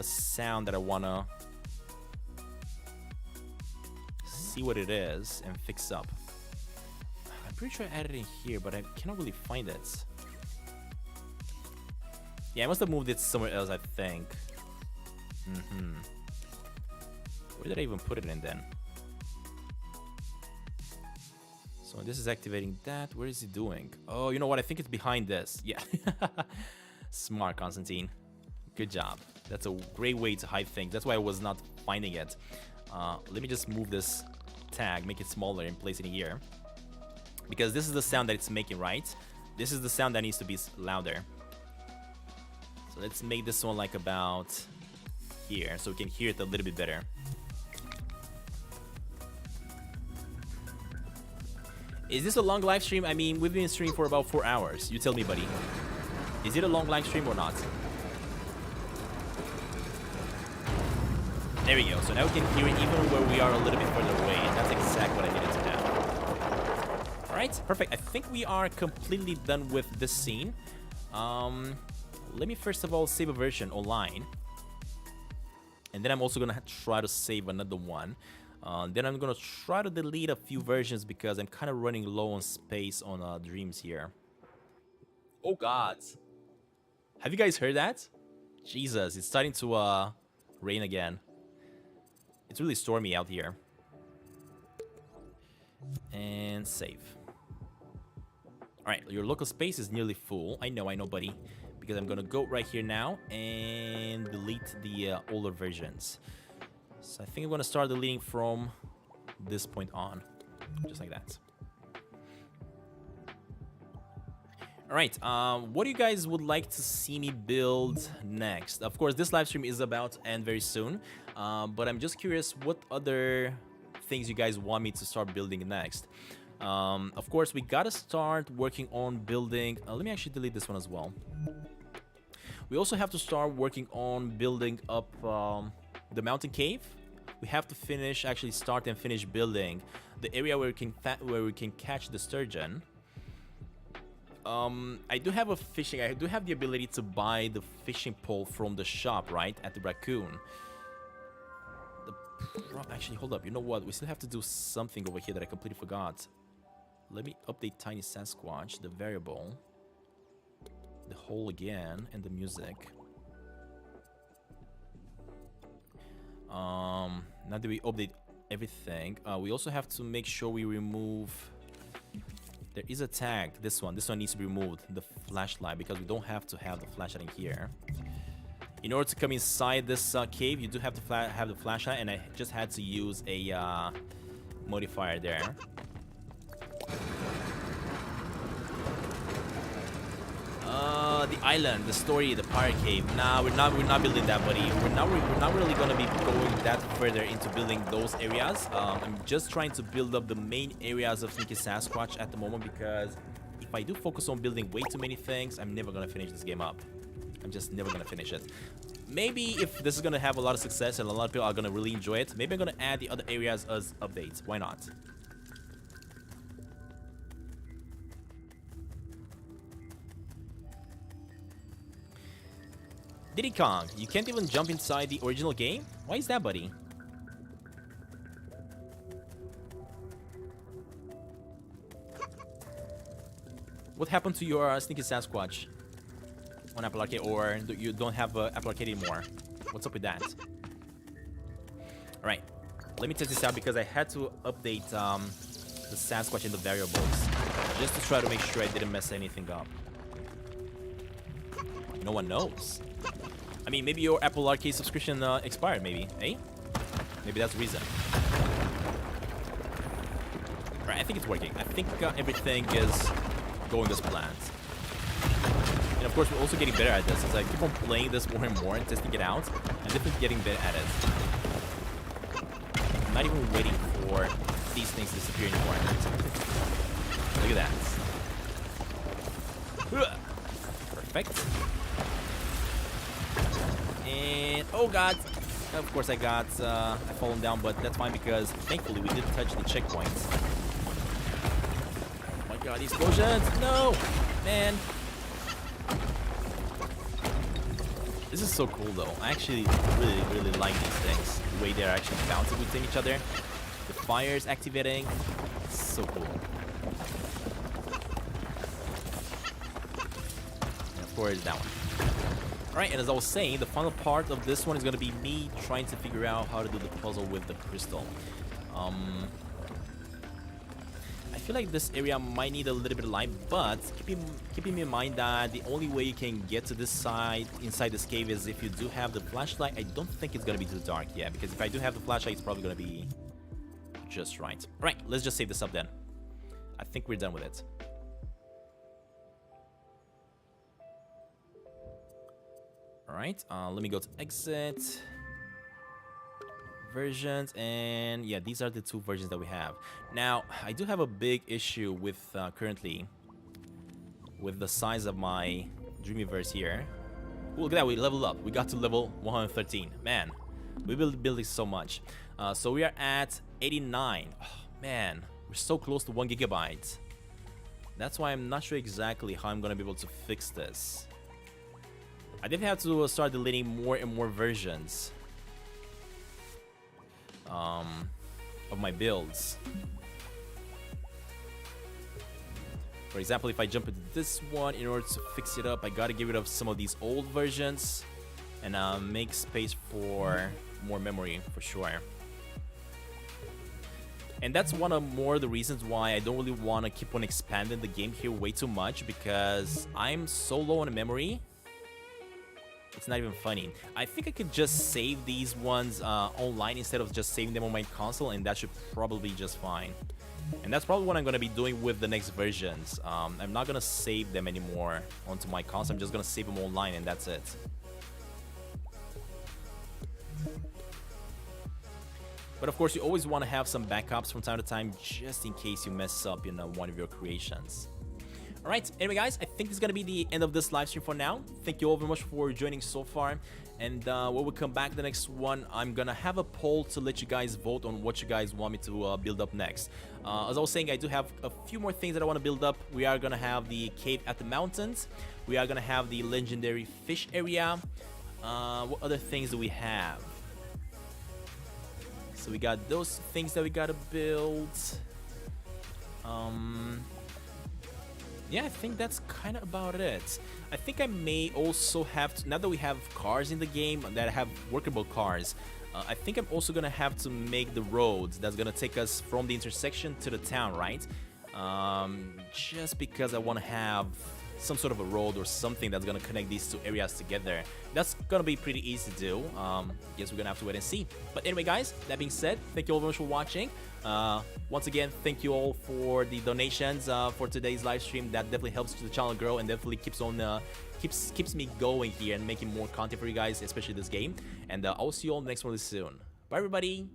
sound that I wanna see what it is and fix up. I'm pretty sure I added it in here, but I cannot really find it. Yeah, I must have moved it somewhere else, I think. Where did I even put it in then? So this is activating that. Where is he doing? Oh, you know what? I think it's behind this. Yeah. Smart, Constantin. Good job. That's a great way to hide things. That's why I was not finding it. Let me just move this tag, make it smaller, and place it in here. Because this is the sound that it's making, right? This is the sound that needs to be louder. So let's make this one like about here, so we can hear it a little bit better. Is this a long live stream? I mean, we've been streaming for about 4 hours. You tell me, buddy. Is it a long live stream or not? There we go. So now we can hear it even where we are a little bit further away. And that's exactly what I needed to have. Alright, perfect. I think we are completely done with this scene. Let me first of all save a version online. And then I'm also going to try to save another one. Then I'm gonna try to delete a few versions because I'm kind of running low on space on Dreams here. Oh God! Have you guys heard that? Jesus, it's starting to rain again. It's really stormy out here. And save. Alright, your local space is nearly full. I know, buddy. Because I'm gonna go right here now and delete the older versions. So I think I'm gonna start deleting from this point on, just like that. All right, what do you guys would like to see me build next? Of course, this live stream is about to end very soon, but I'm just curious what other things you guys want me to start building next. Of course, we gotta start working on building. Let me actually delete this one as well. We also have to start working on building up the mountain cave. We have to actually start and finish building the area where we can catch the sturgeon. I do have the ability to buy the fishing pole from the shop, right, at the raccoon. Actually, hold up. You know what? We still have to do something over here that I completely forgot. Let me update Tiny Sasquatch, the variable, the hole again, and the music. Now that we update everything, we also have to make sure we remove. There is a tag. This one needs to be removed. The flashlight, because we don't have to have the flashlight in here. In order to come inside this cave, you do have to have the flashlight, and I just had to use a modifier there. The island, the story, the pirate cave. Nah, we're not building that, buddy. We're not really gonna be going that further into building those areas. I'm just trying to build up the main areas of Sneaky Sasquatch at the moment, because if I do focus on building way too many things, I'm never gonna finish this game up. I'm just never gonna finish it. Maybe if this is gonna have a lot of success and a lot of people are gonna really enjoy it, maybe I'm gonna add the other areas as updates. Why not? Diddy Kong, you can't even jump inside the original game? Why is that, buddy? What happened to your Sneaky Sasquatch on Apple Arcade, or you don't have Apple Arcade anymore? What's up with that? Alright, let me test this out because I had to update the Sasquatch in the variables just to try to make sure I didn't mess anything up. No one knows. I mean, maybe your Apple Arcade subscription expired, maybe, eh? Maybe that's the reason. Alright, I think it's working. I think everything is going as planned. And of course, we're also getting better at this. As I keep on playing this more and more and testing it out, I'm definitely getting better at it. I'm not even waiting for these things to disappear anymore. Look at that. Perfect. And oh god, of course I've fallen down, but that's fine because thankfully we did touch the checkpoints. Oh my god, these explosions! No! Man! This is so cool though. I actually really like these things. The way they're actually bouncing within each other. The fire's activating. It's so cool. And of course that one. Alright, and as I was saying, the final part of this one is going to be me trying to figure out how to do the puzzle with the crystal. I feel like this area might need a little bit of light, but keeping in mind that the only way you can get to this side, inside this cave, is if you do have the flashlight. I don't think it's going to be too dark yet, because if I do have the flashlight, it's probably going to be just right. Alright, let's just save this up then. I think we're done with it. Alright, let me go to exit, versions, and yeah, these are the two versions that we have. Now, I do have a big issue with currently with the size of my Dreamyverse here. Ooh, look at that, we leveled up. We got to level 113. Man, we will be building so much. So we are at 89. Oh, man, we're so close to 1 gigabyte. That's why I'm not sure exactly how I'm gonna be able to fix this. I did have to start deleting more and more versions of my builds. For example, if I jump into this one, in order to fix it up, I gotta get rid of some of these old versions and make space for more memory for sure. And that's one of the reasons why I don't really want to keep on expanding the game here way too much, because I'm so low on memory. It's not even funny. I think I could just save these ones online instead of just saving them on my console, and that should probably be just fine. And that's probably what I'm going to be doing with the next versions. I'm not going to save them anymore onto my console. I'm just going to save them online, and that's it. But of course, you always want to have some backups from time to time, just in case you mess up, one of your creations. Alright, anyway guys, I think this is going to be the end of this live stream for now. Thank you all very much for joining so far. And when we come back the next one, I'm going to have a poll to let you guys vote on what you guys want me to build up next. As I was saying, I do have a few more things that I want to build up. We are going to have the cave at the mountains. We are going to have the legendary fish area. What other things do we have? So we got those things that we got to build. Yeah, I think that's kind of about it. I think I may also have to, now that we have cars in the game that have workable cars, I think I'm also gonna have to make the roads that's gonna take us from the intersection to the town, right? Just because I want to have some sort of a road or something that's gonna connect these two areas together. That's gonna be pretty easy to do. Guess we're gonna have to wait and see. But anyway, guys, that being said, thank you all very much for watching. Once again, thank you all for the donations for today's live stream. That definitely helps the channel grow and definitely keeps on keeps me going here and making more content for you guys, especially this game. And I will see you all next one soon. Bye, everybody.